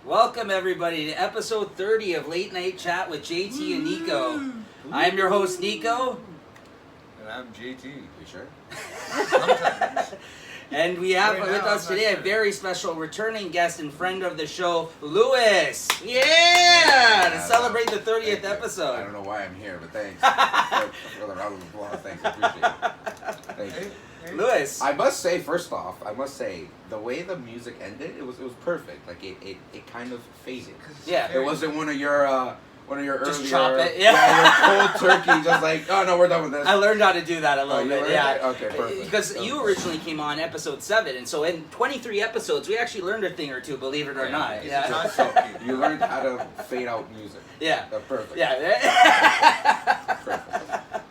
Welcome everybody to episode 30 of Late Night Chat with JT and Nico. I'm your host Nico. And I'm JT. You sure? Sometimes. And we have Right with now, us I'm not today a sure. very special returning guest and friend of the show, Lewis. Yeah! To celebrate the 30th Thank you. episode. I don't know why I'm here, but thanks. for the round of applause. Thanks, I appreciate it. Thank you. Lewis. I must say, first off, the way the music ended, it was perfect. Like it kind of faded. Yeah. It wasn't one of your Just earlier, chop it, your cold turkey, just like, oh no, we're done with this. I learned how to do that a little you bit, learned yeah. it? Okay, perfect. Because you originally came on episode 7, and so in 23 episodes, we actually learned a thing or two, believe it or not. it's Yeah. not So you learned how to fade out music. Yeah. Perfect. Yeah. Perfect.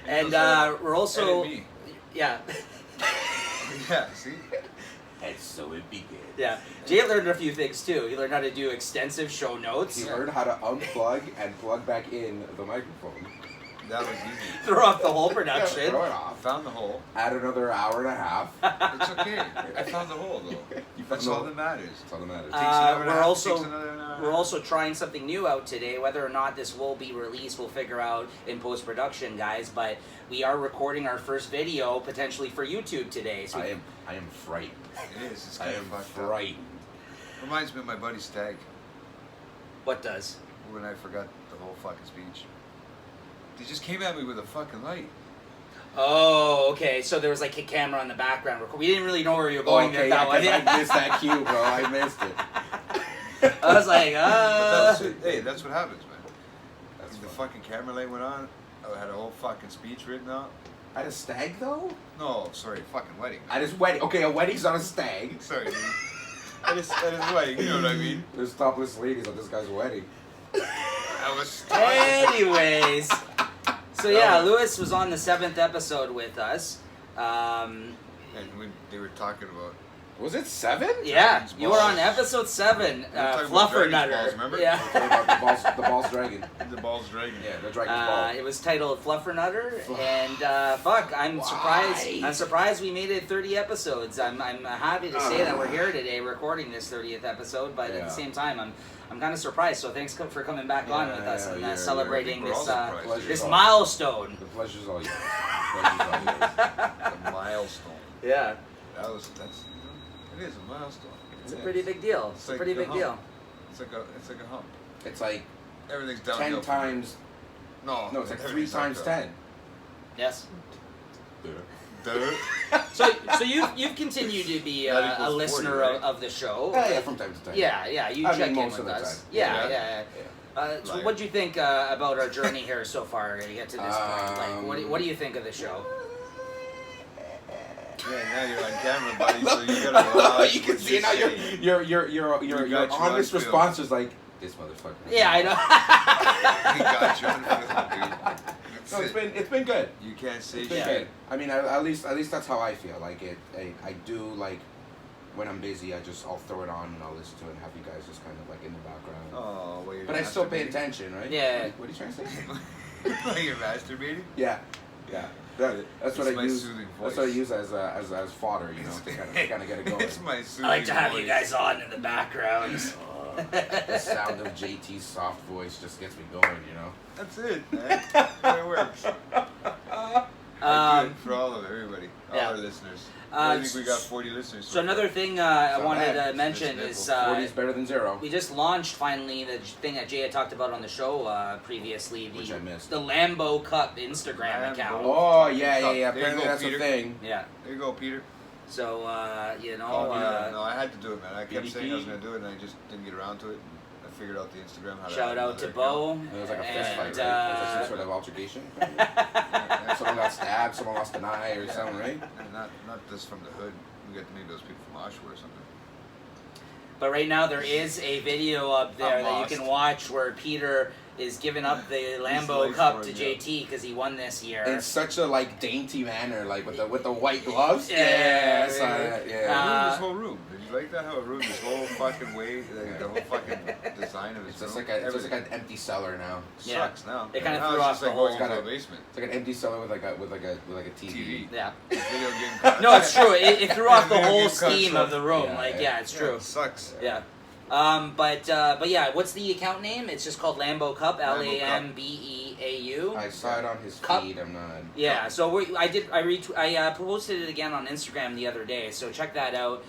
And we're also... Me. Yeah. Yeah, see? And so it began. Yeah. Jay learned a few things too. He learned how to do extensive show notes. He learned how to unplug and plug back in the microphone. That was easy. Throw off the whole production. Throw it I off. found the hole. Add another hour and a half. It's okay. I found the hole though. That's all that matters. That's all that matters. We're also trying something new out today. Whether or not this will be released, we'll figure out in post-production, guys. But we are recording our first video potentially for YouTube today. So I am frightened. It is. It's I kind am of fucked frightened. up. Reminds me of my buddy Stag what does? when I forgot the whole fucking speech. He just came at me with a fucking light. Oh, okay. So there was like a camera on the background. We didn't really know where you were going Okay, with that one. yeah, 'cause I missed that cue, bro. I missed it. I was like, But hey, that's what happens, man. That's The fun. fucking camera light went on. I had a whole fucking speech written out. At a stag, though? No, sorry, fucking wedding. At his wedding. Okay, a wedding's not a stag. Sorry, dude. At his wedding, you know what I mean? There's topless ladies at this guy's wedding. I was. anyways. So yeah, Lewis was on the 7th episode with us. And when they were talking about. Was it 7? Yeah, Dragon's you were on balls. episode 7, We were talking about Fluffer Dragon's Nutter. balls, remember? Yeah. Talking about the balls dragon. The ball's dragging. Yeah, the dragon's ball. It was titled Fluffer Nutter, and I'm Why? surprised. I'm surprised we made it 30 episodes. I'm happy to say that we're here today recording this 30th episode, but at Yeah. the same time, I'm kind of surprised. So thanks for coming back on with us and yeah, celebrating we're all this surprised. this Pleasure's all- milestone. The pleasure's all yours. The pleasure's all yours. A milestone. Yeah, That's it is a milestone. it's a pretty big deal. It's a like pretty the big hump. deal. It's like a hump. It's like Everything's downhill. 10 times. No, No, it's like 3 everything's times uphill. 10. Yes. Duh. So you've continued to be That a equals listener 40, right? of the show. Yeah, from time to time. Yeah, you I check mean, in most with of the us. time. Yeah. Yeah. So Liar. what'd you think about our journey here so far to get to this point? Like, what do you think of the show? Yeah, now you're on camera, buddy, so you gotta watch. You can what see you now say. your We got you honest on film. response is like, this motherfucker. Yeah, I know. We got you on film, dude. That's No, it. it's been good. You can't say It's been shit. good. I mean, at least that's how I feel. Like I do like when I'm busy, I'll throw it on and I'll listen to it and have you guys just kind of like in the background. Oh, well, you're But I still pay masturbating? attention, right? Yeah. What are you trying to say? Like you're masturbating? Yeah. That's what It's I my use. soothing That's what I voice. use as fodder, you know, to kind of get it going. It's my soothing I like to have you voice. guys on in the background. The sound of JT's soft voice just gets me going, you know. That's it, man. That's how it works. I do it for all of everybody, all yeah. our listeners. I think we got s- 40 listeners. So another thing I So wanted bad. to mention It's is 40 is better than 0. we just launched finally the thing that Jay had talked about on the show previously, Which I missed. the Lambo Cup Instagram Lambo. account. Oh yeah. There you Apparently go, that's Peter. a thing. Yeah. There you go, Peter. So you know. Oh, yeah. No, I had to do it, man. I kept PDP. saying I was going to do it, and I just didn't get around to it. I figured out the Instagram how to Shout add out to another Bo. It was like a fist fight, and, right? It was like some sort of altercation. Someone got stabbed. Someone lost an eye or something, right? account. And not just from the hood. We got to meet those people from Oshawa or something. But right now there is a video up there I'm that lost. you can watch where Peter is giving up the Lambo late Cup for to it, JT because he won this year. In such a like dainty manner, like with the white gloves. Yeah, I saw that, I yeah. ruined this whole room. Did you like that? How it ruined this whole fucking way, the whole fucking design of It's this just room? like Everything an empty cellar now. Yeah. Sucks now. It kinda Now threw it's off just the like whole- going into a Kinda- basement. It's like an empty cellar with like a TV. TV. Yeah. Video game. No, it's true. It threw off the Video whole game scheme console. of the room. Yeah, like, yeah. yeah, it's true. It sucks. Yeah. But yeah, what's the account name? It's just called Lambo Cup. LAMBEAU. I saw it on his Cup. feed. I'm not. Yeah, so I posted it again on Instagram the other day, so check that out.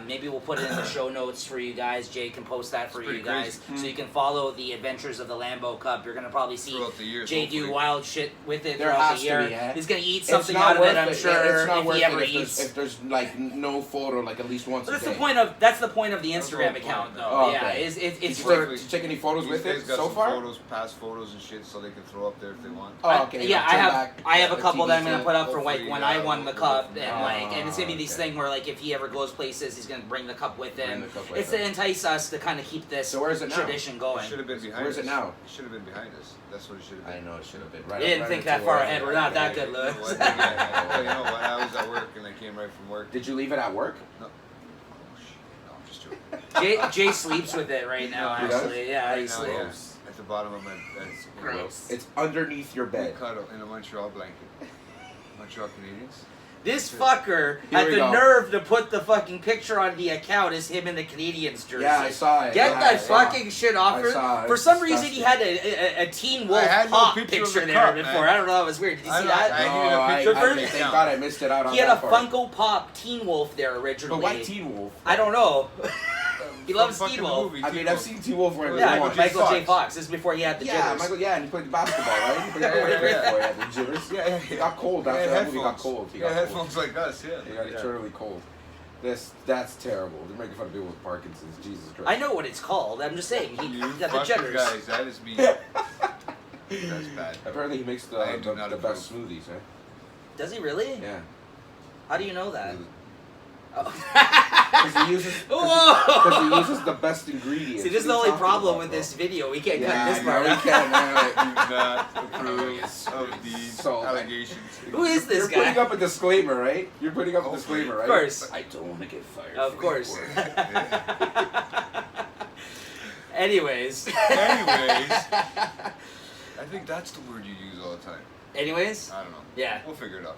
Maybe we'll put it in the show notes for you guys. Jay can post that for you guys, so you can follow the adventures of the Lambo Cup. You're gonna probably see throughout the years, Jay do hopefully. wild shit with it There throughout has the to year. be, yeah. He's gonna eat It's something not out of it, worth I'm it. sure, It's not if worth he ever it eats. if there's like no photo, like at least once a That's day. the point of the That's the Instagram whole account, point. though. Oh, Yeah, okay. it's Did you for. take, did you take any photos These with guys it got so some far? photos, past photos and shit, so they can throw up there if they want. Oh, okay. Yeah, turn I have back a the couple TV that I'm gonna to- put up for like hopefully, when I won the cup, oh, and it's gonna be this okay. thing where like if he ever goes places, he's gonna bring the cup with Bring him. the cup with It's to him. entice us to kind of keep this So where is it now? tradition It going. should have been behind Where's us. it now? It should have been behind us. That's what it should have I been. know it should have been right. You didn't right think at that the far door. ahead. We're not that good, You know Lewis. what? Well, you know what? I was at work and I came right from work. Did you leave it at work? No. Oh, shit. No, I'm just joking. Jay sleeps with it right now. He does? Actually, yeah, Right he now, sleeps. yeah. At the bottom of my bed. Gross. It's underneath your We bed. cuddle in a Montreal blanket. Montreal Canadiens. This fucker Here had we the go. nerve to put the fucking picture on the account as him in the Canadians jersey. Yeah, I saw it. Get Yeah, that I saw it. fucking shit off I her. saw it. For It's some reason, he had disgusting. a Teen Wolf had no Pop picture of picture the there cup, before. man. I don't know. It was weird. Did you see that? I needed a No, picture of of it. it. thank God I missed it out on He had that a part. Funko Pop Teen Wolf there originally. But why Teen Wolf? I don't know. He From loves fucking Teen Wolf. movie, I Teen mean, I've Wolf. seen Teen Wolf where Yeah, Michael J. Michael J. Fox. Fox. This is before he had the Yeah, jitters. Michael. Yeah, and he played basketball, right? He played Yeah, basketball yeah. before he had the jitters. Yeah, He got cold after that movie. He got cold. He Yeah, got cold. headphones like us. Yeah. He got eternally cold. That's terrible. They're making fun of people with Parkinson's. Jesus Christ. I know what it's called. I'm just saying. He You got the fucking jitters. guys, that is me. That's bad. Apparently, he makes the I do not best smoothies, eh? Does he really? Yeah. How do you know that? Because he uses. Whoa! Because he uses the best ingredients. See, this is What the are you only talking problem about, with bro? this video. We can't Yeah, cut this part no, we out. can't. Do not Yes. approve of these So, allegations. Who is this You're guy? putting up a disclaimer, right? You're putting up a Hopefully. disclaimer, right? Of course. I don't want to get fired. Of from course. work. Anyways. Anyways. I think that's the word you use all the time. Anyways. I don't know. Yeah. We'll figure it out.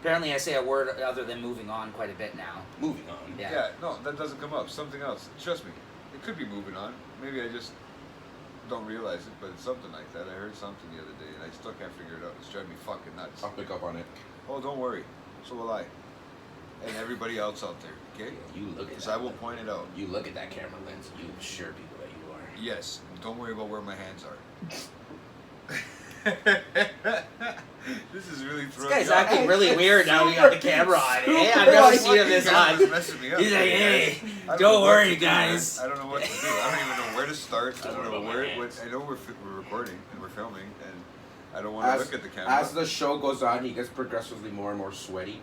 Apparently, I say a word other than moving on quite a bit now. Moving on. Yeah. Yeah, no, that doesn't come up. Something else. Trust me. It could be moving on. Maybe I just don't realize it, but it's something like that. I heard something the other day, and I still can't figure it out. It's driving me fucking nuts. I'll pick up on it. Oh, don't worry. So will I. And everybody else out there, okay? You look at Because that. I will point it out. You look at that camera lens. You sure people that you are. Yes, don't worry about where my hands are. This is really This throwing guy's me off. acting really It's weird now we got the super- camera on. super Hey, I've never like seen him this This on. is messing me up. He's like, hey, I don't know don't what worry, to do, guys. man. I don't know what to do. I don't even know where to start. I don't know Don't worry where. about my What, hands. I know we're recording and we're filming, and I don't want to As, look at the camera. as the show goes on, he gets progressively more and more sweaty.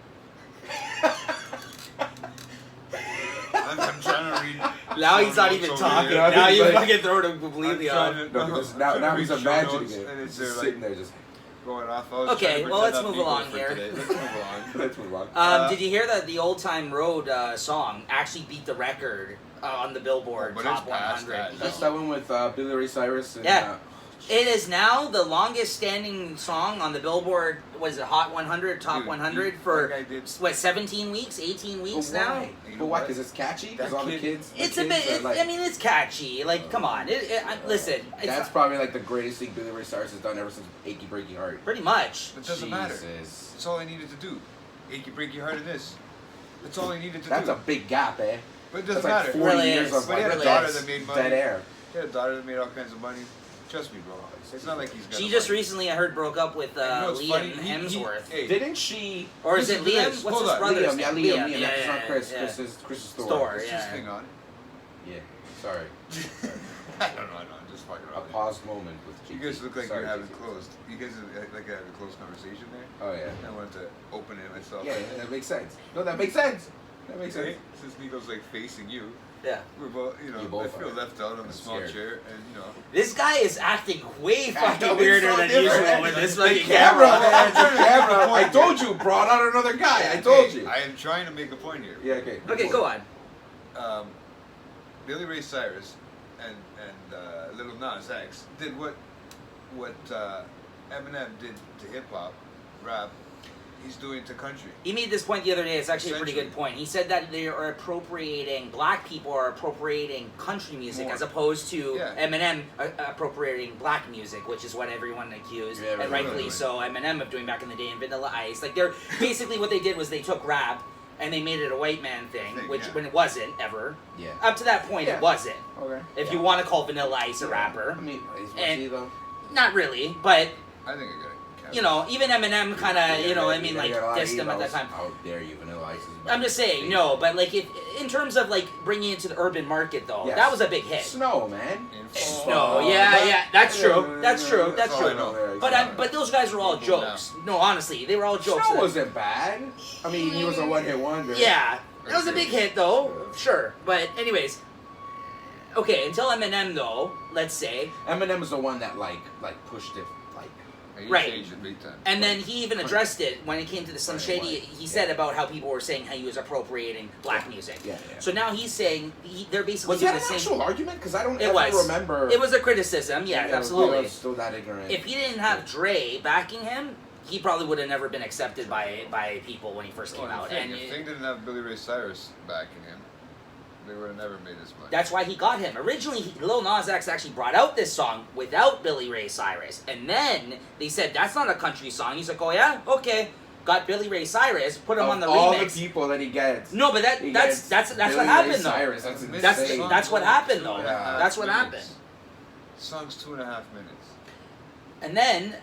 I'm trying to read. Now show he's not notes even over talking. here. Yeah, I Now think you like- fucking throw it completely I'm off. trying to- No, because I'm now trying to he's read show imagining notes, it. and it's He's there, sitting like, there just. going off. I was Okay, trying to well, let's pretend move I'm along Eagle for here. today. Let's move on. Let's move on. Did you hear that the Old Time Road song actually beat the record on the Billboard Oh, but Top it's past 100? that. That's that one with Billy Ray Cyrus. And, Yeah. It is now the longest standing song on the Billboard, was it Hot 100, Top Dude, 100 he- for, that guy did- what, 17 weeks, 18 weeks But now? why? You But know why? what? Because it's catchy. Because That all the kid- kids. the It's a kids bit, are like, I mean, it's catchy. Like, come on. Listen, it's that's probably like the greatest thing Billy Ray Cyrus has done ever since "Achy Breaky Heart." pretty much. It doesn't matter. Jesus. That's all I needed to do. Achy breaky heart in this. That's all I needed to That's do. a big gap, eh? But it doesn't That's like matter. 40 Really years is. of But he had a really daughter is. that made money. dead air. He had a daughter that made all kinds of money. Trust me, bro. It's not like he's got. She a just money. recently, I heard, broke up with You know what's Liam funny? Hemsworth. Hey, Didn't she? Or is it listen to Liam? this. What's Hold his on. brother's Liam, yeah, name? Liam. Yeah, That's yeah, not Chris. yeah. Chris's Thor. Store, is this yeah. thing on? Yeah. Sorry. I don't know. I'm just fucking A around. paused moment with You GT. guys look like Sorry, you're having GT. closed. You guys like having a close conversation there. Oh yeah. I wanted to open it myself. Yeah, that makes sense. No, that makes sense. That makes sense. Okay? Since Nico's like facing you, Yeah. we're both, You I both feel are. left out on I'm the small scared. chair, and This guy is acting way I know, fucking it's weirder so than different. usual with this The fucking camera, camera. man, the camera. I told you, brought out another guy. I told you. I am trying to make a point here. Yeah, okay. Okay, go on. Billy Ray Cyrus and Little Nas X did what Eminem did to hip hop, rap. he's doing to country. He made this point the other day. It's actually a pretty Essentially. good point. He said that they are appropriating, black people are appropriating country music More. as opposed to Yeah. Eminem appropriating black music, which is what everyone accused, Yeah, and right, rightfully right. so, Eminem of doing back in the day in Vanilla Ice. Like, they're basically what they did was they took rap and they made it a white man thing, which when it wasn't ever. Yeah. Up to that point, Yeah. it wasn't. Okay. If you want to call Vanilla Ice a rapper, I mean, is And- he though? not really, but I think I got it. you know, even Eminem kind of, you know, I mean, like dissed him at that time. How dare you, Vanilla Ice is I'm just saying, no, but like if in terms of like bringing it to the urban market though, Yes. that was a big hit. Snow, man. Snow, yeah, that's true, that's true. That's all I know. But those guys were all jokes. No, honestly, they were all jokes. Snow wasn't bad. I mean, he was a one-hit wonder. Yeah, it was a big hit though, sure. But anyways, okay, until Eminem though, let's say, Eminem is the one that like pushed it like. He Right. changed it big time. and then he even addressed it when it came to the Slim Right, Shady. right. He said about how people were saying how he was appropriating black music. Yeah. So now he's saying they're basically Was doing that the an same. actual argument? Because I don't It ever was. remember. It was a criticism, yeah, I absolutely. was still that ignorant. If he didn't have Dre backing him, he probably would have never been accepted by people when he first came out. And if Thing didn't have Billy Ray Cyrus backing him, they would have never made this much. that's why he got him. Originally, Lil Nas X actually brought out this song without Billy Ray Cyrus. And then they said, that's not a country song. He's like, oh yeah? Okay. Got Billy Ray Cyrus, put him Of on the all remix. the people that he gets. No, but that's Billy what Ray happened Cyrus, though. That's That's insane. that's what happened though. Yeah. That's what happened. Song's 2.5 minutes. And then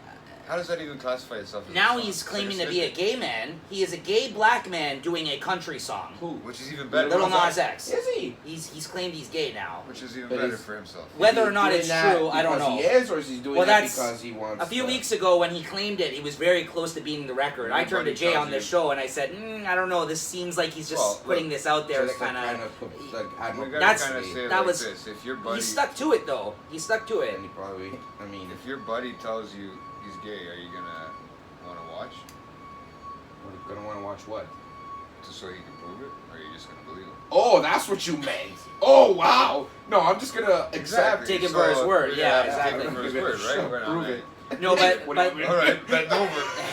How does that even classify itself as a now song? he's It's like claiming a to be a snippet, gay man. He is a gay black man doing a country song. Who? which is even better. Little Nas X. Is he? He's claimed he's gay now. Which is even But better he's- for himself. Whether Is or he not doing it's that true, I don't because know. He is, or is he doing Well, that that's- because he wants? A few to- weeks ago, when he claimed it, he was very close to beating the record. I turned to Everybody Jay tells on this you. show and I said, I don't know. This seems like he's just Well, putting this out there Just to to kind of. put, like, add more We gotta That's- kind of say it that like was- this: if your buddy, He stuck to it though. He stuck to it. And he probably, I mean, if your buddy tells you he's gay, are you gonna want to watch we're gonna want to watch what? just so he can prove it, or are you just gonna believe him? Oh, that's what you meant. Oh, wow. No, I'm just gonna accept. Exactly. Take him for his word, yeah, Take exactly. him for his word, right? We're not Prove like- it. No, but What but do you All right, bend over,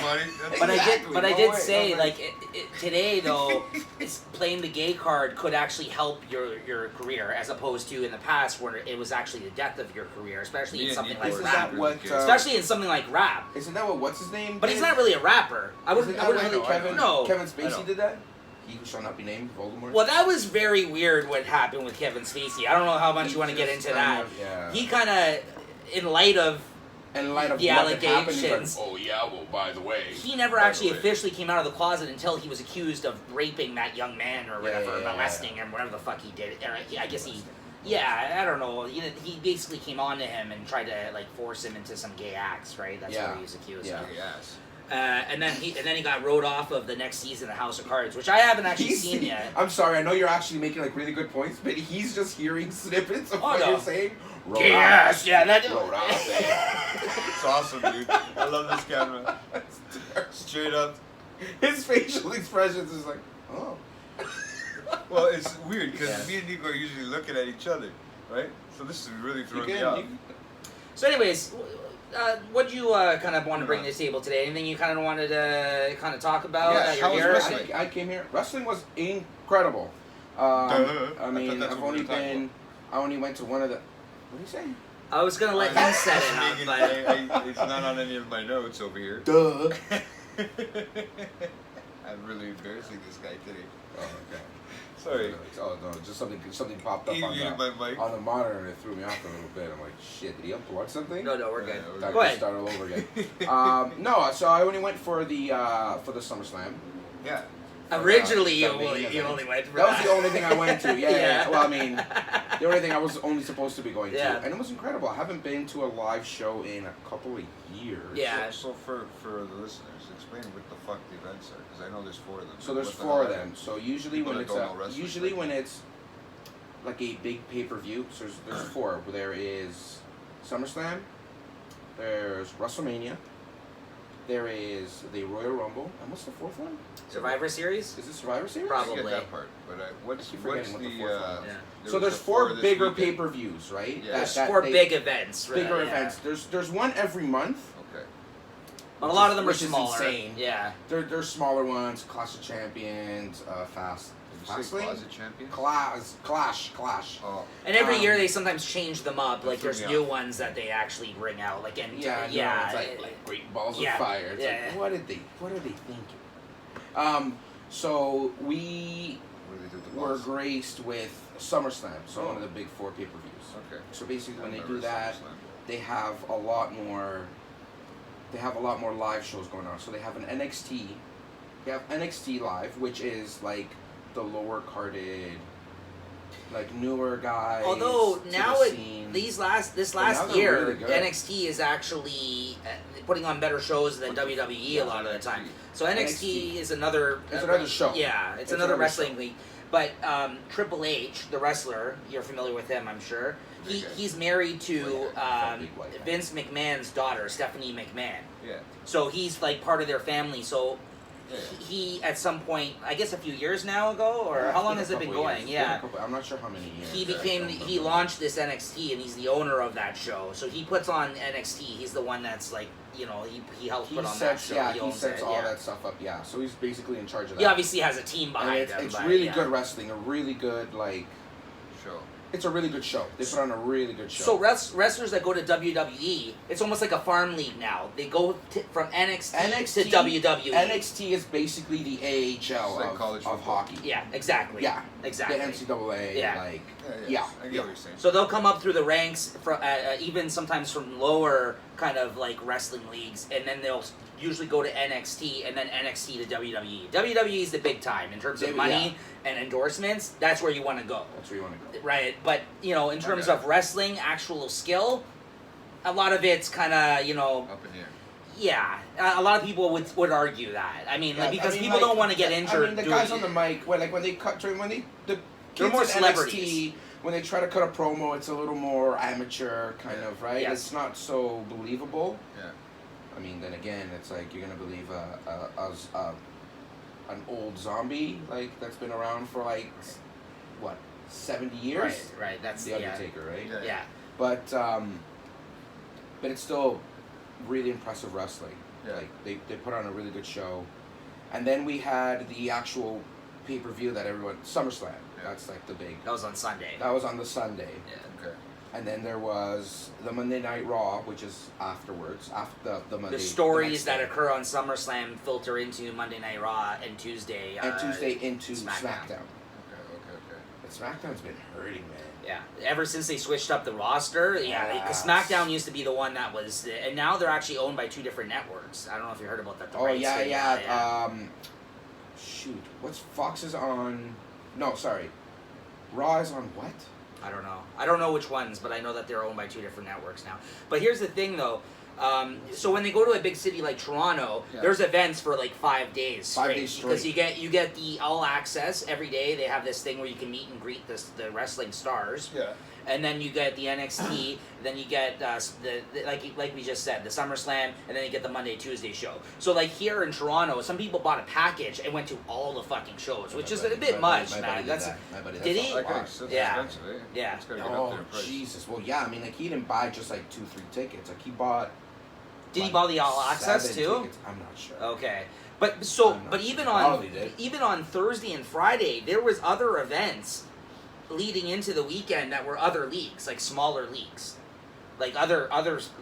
money. but Exactly, I no did way, say no way. like today though, it's playing the gay card could actually help your career as opposed to in the past where it was actually the death of your career, especially in Yeah, something you like were Isn't rap. that what? Especially in something like rap. Isn't that what? What's his name? But he's did? not really a rapper. I Isn't wouldn't. that I wouldn't when really. Kevin, No. Kevin I Spacey know. did that? He who shall not be named, Voldemort. Well, that was very weird what happened with Kevin Spacey. I don't know how much you want to get into that. Yeah. He kind of, in light of, in light of the what had happened, he's like, allegations. oh yeah, well by the way. he never By the actually way. officially came out of the closet until he was accused of raping that young man or whatever, yeah, molesting him, whatever the fuck he did. Or I guess he, yeah, I don't know. He basically came on to him and tried to like force him into some gay acts, right? That's Yeah. what he was accused Yeah. of. Yes. And then he got wrote off of the next season of House of Cards, which I haven't actually He's- seen yet. I'm sorry, I know you're actually making like really good points, but he's just hearing snippets of Oh, what no. you're saying. Roll Yes, off. yeah, that. Roll off. It's awesome, dude. I love this camera. Straight up. His facial expressions is like, oh. Well, it's weird because Yeah. me and Nico are usually looking at each other, right? So this is really You throwing me can, off. you, So, anyways, what do you kind of want to bring to the table today? Anything you kind of wanted to kind of talk about Yeah, that how you're was here? wrestling? I came here. Wrestling was incredible. Duh. I I thought mean, that's I've what we only were talking been. I only went to one of the. What do you say? I was gonna let him set it up, but It's not on any of my notes over here. Duh. I'm really embarrassing this guy today. Oh, okay. Sorry. Oh no, just something popped up He on muted the, my mic. on the monitor and it threw me off a little bit. I'm like, shit, did he unplug something? no, we're good. Yeah, we're I good. Go can ahead. start all over again. No, so I only went for the SummerSlam. Yeah. Originally, you That only, mania you event. only went for That was the only thing I went to. Yeah, Yeah. Well, I mean, the only thing I was only supposed to be going Yeah. to, and it was incredible. I haven't been to a live show in a couple of years. Yeah. So for the listeners, explain what the fuck the events are, because I know there's 4 of them. So there's What the 4 of hell are them. So usually People when that it's don't know wrestling, when it's like a big pay-per-view, so there's 4. There is SummerSlam, there's WrestleMania, there is the Royal Rumble, and what's the 4th one? Survivor Series. Is it Survivor Series? I Probably. get that part, but what's keep forgetting what the the 4th one is. Yeah. there So was there's a 4 this bigger weekend. pay-per-views, right? Yeah. There's That 4 they- big events. Right? bigger yeah. events. There's one every month. Okay. But a lot of them are which is smaller. insane. Yeah. They're smaller ones. Clash of Champions, Fast. Did you say Closet Champion? Clash. Oh, And every year Um, they sometimes change them up. Like threw there's me new off. ones that they actually bring out. Like and Yeah, yeah, no, it's like great balls yeah, of fire. It's yeah. like, what are they thinking? So we what did they do with the were boss? graced with SummerSlam, so Oh. one of the big 4 pay-per-views. Okay. So basically, when I they remember do that, SummerSlam. they have a lot more. They have a lot more live shows going on. So they have an NXT. They have NXT live, which is like the lower carded, like newer guys. Although to now the scene. this now last they're year, really good. NXT is actually putting on better shows than What the WWE a lot of the time. So NXT is It's another show. Yeah, it's It's another another wrestling show. league. But Triple H, the wrestler, you're familiar with him, I'm sure. Big guy. He's married to Oh, yeah, big white guy. Vince McMahon's daughter, Stephanie McMahon. Yeah. So he's like part of their family. So Yeah. he at some point, I guess a few years now ago, or Yeah, how it's long a has it been couple going? years. Yeah. It's been a couple- I'm not sure how many years. He I became don't he remember. launched this NXT and he's the owner of that show. So he puts on NXT. He's the one that's like, you know, he helps He put on sets, that show. yeah, he he owns sets it, all yeah. that stuff up. Yeah, so he's basically in charge of that. He obviously has a team and behind it's, him. it's but, really yeah. good wrestling. A really good Show. It's a really good show. They put on a really good show. So wrestlers that go to WWE, it's almost like a farm league now. They go from NXT to WWE. NXT is basically the AHL It's like college of football. hockey. Yeah, exactly. Yeah, exactly. the NCAA. Yeah. Like Yeah. Yeah. I get what you're saying. So they'll come up through the ranks, from, even sometimes from lower kind of like wrestling leagues, and then they'll usually go to NXT and then NXT to WWE. WWE is the big time in terms of money and endorsements. That's where you want to go, that's where you want to go. right? But you know, in terms Okay. of wrestling, actual skill, a lot of it's kind of Up in here. yeah. A lot of people would argue that. I mean, like, because people like, don't want to get injured. I mean, the doing guys on the mic, when they cut, when they the They're kids more in celebrities. NXT, when they try to cut a promo, it's a little more amateur kind of, right? Yes. It's not so believable. Yeah. I mean, then again, it's like you're gonna believe an old zombie like that's been around for like what 70 years. Right. That's The Undertaker, right? Yeah. Yeah. But it's still really impressive wrestling. Yeah. Like they put on a really good show, and then we had the actual pay-per-view that everyone SummerSlam. Yeah. That's like the big. That was on Sunday. That was on the Sunday, Yeah. Okay. and then there was the Monday Night Raw, which is afterwards after the Monday. The stories next that day. occur on SummerSlam filter into Monday Night Raw and Tuesday. and Tuesday into SmackDown. Okay. But SmackDown's been hurting, man. Yeah, ever since they switched up the roster, because Yes. SmackDown used to be the one that was, and now they're actually owned by 2 different networks. I don't know if you heard about that. the Oh rights yeah, thing, yeah. Shoot, what's Fox is on? No, sorry. Raw is on what? I don't know. I don't know which ones, but I know that they're owned by 2 different networks now. But here's the thing, though. So when they go to a big city like Toronto, Yeah. there's events for like 5 days 5 straight. days Because straight. you get the all access every day. They have this thing where you can meet and greet the wrestling stars. Yeah. And then you get the NXT, then you get the like we just said, the SummerSlam, and then you get the Monday Tuesday show. So like here in Toronto, some people bought a package and went to all the fucking shows, which is a bit much, my man. buddy That's did that. My buddy, Did that's he? a Like, lot. it's Yeah. expensive, eh? Yeah. It's gotta get up Oh there in price. Jesus! Well, yeah. I mean, like he didn't buy just like 2-3 tickets. Like he bought. Did he like, buy the all access 7 too? tickets. I'm not sure. Okay. But so I'm not but sure. even Probably did. even on Thursday and Friday, there was other events leading into the weekend that were other leagues, like smaller leagues. Like other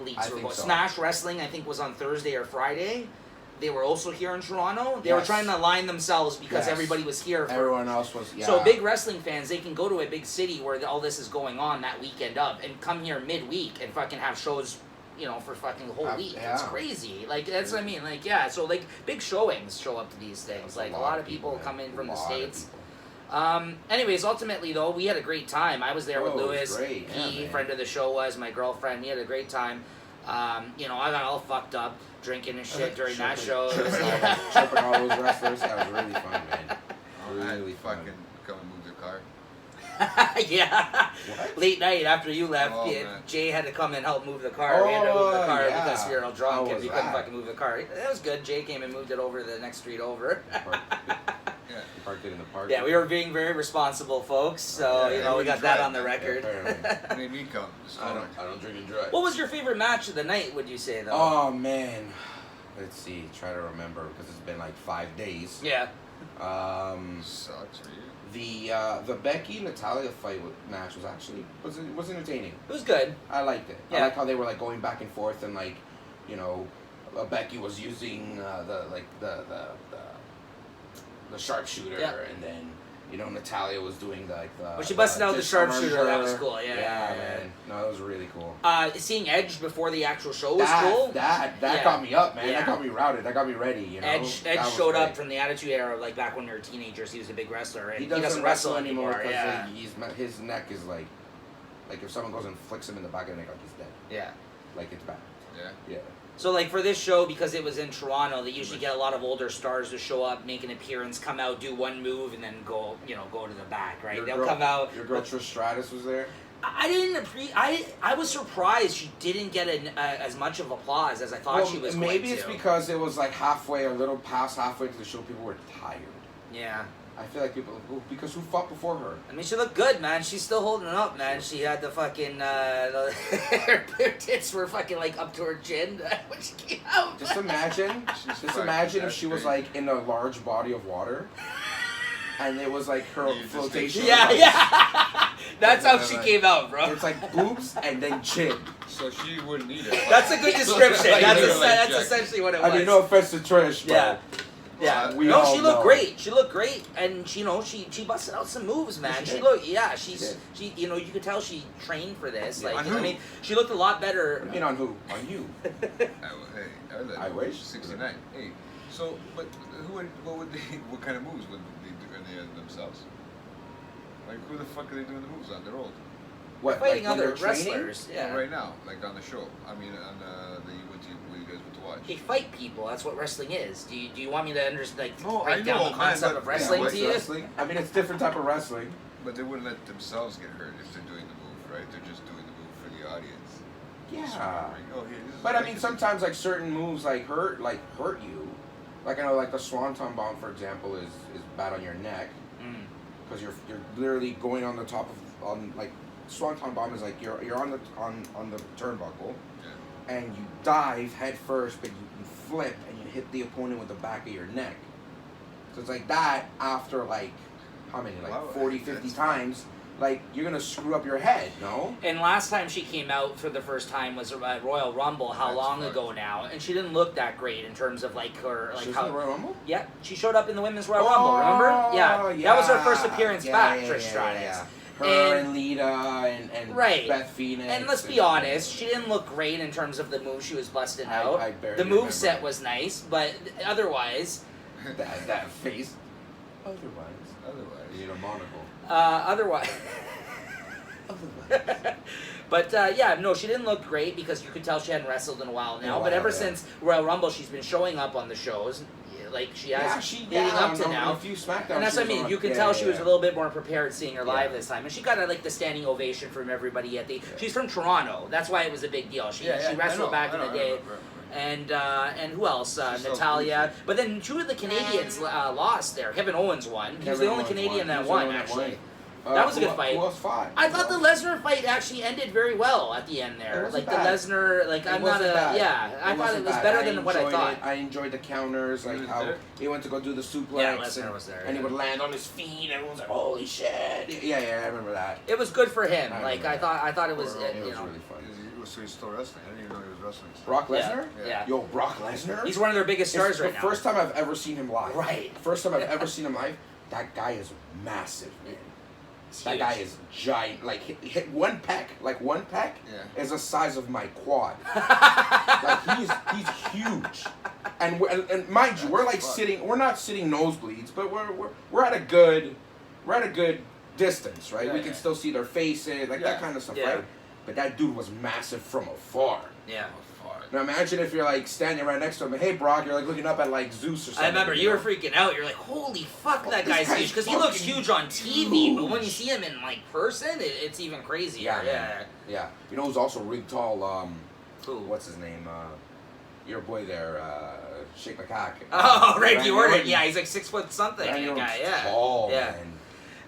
leagues I were think going. so. Smash Wrestling, I think, was on Thursday or Friday. They were also here in Toronto. They were Yes. trying to align themselves because Yes. everybody was here. For, Everyone else was. Yeah. So big wrestling fans, they can go to a big city where all this is going on that weekend of, and come here midweek and fucking have shows, you know, for fucking the whole week. It's yeah. crazy. Like that's what I mean. Like yeah, so like big showings show up to these things. There's Like a lot of people come in from the States. Anyways, ultimately though, we had a great time. I was there with Oh, it was Lewis. great. Yeah, He, man. friend of the show, was my girlfriend. We had a great time. You know, I got all fucked up drinking and shit during that show. It was like- Chopping all those wrestlers. That was really fun, man. Oh, I had Really to fun. fucking come and move the car. yeah. What? Late night after you left, Oh, man. Jay had to come and help move the car. We had to move the Oh, car yeah. because we were all How drunk and was we couldn't that? fucking move the car. It was good. Jay came and moved it over to the next street over. Yeah. Parked it in the park. Yeah, we were being very responsible, folks. So Yeah, you know, we we got that tried. on the record. apparently. Made me come. Just I don't drink and drive. What was your favorite match of the night? Would you say though? Oh man, let's see, try to remember because it's been like 5 days. Yeah. Sucks for you. The Becky Natalia match was entertaining. It was good. I liked it. Yeah. I like how they were like going back and forth and like, you know, Becky was using the sharpshooter, Yeah. and then you know Natalia was doing the When she busted out the disarmed sharpshooter, that was her. cool. Yeah, yeah. Man. No, that was really cool. Seeing Edge before the actual show was cool. That Yeah. got me up, man. Yeah. That got me routed. That got me ready. You know, Edge That was showed up great. from the Attitude Era, like back when we were teenagers. He was a big wrestler, and He doesn't wrestle anymore because Yeah, his neck is like if someone goes and flicks him in the back of the neck, like he's dead. yeah. Like it's bad. Yeah. Yeah. So like for this show, because it was in Toronto, they usually get a lot of older stars to show up, make an appearance, come out, do one move, and then go to the back, right? Your They'll girl- come out. Your girl Trish Stratus was there. I didn't I was surprised she didn't get as much of applause as I thought she was. Maybe going it's to. because it was like halfway, a little past halfway to the show. People were tired. Yeah. I feel like because who fought before her? I mean, she looked good, man. She's still holding up, man. She had the fucking her tits were fucking like up to her chin when she came out. Just imagine, if she was like in a large body of water, and it was like her You just flotation. think- Yeah, like, yeah. That's how Yeah, she like- came out, bro. It's like boobs and then chin. So she wouldn't need it. That's a good description. Like, That's, literally, that's Jack. essentially what it was. I mean, no offense to Trish, but Yeah. Yeah, We no, all she looked know. great. She looked great, and she busted out some moves, man. She She did. looked, yeah, She she, you could tell she trained for this. Yeah. Like, On who? I mean, she looked a lot better. I mean, on who? On you. I wish. 69. Hey, so, but what kind of moves would they do themselves? Like, who the fuck are they doing the moves on? They're old. What? Fighting like when other they're training? wrestlers, yeah. Right now, like on the show. I mean, on where you guys went to watch. They fight people. That's what wrestling is. Do you want me to understand, like, No, break I down know, the man, concept but- of wrestling yeah, to you? Wrestling? I mean, it's different type of wrestling. But they wouldn't let themselves get hurt if they're doing the move, right? They're just doing the move for the audience. Yeah. Oh, here, this is But I like mean, this. sometimes like certain moves like hurt you. Like I know, like the Swanton Bomb, for example, is bad on your neck Mm. because you're literally going on the top of like Swanton Bomb is like you're on the turnbuckle Yeah. and you dive head first, but you flip and you hit the opponent with the back of your neck. So it's like that after like how many, like Wow, 40, 50 that's- times, like you're gonna screw up your head, no? And last time she came out for the first time was at Royal Rumble. How That's long fucked. ago now? And she didn't look that great in terms of like her, like She was how. in the Royal Rumble? Yeah, she showed up in the Women's Royal Rumble, remember? Yeah, that was her first appearance back, Trish Stratus. Her And- and Lita and Right. Beth Phoenix. And let's be honest, she didn't look great in terms of the move she was busting out. I barely The move remember. set was nice, but otherwise, that face. Otherwise, Otherwise. you know, monocle. otherwise. Otherwise. But yeah, no, she didn't look great because you could tell she hadn't wrestled in a while now. In a But while, ever yeah. since Royal Rumble, she's been showing up on the shows, like she has leading up to now. A few SmackDown. And that's what I mean. You can tell she was a little bit more prepared seeing her live Yeah. this time, and she got like the standing ovation from everybody at the. She's from Toronto. That's why it was a big deal. She wrestled back in the day. And who else? Natalia. But then two of the Canadians lost there. Kevin Owens won. He was the only Canadian that won, actually. That was a good fight. Who else fought? I thought the Lesnar fight actually ended very well at the end It there. wasn't Like bad. the Lesnar, like It I'm not wasn't a bad. yeah. I thought it wasn't was bad. better than what I enjoyed thought. it. I enjoyed the counters, like was how there? he went to go do the suplex. Yeah, Lesnar and, was there, and he yeah. would land on his feet. And everyone's like, "Holy shit!" Yeah, I remember that. It was good for him. I Like remember I thought it was, It you was know. really fun. So he's still wrestling. I didn't even know he was wrestling. Still. Brock Yeah. Lesnar? Yeah. Yo, Brock Lesnar? He's one of their biggest It's stars the right now. first time I've ever seen him live. Right. First time I've ever seen him live. That guy is massive, man. It's That huge. guy is giant. Like hit one peck. Like one peck Yeah. is the size of my quad. Like he's huge. And mind you, we're like Fuck. sitting. We're not sitting nosebleeds, but we're at a good distance, right? Yeah, We can yeah. still see their faces, like that Yeah. kind of stuff, Yeah. right? But that dude was massive from afar. Yeah. Now imagine if you're like standing right next to him, hey Brock, you're like looking up at like Zeus or something. I remember you were know? freaking out. You're like, "Holy fuck, that This guy's guy's huge!" Because he looks fucking huge on TV, but when you huge. see him in like person, it's even crazier. Yeah, Yeah. man. Yeah. You know who's also really tall? Who? What's his name? Your boy there, Shake McCack. Oh, Randy Randy Orton. Orton. Yeah, he's like 6 foot something. Randy That Orton's guy. Yeah. tall, Yeah. man.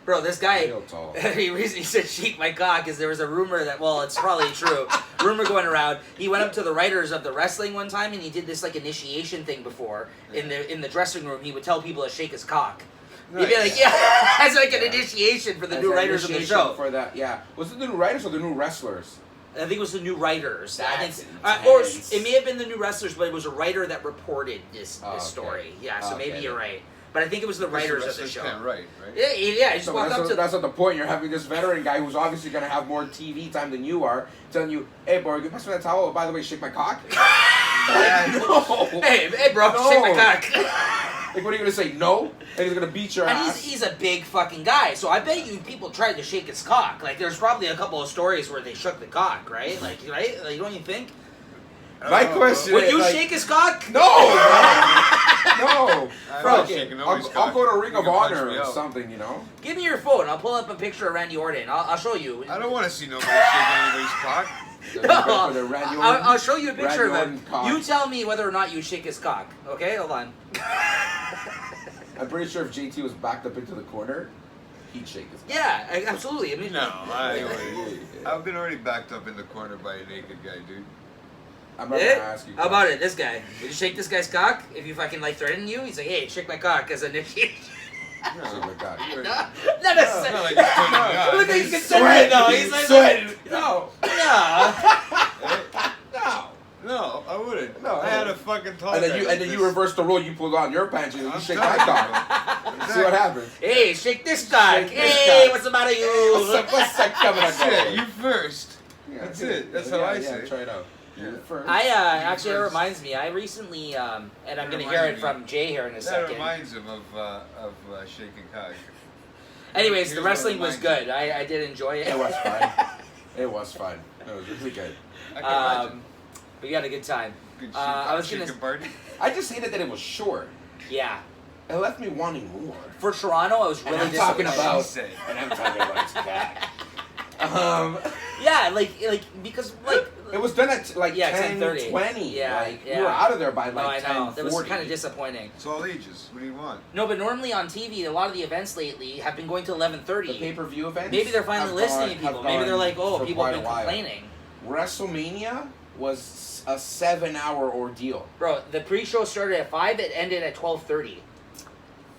Bro, this guy, Real tall. he recently said "shake my cock" because there was a rumor that, well, it's probably true. Rumor going around. He went up to the writers of the wrestling one time and he did this like initiation thing before in the dressing room. He would tell people to shake his cock. He'd be like, yeah, as like an initiation for the new writers of the show. For that, yeah. Was it the new writers or the new wrestlers? I think it was the new writers. I That's think, or intense. it may have been the new wrestlers, but it was a writer that reported this Oh, okay. story. Yeah, so Okay. maybe you're right. But I think it was the writers of the show. Can't write, right? Yeah, he just So walked up to that's not the point. You're having this veteran guy who's obviously going to have more TV time than you are, telling you, "Hey, bro, you pass me that towel. Oh, by the way, shake my cock." No. Hey, bro, No. shake my cock. Like, what are you going to say? No? And he's going to beat your And ass. he's a big fucking guy, so I bet you people tried to shake his cock. Like, there's probably a couple of stories where they shook the cock, right? Like, right? Like, don't you think? My question Would is, you like, shake his cock? No, man. No. I'm Fuck not it. shaking nobody's I'll cock. go to Ring You of can punch Honor me or out. something, you know? Give me your phone. I'll pull up a picture of Randy Orton. I'll show you. I don't want to see nobody shaking anybody's cock. No, For the Randy I'll Orton- show you a picture Randy of him. Orton cock. You tell me whether or not you shake his cock. Okay, hold on. I'm pretty sure if JT was backed up into the corner, he'd shake his cock. Yeah, absolutely. I mean, No, Yeah. I've been already backed up in the corner by a naked guy, dude. I'm not going to ask you. How about it? This guy. Would you shake this guy's cock if you fucking like threaten you? He's like, hey, shake my cock as an initiation. Oh my God. You're- Not It's not like you're putting it on. Look, he's He's considering though. He's like, sweating. No. yeah. No. No, I wouldn't. No. I had a fucking tall And guy then you like and then you this. reverse the role. You pull on your pants and you I'm shake my telling cock. you. See what Exactly. happens. Hey, shake this cock. Shake this Hey, cock. what's the matter, you? What's that coming That's up? it. You first. Yeah, That's yeah, it. That's yeah, how I yeah, say it. Try it out. Yeah. You first. I You actually, it first. reminds me. I recently, and I'm That gonna hear it reminds me. from Jay here in a That second. reminds him of shaking cock. Anyways, the Here's what wrestling was reminds good. I did enjoy it. It was fun. It was fun. It was really good. I can imagine. But you had a good time. Good I was gonna- shaking party. I just hated that it was short. Yeah. It left me wanting more. For Toronto, I was And really I'm talking disappointed. about- She said. And I'm talking about his cat. Yeah, like because It was done at like Yeah, 10, 10:30. 20. Yeah, like, yeah. we were out of there by no, I like know 10, that was 40. kind of disappointing. It's all ages. What do you want? No, but normally on TV, a lot of the events lately have been going to The 11:30. pay-per-view events. Maybe they're finally have listening gone- to people. have Maybe they're gone like, oh, for people have quite been a while. complaining. WrestleMania was a 7-hour ordeal. Bro, the pre-show started at 5. It ended at 12:30.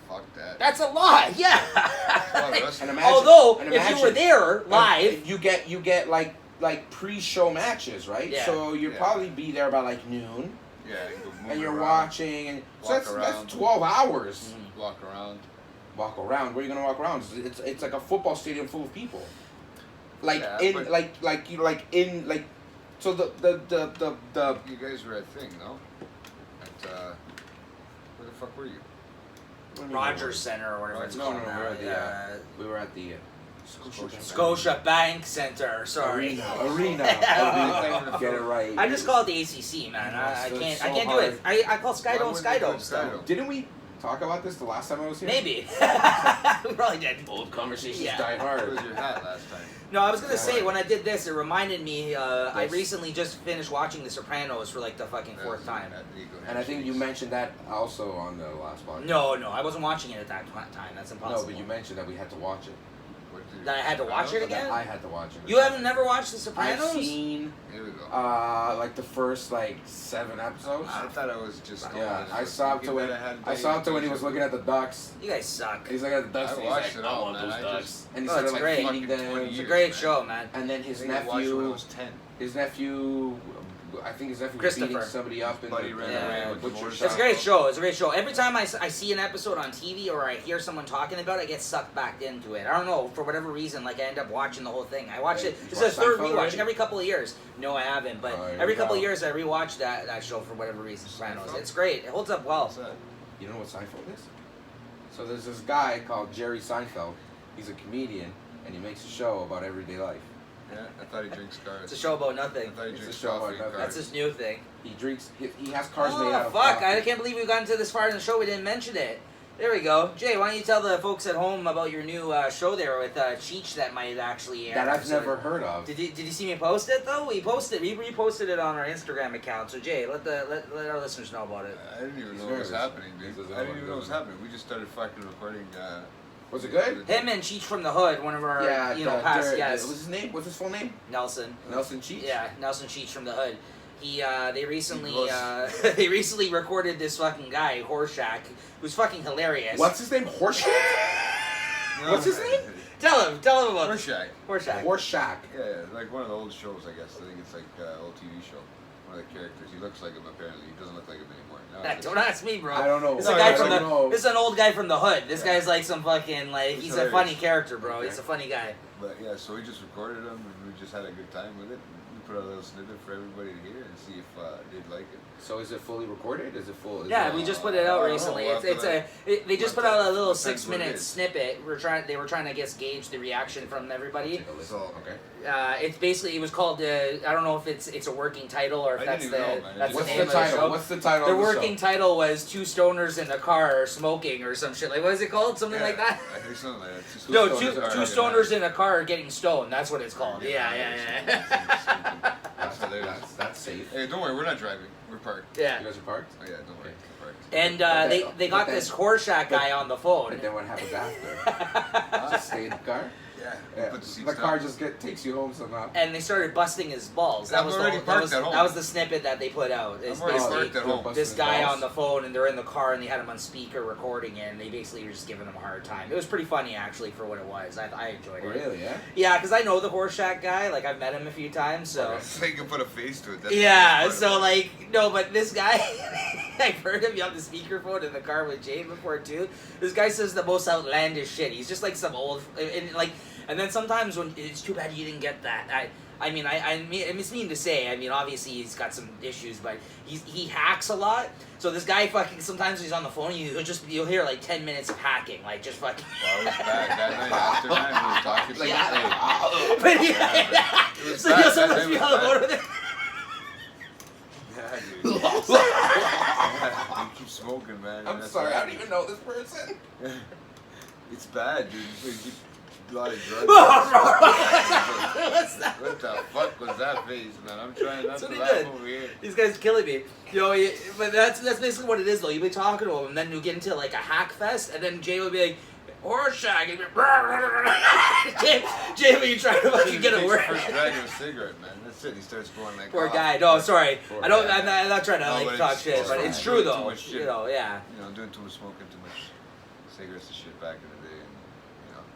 Fuck that. That's a lot. Yeah. Well, that's- And imagine, Although, and if you were imagine- there live, you get like pre-show matches, right? Yeah. So you'll Yeah. probably be there by like noon, Yeah, you can go move and you're around, watching, and so Walk that's around. 12 hours. walk around. Walk around. Where are you gonna walk around? It's like a football stadium full of people. Like Yeah, in but- like you like in like, so the You guys were at Thing, no? At where the fuck were you? Rogers Center or whatever it's No, called no, now. we're at the, yeah. we were at the Scotia Bank Center. Sorry. Arena. Get it right. I just call it the ACC, man. I It's can't. so I can't do hard. it. I call Why Skydome wouldn't they call Skydome it stuff. Skydome? Didn't we talk about this the last time I was here? Maybe. we probably did. Old conversations Yeah. die Where hard. was your hat last time? No, I was gonna Yeah. say when I did this, it reminded me. I Yes. recently just finished watching The Sopranos for like the fucking That fourth was time. at Eagle And I think you Handshakes. mentioned that also on the last podcast. No, I wasn't watching it at that time. That's No, impossible. but you mentioned that we had to watch it. What did- That I had to watch it Or that again? I had to watch it. You haven't never watched The I've Sopranos? seen Here we go. like the first like 7 episodes. I thought I was just. Yeah, going I to saw up to when I saw up to when he was looking at the ducks. You guys suck. He's looking at the ducks I and he's watched like, it I all, want man. those I ducks. just- And he Oh, started it's like great. feeding Fucking them. 20 It's a years, great man. show, man. And then I think I watched it when I his was 10. nephew, I think his nephew was beating Christopher. somebody up in Buddy the ran away with the butcher motorcycle. shop. It's a great show. It's a great show. Every time I see an episode on TV or I hear someone talking about it, I get sucked back into it. I don't know, for whatever reason, like I end up watching the whole thing. I watch Hey, it. you This is the watch third Seinfeld rewatch already? every couple of years. No, I haven't, but Oh, here every we couple go. of years I rewatch that show for whatever reason. Sopranos. Seinfeld? It's great. It holds up well. What's that? You know what Seinfeld is? So there's this guy called Jerry Seinfeld. He's a comedian, and he makes a show about everyday life. Yeah, I thought he drinks cars. It's a show about I nothing. thought he It's a drinks show about coffee and nothing. cars. That's his new thing. He drinks. He has cars made out Oh of fuck! coffee. I can't believe we've gotten to this far in the show. We didn't mention it. There we go. Jay, why don't you tell the folks at home about your new show there with Cheech that might actually air? That I've So- never heard of. Did you see me post it though? We reposted it on our Instagram account. So Jay, let our listeners know about it. I didn't even He's know what was nervous. happening, dude. He says, I didn't even know what was "Oh, happening. We just started fucking recording Was it good? Him and Cheech from the Hood, one of our past guests. What's his name? What's his full name? Nelson. Nelson Cheech. Yeah, Nelson Cheech from the Hood. They recently was. they recently recorded this fucking guy Horshack, who's fucking hilarious. What's his name? Horseshack? What's his name? Tell him about Horseshack. Horshack. Horseshack. Yeah, like one of the old shows, I guess. I think it's like old TV show. One of the characters. He looks like him. Apparently, he doesn't look like him anymore. No, Don't ask me, bro. I don't know. This No, is a guy I from don't know. This is an old guy from the Hood. This Yeah. guy's like some fucking He's he's a hilarious. funny character, bro. Okay. He's a funny guy. But yeah, so we just recorded him and we just had a good time with it. We put a little snippet for everybody to hear and see if they'd like it. So is it fully recorded? Is it full? Yeah, we just put it out I don't know, recently. we'll have to They just put we'll out a have to- little depends what it 6-minute is. snippet. They were trying to gauge the reaction from everybody. So Okay. It's basically it was called I don't know if it's a working title or if I that's didn't even the know, man. that's What's the What's name the of the title? show. What's the title The of the working show? title was Two Stoners in the Car Smoking or some shit. Like what is it called? Something like that. I think something like that. No, Stoners two are- stoners in a car getting stoned. That's what it's called. Yeah. That's hilarious. That's safe. Hey, don't worry, we're not driving. We're parked. Yeah. You guys are parked? Oh yeah, don't worry, we're parked. And But they got then- this Horshack guy on the phone. But then what happens after? Just stay in the car? Yeah, Yeah. put the seats The car down. just takes you home somehow. And they started busting his balls. I'm already parked at home. That was the snippet that they put out. It's I'm already basically parked at home. this guy on the phone, and they're in the car, and they had him on speaker recording it, and they basically were just giving him a hard time. It was pretty funny, actually, for what it was. I enjoyed it. Really, yeah? Yeah, because I know the Horshack guy. Like, I've met him a few times, so... Okay. So you can put a face to it. That's the Yeah, best part so, about it. like, no, but this guy... I've heard him on the speakerphone in the car with Jane before, too. This guy says the most outlandish shit. He's just, like, some old... And then sometimes when... It's too bad you didn't get that. I mean, it's mean to say. I mean, obviously he's got some issues, but he hacks a lot. So this guy fucking sometimes he's on the phone. You'll hear like 10 minutes of hacking, like just fucking. Well, it was bad. That night after that, we were talking. Like, Hey, But yeah, it was so bad. you'll That sometimes night be was on the bad. phone with him. Yeah, dude. Yeah, you keep smoking, man. I'm That's sorry, bad. I don't even know this person. It's bad, dude. You keep a lot of drugs. What's that? What the fuck was that face, man? I'm trying not That's to what he laugh did. over here. These guys are killing me. But that's basically what it is, though. You'll be talking to him, and then you get into like a hack fest, and then Jay will be like, Horshack, and Jay will be trying to fucking get a word. First drag of a cigarette, man. That's it. He starts going like. Poor "Oh, guy. No, sorry. Poor I don't. guy. I'm not trying to No, like but talk it's- shit, it's but fine. it's true Doing too though. much shit. Yeah. You know, doing too much smoking, too much cigarettes and shit back in the day, and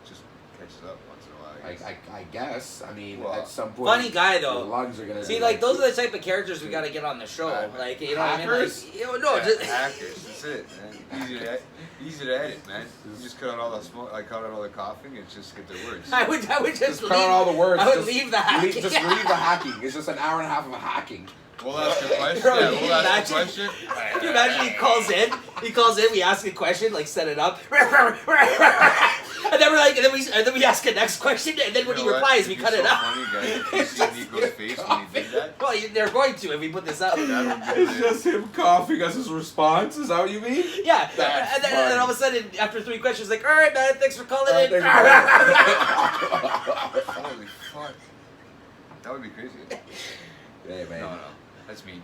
just catches up once in a while. I guess. I guess. I mean, Well, at some point. Funny guy your though. lungs are gonna See, be like those are the type of characters we gotta get on the show. Like you know what I mean? Like, Hackers? no, Yeah, just hackers. That's it, man. Easy to edit, man. You just cut out all the smoke, like cut out all the coughing, and just get the words. I would just Just leave. cut out all the words. I would just leave the hacking. Just leave the hacking. It's just an hour and a half of hacking. We'll ask a question. Bro, Yeah, can you we'll ask a imagine? question. Can you imagine he calls in, we ask a question, like set it up, and then we're like, and then we ask a next question, and then when he replies, we cut it out. Funny, guys. You see Nico's face when he did that? Well, they're going to if we put this up. That would be It's just him coughing as his response. Is that what you mean? Yeah, That's and then all of a sudden, after 3 questions, like, all right, man, thanks for calling in. thanks Holy fuck. That would be crazy. Hey man. No, that's mean.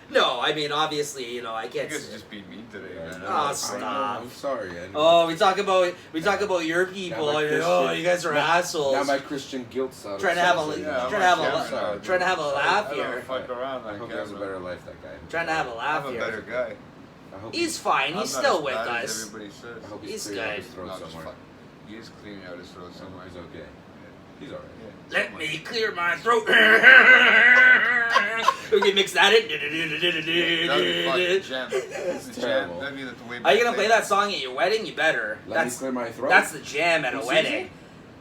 No, I mean, obviously, I You can't. guys are just being mean today, man. Oh, I stop. know, I'm sorry. I know. Oh, we talk about your people. Now my And, oh, Christian- you guys are now- assholes. Now my Christian guilt's out. Trying to have a- Yeah, trying to have a I'm la- trying to have a laugh I here. don't fuck around I like hope that. he has a better life, that guy. Trying to have a laugh I'm a here. better guy. I hope He's fine. I'm He's not still as with bad as us. everybody says. I hope He's he's clearing out good. his throat No, just somewhere. fuck. He is cleaning out his throat somewhere. He's okay. He's alright. Yeah, Let me clear my throat. We can mix that That'd be fucking in. jam. It's The terrible. jam. That'd be the way Are you back gonna play then. that song at your wedding? You better. Let me clear my throat. That's the jam at a Who wedding. sings it?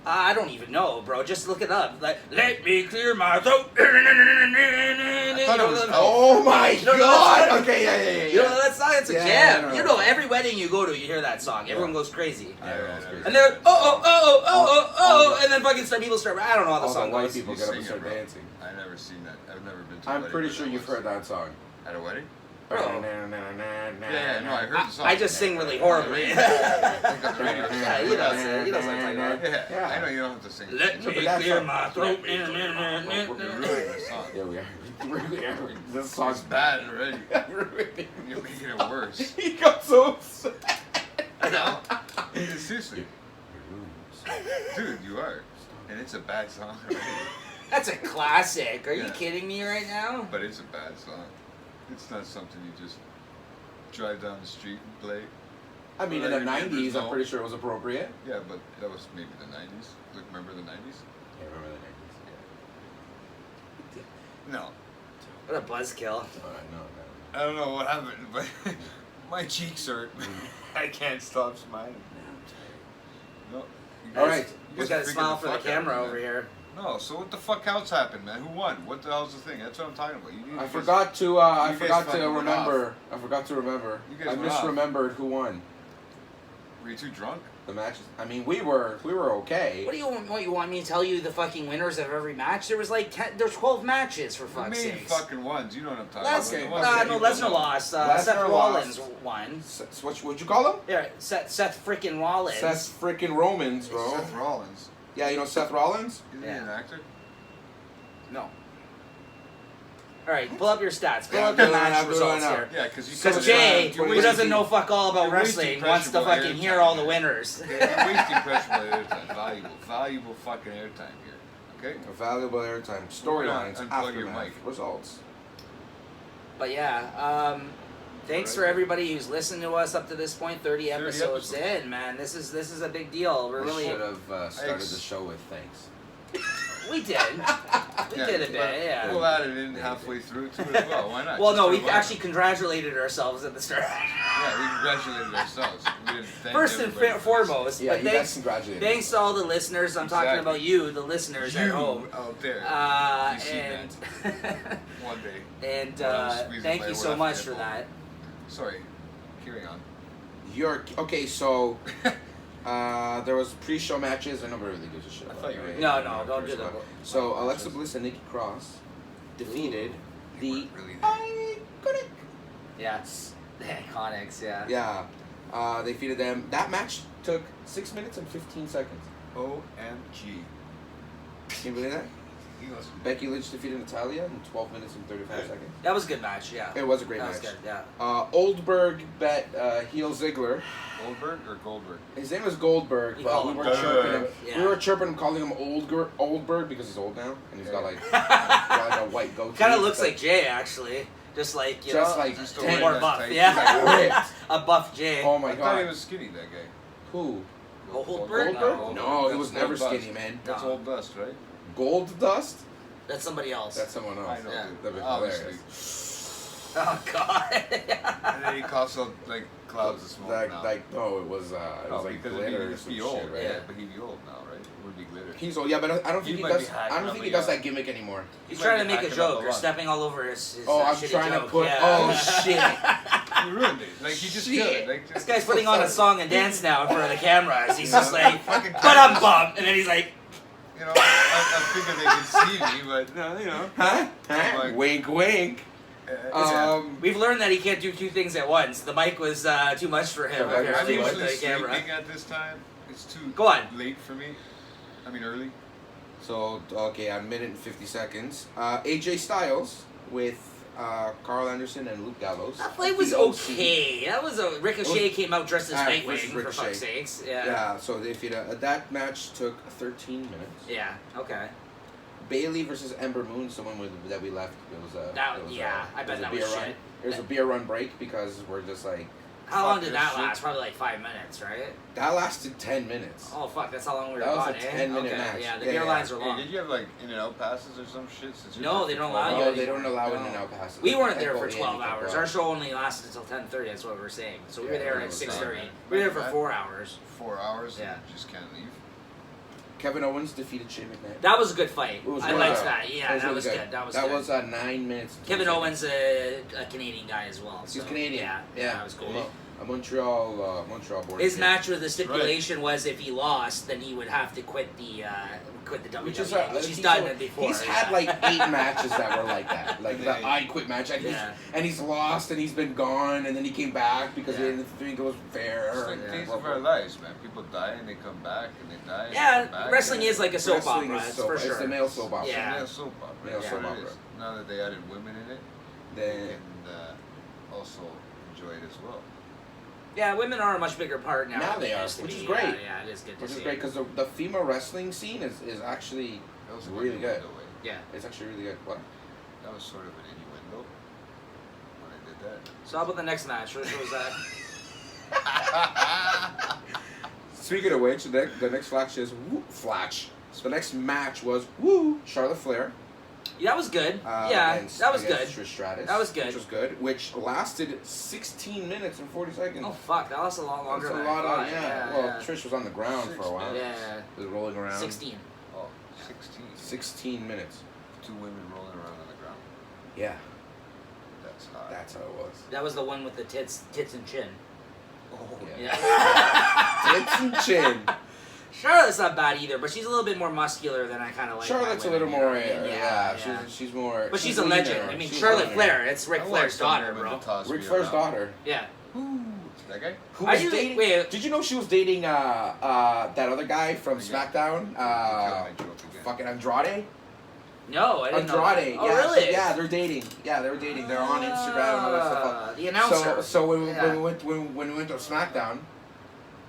I don't even know, bro. Just look it up. Like, let me clear my throat. thought it was Oh my You don't know god! that song? Okay, yeah. You know that song? It's a Yeah, I jam. know. You know, every wedding you go to, you hear that song. Everyone goes crazy. Yeah, everyone's crazy. And they're and then fucking people start. I don't know how the All song the white goes. people You get up sing and it, start bro. dancing. I've never seen that. I've never been to a I'm wedding pretty where sure that you've was. heard that song. At a wedding? Bro. Yeah, no, I heard the song. I just sing really horribly. Like on the radio. Yeah, he knows it. He knows what I'm talking about. Yeah, I know you don't have to sing. Let it. me but that's clear not- my throat. We're ruining the song. Yeah, we are. We are. This It's song's bad already. Ruining. You're making it worse. He got so upset. I know. Seriously. Dude, you are. And it's a bad song. That's a classic. Are you Yeah. kidding me right now? But it's a bad song. It's not something you just drive down the street and play. I mean, in Well, the I remember 90s, I'm no- pretty sure it was appropriate. Yeah, but that was maybe the 90s. Like, remember the 90s? Yeah, remember the 90s? No. What a buzzkill. No, I don't know what happened, but my cheeks hurt. I can't stop smiling. No. You All right. We guys got a figured smile for the fuck out of camera it, over man. here. No, so what the fuck else happened, man? Who won? What the hell's the thing? That's what I'm talking about. You need I to forgot to. you I guys forgot to fucking went remember. I forgot to remember. You guys I went off. misremembered who won Were you too drunk? the matches. I mean, we were okay. What do you want me to tell you? The fucking winners of every match? There was like there's 12 matches for The fuck's main sakes. fucking ones. You know what I'm talking Lesnar, about. The ones that no, people Lesnar know. lost. Lesnar Seth Rollins lost. won. What'd you call him? Yeah, Seth freaking Rollins. Seth freaking Romans, bro. Seth Rollins. Yeah, you know Seth Rollins? Isn't he Yeah. an actor? No. All right, pull up your stats. Pull Yeah, up the I'm doing it, match I'm doing it results now. here. Yeah, because Because Jay, You're who wasting- doesn't know fuck all about you're wasting wrestling, wants to precious fucking airtime. hear all the winners. You're wasting precious airtime. Valuable fucking airtime here. Okay? Valuable airtime. Storylines, Unplug your aftermath, mic. results. But yeah, thanks for everybody who's listened to us up to this point. 30 episodes in, man. This is a big deal. We're I really should have started the show with thanks. we did we did a bit, yeah. We'll add it in halfway through too as well. Why not? Well, Just no, for we fun. actually congratulated ourselves at the start. Yeah, we congratulated ourselves. We didn't thank First and everybody for this. foremost, Yeah, but you guys thanks congratulated. thanks to all the listeners. I'm talking Exactly. about you, the listeners at You home. out there. You see And One day. and When I'm squeezing thank my you so left much for nipple. that. Sorry. Carry on. You're okay. So there was pre-show matches. I nobody really gives a shit. I about thought you it, were- right? No, Nobody no, don't cares do that. about it. So Alexa Bliss and Nikki Cross defeated the weren't really there. Iconic. Yeah, the Iconics. Yeah. Yeah, they defeated them. That match took 6 minutes and 15 seconds. OMG. Can you believe that? He goes, Becky Lynch defeated Natalia in 12 minutes and 35 seconds. That was a good match. Yeah. It was a great that match. was good. Yeah. Oldberg bet heel Ziggler. Goldberg or Goldberg? His name is Goldberg, We but call we him were Goldberg. chirping him. Yeah. We were chirping him, calling him Oldberg because he's old now, and he's got Yeah. like, got like a white goatee. Kind of looks like Jay actually, just like you Just know, like Just ten- more That's buff. tight. Yeah. ripped. A buff Jay. Oh my I thought he god. was skinny, that guy. Who? Goldberg? Goldberg? No, he That's was never Gold Dust. skinny, man. That's No. old dust, right? Gold Dust? That's somebody else. That's someone else. I know, Yeah. dude. That'd be Obviously. hilarious. Oh God. And then he coughs out like clouds of smoke now. No, it was Oh, like because glitter or he'd some be shit, old, right? Yeah. But he'd be old now, right? It would be glitter. He's old, yeah, but I don't think He he might does. be hacking I don't up think a he does yacht. that gimmick anymore. He's He trying might to be make a hacking up joke a or lot. stepping all over his Oh, I'm shitty trying to joke. put. Yeah. Oh shit! He ruined it. Like he just Shit. killed it. Like, This guy's putting on a song and dance now in front of the cameras. He's Yeah. just like, Fucking but I'm bummed, and then he's like, You know, I figured they could see me, but no, you know. Huh? Like- Wink, wink. we've learned that he can't do two things at once. The mic was too much for him, Yeah, I'm apparently, with usually the camera. sleeping at this time. It's too Go on. late for me. I mean early. So okay, a minute and 50 seconds. AJ Styles with Carl Anderson and Luke Gallows. That fight was The OC. okay. That was a Ricochet came out dressed as Nightwing versus for Ricochet. fuck's sakes. Yeah. Yeah, so they defeated. That match took 13 minutes. Yeah. Okay. Bailey versus Ember Moon, someone that we left. It was a. That- it was yeah, I it bet a that beer was run. shit. It was a beer run break because we're just like. How fuck long did this that shit. last? Probably like 5 minutes, right? That lasted 10 minutes. Oh fuck, that's how long we were That was gone, a eh? 10-minute okay. match. Yeah, the Yeah, beer yeah. lines are Hey, long. did you have like In-N-Out passes or some shit? Since you're No, there they for don't 12 allow you hours? Oh, they don't allow No. in and out passes. We weren't They there go for in, 12 you can hours. go Our out. show only lasted until 10:30. That's what we were saying. So we were Yeah, there that at was 6:30. bad. We were there for Bad. 4 hours. 4 hours. Yeah. And you just can't leave. Kevin Owens defeated Shane McMahon. That was a good fight. It was I good. liked that. Yeah, that really was good. That was That good. was 9 minutes. and Kevin 20 Owens, a Canadian guy as well. He's so, Canadian. Yeah, that was cool. A Montreal born. His kid. match with the stipulation was if he lost, then he would have to quit the WWE, Which is which he's done it before. He's had like 8 matches that were like that, like the Yeah. I quit match, and Yeah. he's lost, and he's been gone, and then he came back because Yeah. he didn't think it was fair. It's like Yeah. days of our lives, man. People die and they come back and they die. And they Yeah, come back wrestling and is like a soap Wrestling opera, is it's soap- for It's sure. the male soap opera. Yeah. Male soap opera. Male That's soap what it opera. is. Now that they added women in it, Then they can also enjoy it as well. Yeah, women are a much bigger part now. Now than they are, used to which be. is great. Yeah, it is good to Which see. is great because the female wrestling scene is actually That was really an good. innuendo, eh? Yeah. It's actually really good. What? That was sort of an innuendo when I did that. So how about the next match? Which was Speaking of which, the next flash is Flash. The next match was Charlotte Flair. Yeah, that was good. Yeah, against- that was good. against Trish Stratus. That was good. Which was good. Which lasted 16 minutes and 40 seconds. Oh fuck, that lasted a lot longer That's a than lot I of thought. yeah. Well, Trish was on the ground for a while. Yeah. It was rolling around. 16. Oh, 16. 16 minutes. 2 women rolling around on the ground. Yeah, That's hot. that's how it was. That was the one with the tits and chin. Oh, Yeah. Yeah. Tits and chin. Charlotte's not bad either, but she's a little bit more muscular than I kind of like. Charlotte's a my little women, you know more. what I mean? Yeah, she's more. But she's a legend. I mean, She's Charlotte leaner. Flair. It's Ric I want Flair's some daughter, woman bro. to toss Ric me Flair's around. daughter. Yeah. Ooh, that guy? Who I was usually- dating? wait. Did you know she was dating that other guy from Yeah. SmackDown? Killing my joke again. Fucking Andrade. No, I didn't know. Andrade. That. Oh, yeah, really? yeah, they're dating. Yeah, they were dating. They're on Instagram and all that stuff. The announcer. So when, Yeah. when we went to SmackDown,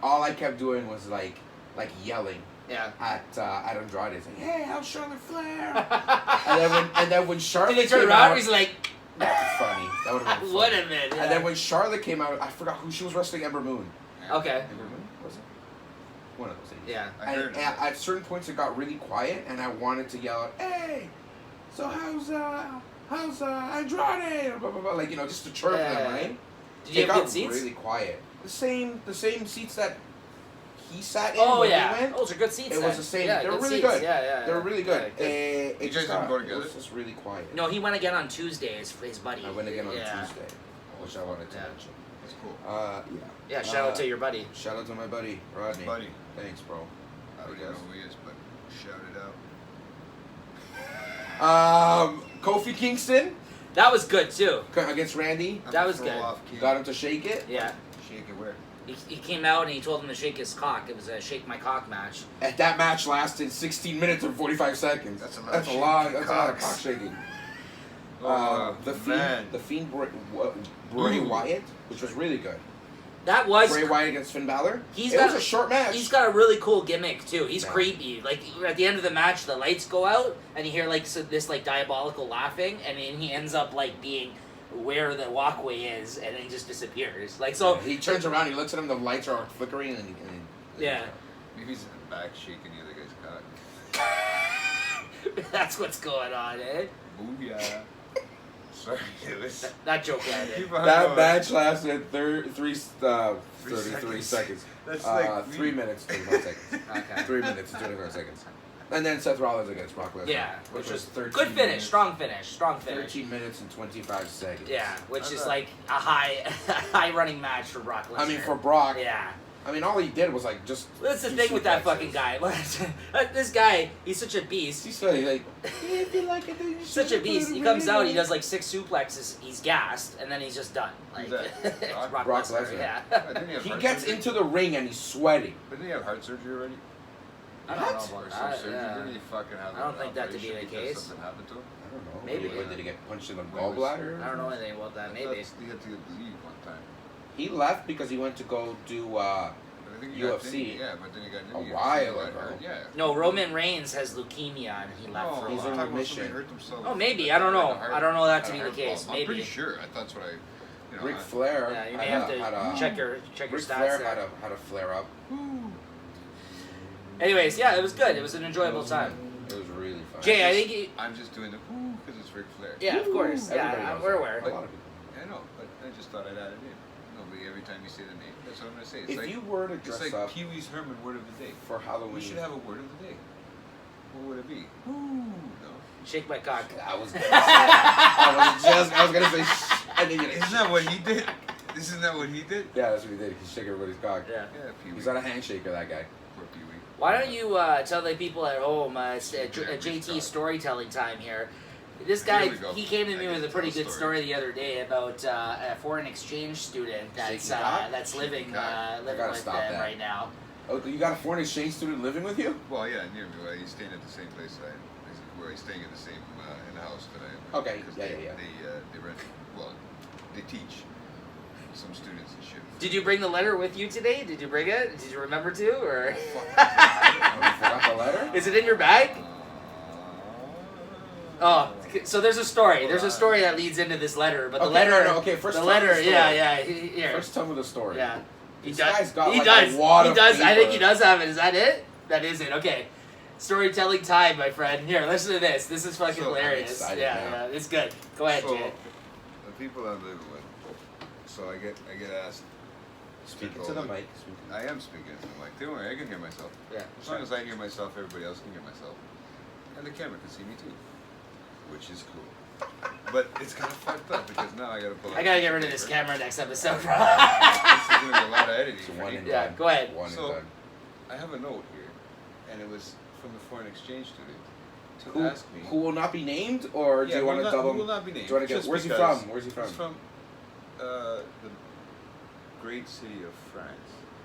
all I kept doing was like yelling Yeah. at Andrade, it's like, "Hey, how's Charlotte Flair?" and then when Charlotte Did they turn came around? out, He's like, that's funny. That would have been would funny. have been. Yeah. And then when Charlotte came out, I forgot who she was wrestling. Ember Moon. Okay. Ember Moon was it? One of those things. Yeah. I heard And at certain points, it got really quiet, and I wanted to yell out, "Hey, so how's Andrade?" Blah, blah, blah, like just to chirp Yeah. them, right? Did you It have got good seats? really quiet. The same seats that he sat in Oh when yeah. we went. Those are good seats. It was then. the same. Yeah, They were good really seats. good. Yeah. They were really good. Yeah, It You just guys didn't go It together? was just really quiet. No, he went again on Tuesday. His buddy. I went again on Yeah. Tuesday, which I wanted to Yeah. mention. That's cool. Yeah. Yeah. Shout out to your buddy. Shout out to my buddy Rodney. Buddy. Thanks, bro. I don't even know who he is, but shout it out. Kofi Kingston That was good too. against Randy. That was Throw good. off king. Got him to shake it. Yeah. Shake it where? He came out and he told him to shake his cock. It was a shake my cock match. And that match lasted 16 minutes and 45 seconds. That's a lot That's of a lot. shaking That's a lot of cocks. cock shaking. Oh, the man. Fiend Bray Ooh. Wyatt, which was really good. That was. Bray Wyatt against Finn Balor. He's It got was a short match. He's got a really cool gimmick too. He's Yeah. creepy. Like at the end of the match, the lights go out and you hear like this like diabolical laughing, and then he ends up like being where the walkway is, and then he just disappears. Like so. Yeah, he turns around, he looks at him, the lights are flickering, and Yeah. Maybe he's in the back shaking the other guy's cock. That's what's going on, eh? Booyah. Sorry, it was. That joke landed. Keep on that going. match lasted 33 seconds. seconds. That's like 3 minutes, 25 seconds. Okay. 3 minutes and 25 seconds. And then Seth Rollins against Brock Lesnar. Yeah, which was 13 good finish, minutes. strong finish. 13 minutes and 25 seconds. Yeah, which How's is that? like a high running match for Brock Lesnar. I mean, for Brock, Yeah. I mean, all he did was like just. That's the do thing with that suplexes. fucking guy. This guy, he's such a beast. He's like, if you like it, then you Such a should beast. put He it comes out, he in. does like 6 suplexes, he's gassed, and then he's just done. Like Who's that? it's Brock? Brock Brock Lesnar. Lesnar. Yeah. Didn't he have He heart gets surgery? into the ring and he's sweating. But didn't he have heart surgery already? I don't What? know Or about some that. surgery? Yeah. Didn't he fucking have I don't an think that to be operation the because case. Something happened to him? I don't know. Maybe. When did he get punched in the When was- gallbladder? I don't know anything about that. I Maybe. thought he had to leave one time. He left because he went to go do. But I think he got UFC. yeah, but then he got A he while got ago. hurt, Yeah. No, Roman Reigns has leukemia and he left No, for a He's while. on I'm talking about remission. somebody hurt themselves. Oh, maybe. Like, I don't know. had a heart- I don't know that to had a be the heart case. problem. I'm Maybe. pretty sure. That's what I. You know, Ric Flair. Yeah, you may had have to had a, check your Ric stats Flair there. had a flare up. Anyways, yeah, it was good. It was an enjoyable time. It was really fun. Jay, I think you, I'm just doing the whoo because it's Ric Flair. yeah, of course. Everybody Yeah, knows we're that. aware. A lot of people. I know, but I just thought I'd add it in. Nobody every time you say the name. That's what I'm gonna say. It's If like, you were to it's dress like up Pee Wee's Herman word of the day. for Halloween, We should have a word of the day. What would it be? Woo. No. Shake my cock. I was gonna say. I think it is. Isn't that what he did? Isn't that what he did? Yeah, that's what he did. He shook everybody's cock. Yeah. Yeah, Pee Wee. He's not a handshaker, that guy. Poor Pee Wee. Why don't you tell the people at home, it's JT storytelling time here. This guy, Here we go. he came to I me get with a to pretty tell a good story. story the other day about a foreign exchange student that's Shaking cock? that's living Shaking cock. living gotta with stop them that. right now. Oh, you got a foreign exchange student living with you? Well, yeah, near me. Well, he's staying at the same place that where he's staying in the same in the house that I am. Okay, Because yeah, they, yeah, yeah. They rent. Well, they teach. some students and shit. Did you bring the letter with you today? Did you bring it? Did you remember to? Or Oh, you forgot the letter? is it in your bag? Oh, so there's a story. There's a story that leads into this letter, but the Okay, letter. no, okay, first the tell me letter. the story. Yeah. Here. First, tell me the story. Yeah. He This does. guy's got he like does. a wad he of does. I think he paper. does have it. Is that it? That is it. Okay. Storytelling time, my friend. Here, listen to this. This is fucking So, I'm hilarious. excited Yeah, now. it's good. Go ahead, So, Jay. the people I'm living with, so I get asked. Speaking to the mic. I am speaking to the mic. Don't worry, I can hear myself. Yeah. As long as I hear myself, everybody else can hear myself. And the camera can see me too. Which is cool. But it's kind of fucked up because now I gotta pull out I gotta get the rid of this paper. camera next episode, bro. This is gonna be a lot of editing. It's for one me. and Yeah, done. go ahead. One So- and done. I have a note here, and it was from the foreign exchange student to Who, ask me. who will not be named, or do Yeah, you want to will tell not, them? will not be named. Do you want to get? just Where's he because from? Where's he from? He's from the great city of France.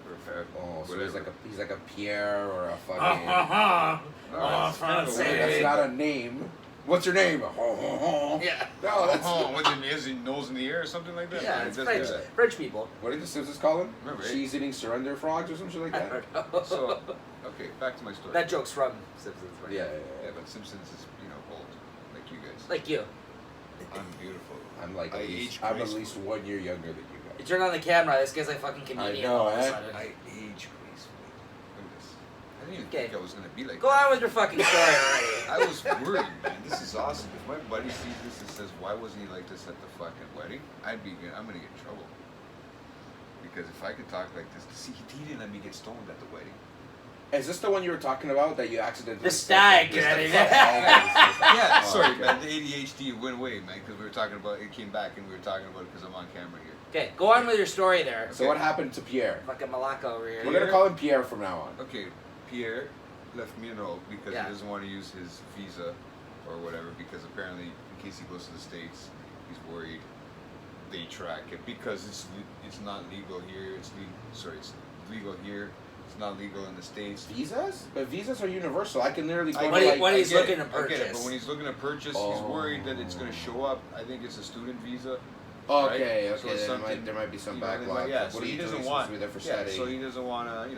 Or Oh, so whatever. he's like a Pierre or a fucking. No, it's kind of a Français. weird- That's not a name. What's your name? Yeah. No, that's. What did his nose in the air or something like that? Yeah, It it's does French. do that. French people. What did the Simpsons call him? Remember, Cheese eating surrender frogs or some shit like I that. don't know. So, okay, back to my story. That joke's from Simpsons. Right? Yeah, Yeah, but Simpsons is, old, like you guys. Like you. I'm beautiful. I'm like I at least, age I'm at gracefully. least 1 year younger than you You guys. turn on the camera, this guy's like fucking comedian. know, all of a eh? sudden. I age gracefully. Look at this. I didn't even Okay. think I was gonna be like Go that. on with your fucking story already. I was worried, man. This is awesome. If my buddy sees this and says, "Why wasn't he like this at the fucking wedding?" I'm gonna get in trouble. Because if I could talk like this, see, he didn't let me get stoned at the wedding. Is this the one you were talking about that you accidentally? The stag, Yeah, yeah. Yeah, Oh, sorry, okay. man. The ADHD went away, man, because we were talking about it. Came back and we were talking about it because I'm on camera here. Okay, go on with your story there. So what happened to Pierre? Fucking Malacca over here. We're gonna call him Pierre from now on. Okay, Pierre left me a note because Yeah. he doesn't want to use his visa or whatever because apparently in case he goes to the States, he's worried they track it because it's not legal here. It's legal here. It's not legal in the States. Visas? But visas are universal. I can literally go I to What he- like. what I he's get looking it, to I get it, purchase. but when he's looking to purchase, he's worried that it's going to show up. I think it's a student visa. Okay, right? So okay. it's Then something- there might be some you know, they backlog. might- yeah, What so are he you doesn't doing? want. Supposed to be there for Yeah, study. so he doesn't want to.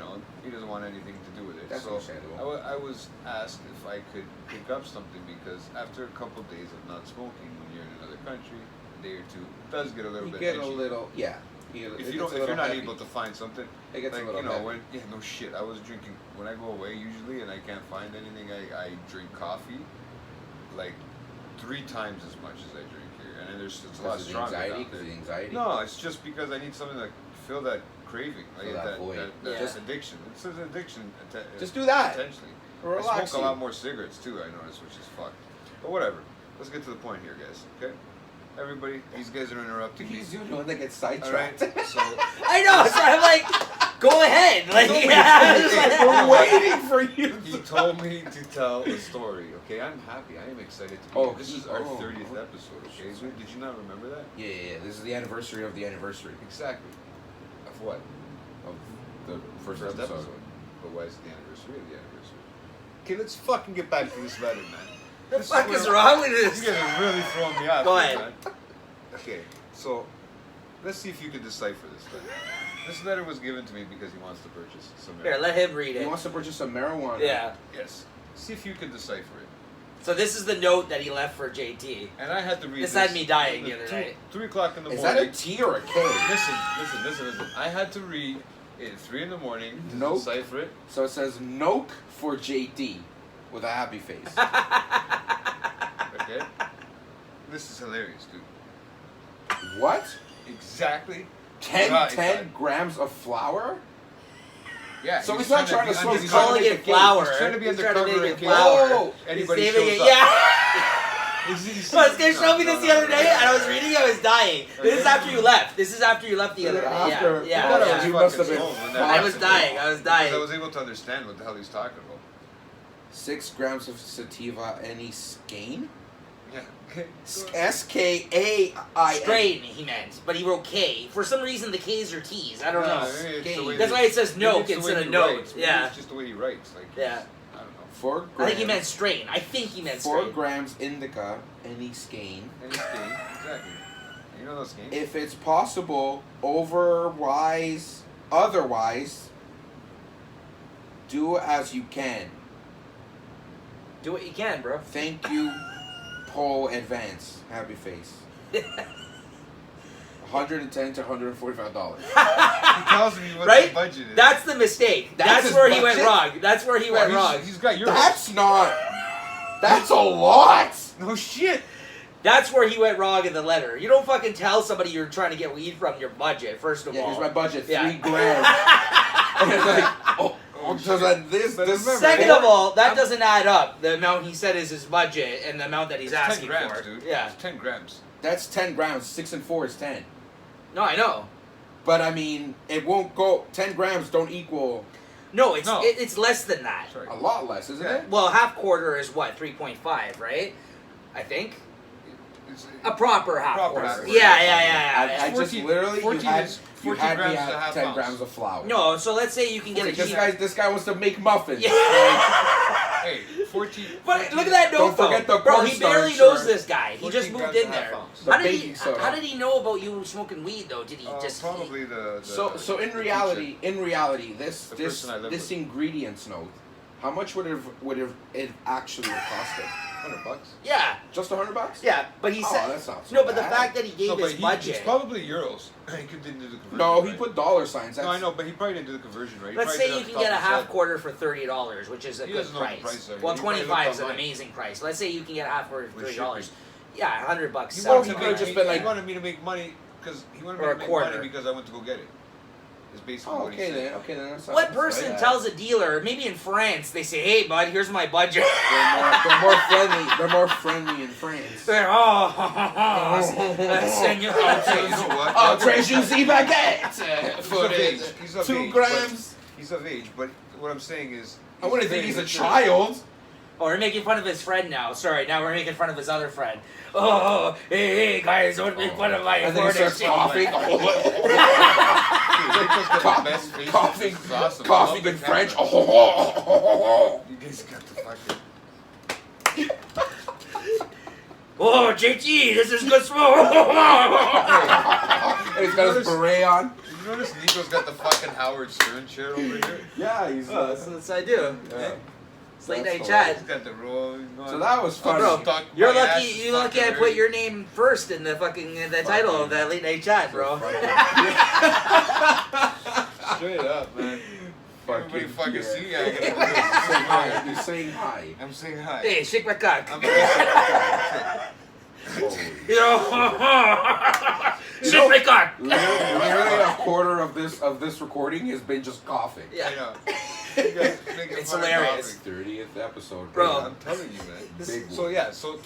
He doesn't want anything to do with it. That's so understandable. I was asked if I could pick up something because after a couple of days of not smoking, when you're in another country, a day or two, it does get a little You bit. get a itchy. little, yeah. If you're not able to find something, it gets like a little heavy. no shit. I was drinking when I go away usually, and I can't find anything. I drink coffee, like 3 times as much as I drink here, and then it's a lot Because of the stronger. anxiety. down Because of there. the anxiety. No, it's just because I need something to fill that craving, like Fill that void. that Yeah. addiction. It's an addiction. Just do that. Potentially. I Relax. smoke a lot more cigarettes too. I noticed, which is fucked. But whatever. Let's get to the point here, guys. Okay. Everybody, these guys are interrupting me. He's the only one that gets All right. sidetracked. So I know, so I'm like, go ahead. Like, Nobody- yeah. We're waiting for you. he told me to tell a story. Okay, I'm happy. I am excited to be here. This is our 30th episode. Okay, did you not remember that? Yeah. This is the anniversary of the anniversary Exactly. Of what? of the first episode. But why is it the anniversary of the anniversary? Okay, let's fucking get back to this letter, man. The This fuck where- is wrong with You this? guys are really throwing me off. Go here, ahead. Man. Okay, so let's see if you can decipher this letter. This letter was given to me because he wants to purchase some Here, let him read He it. wants to purchase some marijuana. Yeah. Yes. See if you can decipher it. So this is the note that he left for JT. And I had to read This had me dying the other night. 3 o'clock in the Is morning. that a T or a K? Listen. I had to read it at 3 in the morning to Nope. decipher it. So it says Noke for JT with a happy face. Okay? This is hilarious, dude. What? Exactly. 10 Right. grams of flour? Yeah. So he's not trying to swim, He's he's calling trying to it make a cake. flour. He's trying to be He's trying to undercover make in it case flour. Oh, anybody He's saving shows it. up. Yeah. No, this guy showed me this the other day, and I was reading. I was dying. This is after you left. This is after you left the other day. After- Yeah, I thought I yeah. was You fucking must have been stoned when that I was happened. dying. I was Because I dying. was able to understand what the hell he's talking about. 6 grams of sativa any skein? Yeah. Okay. SKAIN. Strain, he meant, but he wrote K. For some reason, the K's are T's. I don't know. maybe it's the way That's that- why it says maybe note it's the way instead of he note. writes. Maybe Yeah. It's just the way he writes. Like, Yeah. I don't know. 4 grams. I think he meant strain. I think he meant 4 strain. grams indica any skein. Any skein, exactly. You know those games? If it's possible, otherwise, do as you can. Do what you can, bro. Thank you, Paul Advance. Happy face. $110 to $145. He tells me what Right? the budget is. That's the mistake. That's That's his where he went budget? wrong. That's where he went wrong. He's got yours. That's a lot. No shit. That's where he went wrong in the letter. You don't fucking tell somebody you're trying to get weed from your budget, first of Yeah, all. here's my budget, Yeah. $3 grand. And it's like, so that this. But remember, Second Or- of all, that I'm- doesn't add up. The amount he said is his budget and the amount that he's It's 10 asking grams, for. dude. Yeah. It's 10 grams. That's 10 grams. 6 and 4 is 10. No, I know. But I mean, it won't go. 10 grams don't equal No, it's No. it's less than that. Sorry. a lot less, isn't Yeah. it? Well, half quarter is what, 3.5, right? I think. It's, A proper half Proper quarter. half quarter. Yeah. I just 14 literally 14 you had, is you 14 had me grams at to half 10 ounce. grams of flour. No, so let's say you can get a This guy wants to make muffins. Yeah. hey, 14. But 14 look at that Don't note, though. forget the Bro, he cornstarch, barely knows or- this guy. He just 14 moved grams in and a half there. ounce. The How did baking soda. How did he know about you smoking weed though? Did he just Probably the So in the reality, this The this person I live this with. ingredients note, how much would it actually have costed? $100. Yeah, Just $100? yeah. But he Oh, said that's not so no. But the bad. fact that he gave No, but his budget. it's probably euros. He didn't do the conversion. No, he right? put dollar signs. No, That's, I know, but he probably didn't do the conversion right. He Let's probably say did you off can the get a top of his half head. quarter for $30, which is a He good doesn't know what the price. prices are. Well, He probably 25 is looked an online. amazing price. Let's say you can get a half quarter for With $30. Yeah, $100. He sounds Well, wanted, he to about could've make, right. just been like- he wanted me to make money because he wanted Or me a to make quarter. money because I went to go get it. Is basically Oh, what he okay said. then. Okay then. That's What that's person right. tells a dealer? Maybe in France, they say, "Hey, bud, here's my budget." They're more friendly. They're more friendly in France. They're, Senor, You know what? Oh, très juicy baguette. He's of age. He's of 2 age, grams. but He's of age, but what I'm saying is. I wouldn't think very he's a mature. child. Oh, we're making fun of his friend now. Sorry, now we're making fun of his other friend. Oh, hey, guys, don't make fun of my And then he foreign starts exchange. coughing. Dude, Rico's got the best face. Coughing, This is awesome. I coughing love in the French. camera. You guys got the fucking. Oh, JT, this is good smoke. And he's got his beret on. You notice Nico's got the fucking Howard Stern chair over here? Yeah, he's. Oh, that's what I do. yeah. It's late That's night hilarious. He's chat. got the roll. He's going- So that was Oh, funny. bro, Stuck you're my lucky. ass You're lucky I fucking put hurt. your name first in the fucking title of that late night chat, bro. Straight up, man. Everybody fucking yeah. see you. I Saying gotta hi. do You're saying hi. this. I'm saying hi. Hey, shake my cock. I'm Holy. You know, shake my cock. Literally a quarter of this recording has been just coughing. Yeah. I know. You guys making It's fun of hilarious. coughing. 30th episode, Bro. I'm telling you, man. Big So one. yeah, so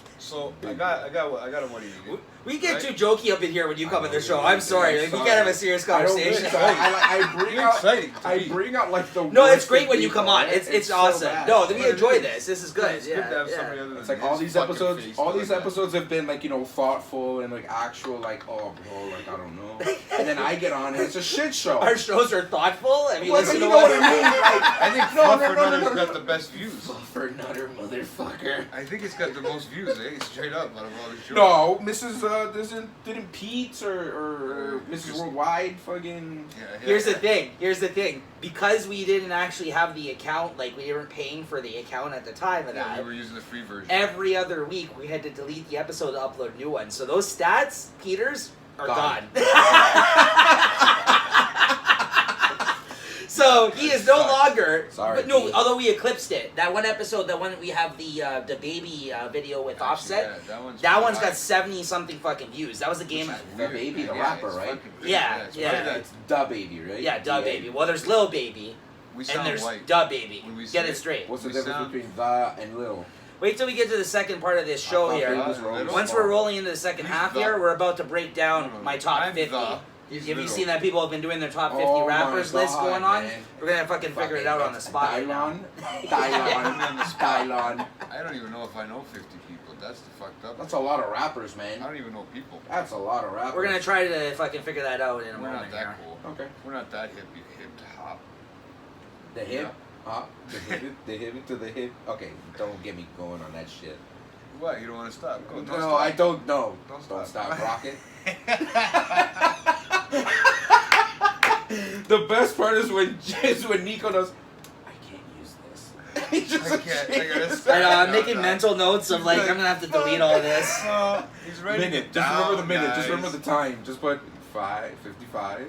I got him what he needed. We get Right? too jokey up in here when you come I on the know, show. yeah, I'm sorry. yeah, Like, we sorry. can't have a serious I don't conversation. really- I bring You're out. exciting to I me. bring out like the. No, it's worst great in when you people, come on. right? It's so awesome. bad. No, we But it enjoy is. this. This is good. It's Yeah, good to have yeah. somebody other than It's like his all these fucking episodes. face All like these that. episodes have been like thoughtful and like actual like oh bro like I don't know. And then I get on and it's a shit show. Our shows are thoughtful. Have you Like, listened you to know what one? I mean? Like, I think No, Fluff no, or no, no, Nutter's no, no. got the best views. for nutter motherfucker. I think it's got the most views, eh? Straight up out of all the shows. No, Mrs. Didn't Pete or Mrs. Worldwide fucking. Yeah, Here's the thing. Because we didn't actually have the account, like we weren't paying for the account at the time of Yeah, that. we were using the free version. Every other week we had to delete the episode to upload new ones. So those stats, Peters, are Gone. gone. So he is no longer. Sorry, But no, Pete. although we eclipsed it. That one episode, that one that we have the baby video with Actually, Offset. yeah, That one's high. got 70 something fucking views. That was a game. Which is The weird, Baby, man. the Yeah, rapper, it's right? fucking crazy. Yeah, it's yeah. probably that- It's Da Baby, right? Yeah, Da DA. Baby. Well, there's Lil Baby, We and sound there's white. Da Baby. When we Get say it it. straight. What's the We difference sound- between Da and Lil? Wait till we get to the second part of this show thought here. Baby was Uh, really Once small. we're rolling into the second He's half the- here, we're about to break down No, no, my top I'm 50. the- he's Have you little. seen that people have been doing their top 50 Oh my rappers list God, going on? man. We're gonna fucking figure it out on the spot. right now. Dylon. I don't even know if I know 50 people. That's the fucked up. That's a lot of rappers, I man. don't even know people. That's a lot of rappers. We're gonna try to fucking figure that out in a We're moment not that here. cool. Okay. We're not that hip hop. The hip hop, the hip to the hip. Okay, don't get me going on that shit. What? You don't want to stop? Go. Don't No, stop. I don't know. Don't stop. Rocket. The best part is when Nico does. I can't use this. He's just I can't. I gotta stop. I know, I'm No, making no. mental notes of like I'm gonna have to delete all this. He's ready. minute. Just remember the minute. Just remember the time. Just put 5:55.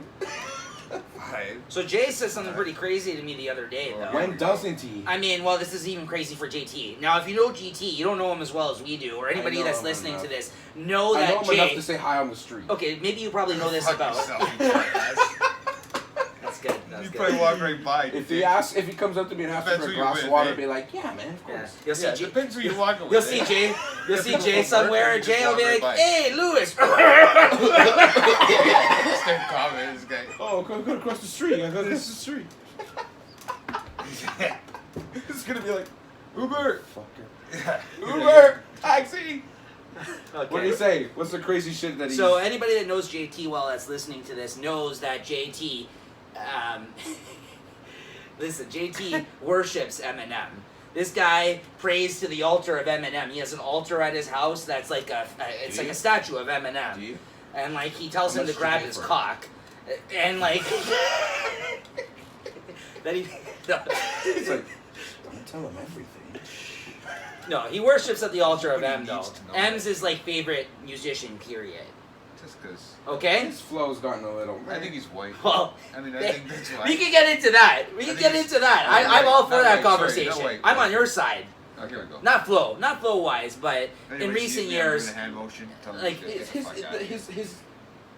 5. So Jay said something pretty crazy to me the other day, though. When doesn't he? I mean, well, this is even crazy for JT. Now, if you know GT, you don't know him as well as we do, or anybody know that's him listening enough. to this, know I that know him enough to Jay. say hi on the street. Okay, maybe you probably know this Fuck about. yourself, you jackass. That's good. That's You good. probably walk right by. If he comes up to me and asks Depends for a who you're glass of with, water, eh? be like, yeah, man, of Yeah. course. You'll see Yeah, Jay. depends who you're walking with. You'll see eh? Jay. You'll see If Jay you somewhere, and just Jay will be walk like, right by. "Hey, Lewis." Start commenting, this guy. Oh, go across the street. I go across the street. It's gonna be like, Uber. fucker. Yeah. Uber, taxi. Okay. What do you say? What's the crazy shit that he? So anybody that knows JT well that's listening to this knows that JT, listen, JT worships Eminem. This guy prays to the altar of Eminem. He has an altar at his house that's like it's Do like you? a statue of Do Eminem, you? and like he tells How him to much do grab you his pay for it? cock, and like that he. It's like, don't tell him everything. No, he worships at the altar of He M though. needs to know M's his like favorite musician. Period. Just because. Okay. His flow's gotten a little. I think he's white. Well, I mean, I think that's why. we can get into that. We can think get it's- into that. not I'm all white, for not that white, sorry, conversation. not white, I'm white. on your side. Okay, we go. Not flow wise, but in Anyways, recent I'm years. doing a hand motion. Tell him like, to get the fuck out of here. his.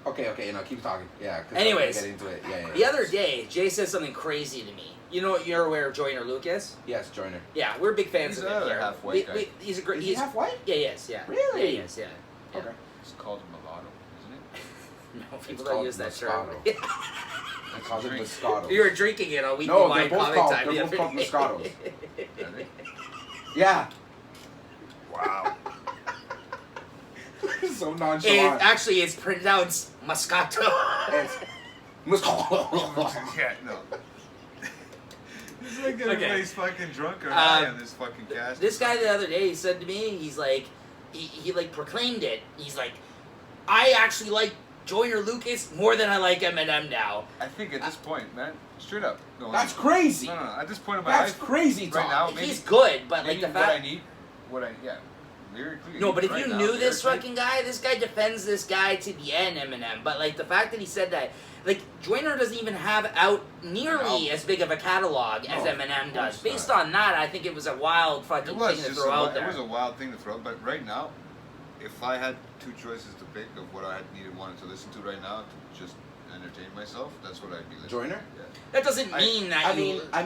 Okay, no, keep talking. Yeah. 'cause Anyways, I'm gonna get into it. Yeah. The other day, Jay said something crazy to me. You know, you're aware of Joyner Lucas? Yes, Joyner. Yeah, we're big fans He's of him another here. half-white guy. He's a great. Is He's he half white? Yeah, he is. Yeah. Really? Yeah, he is. Yeah. Yeah. Okay. It's called a mulatto, isn't it? No, people It's don't called use that term. Moscato. I call it Moscato. You were drinking it on Weekly No, Wine they're both Comic called- Time. they're the both other called day. Moscatos. Are they? Yeah. Wow. So It, nonchalant. actually, it's pronounced Moscato. It's Moscato. Yeah, no. It's like everybody's fucking drunk or high on this fucking cast. This guy the other day, he said to me, he's like, he like proclaimed it. He's like, I actually like Joyner Lucas more than I like Eminem now. I think at this point, man, straight up. No, That's crazy. No. At this point in my That's life, crazy right talk. now, maybe, He's good, but like maybe the what I fact. need, lyrically. No, but if right you now, knew this lyrically, fucking guy, this guy defends this guy to the end, Eminem. But like the fact that he said that, like Joyner doesn't even have out nearly No. as big of a catalog as No, Eminem of does. course Based not. on that, I think it was a wild fucking It was thing to just throw out it there. was a wild thing to throw, but right now, if I had two choices to pick of what I wanted to listen to right now to just entertain myself, that's what I'd be listening. Joyner? To. Yeah. That doesn't mean that I you. mean, I'm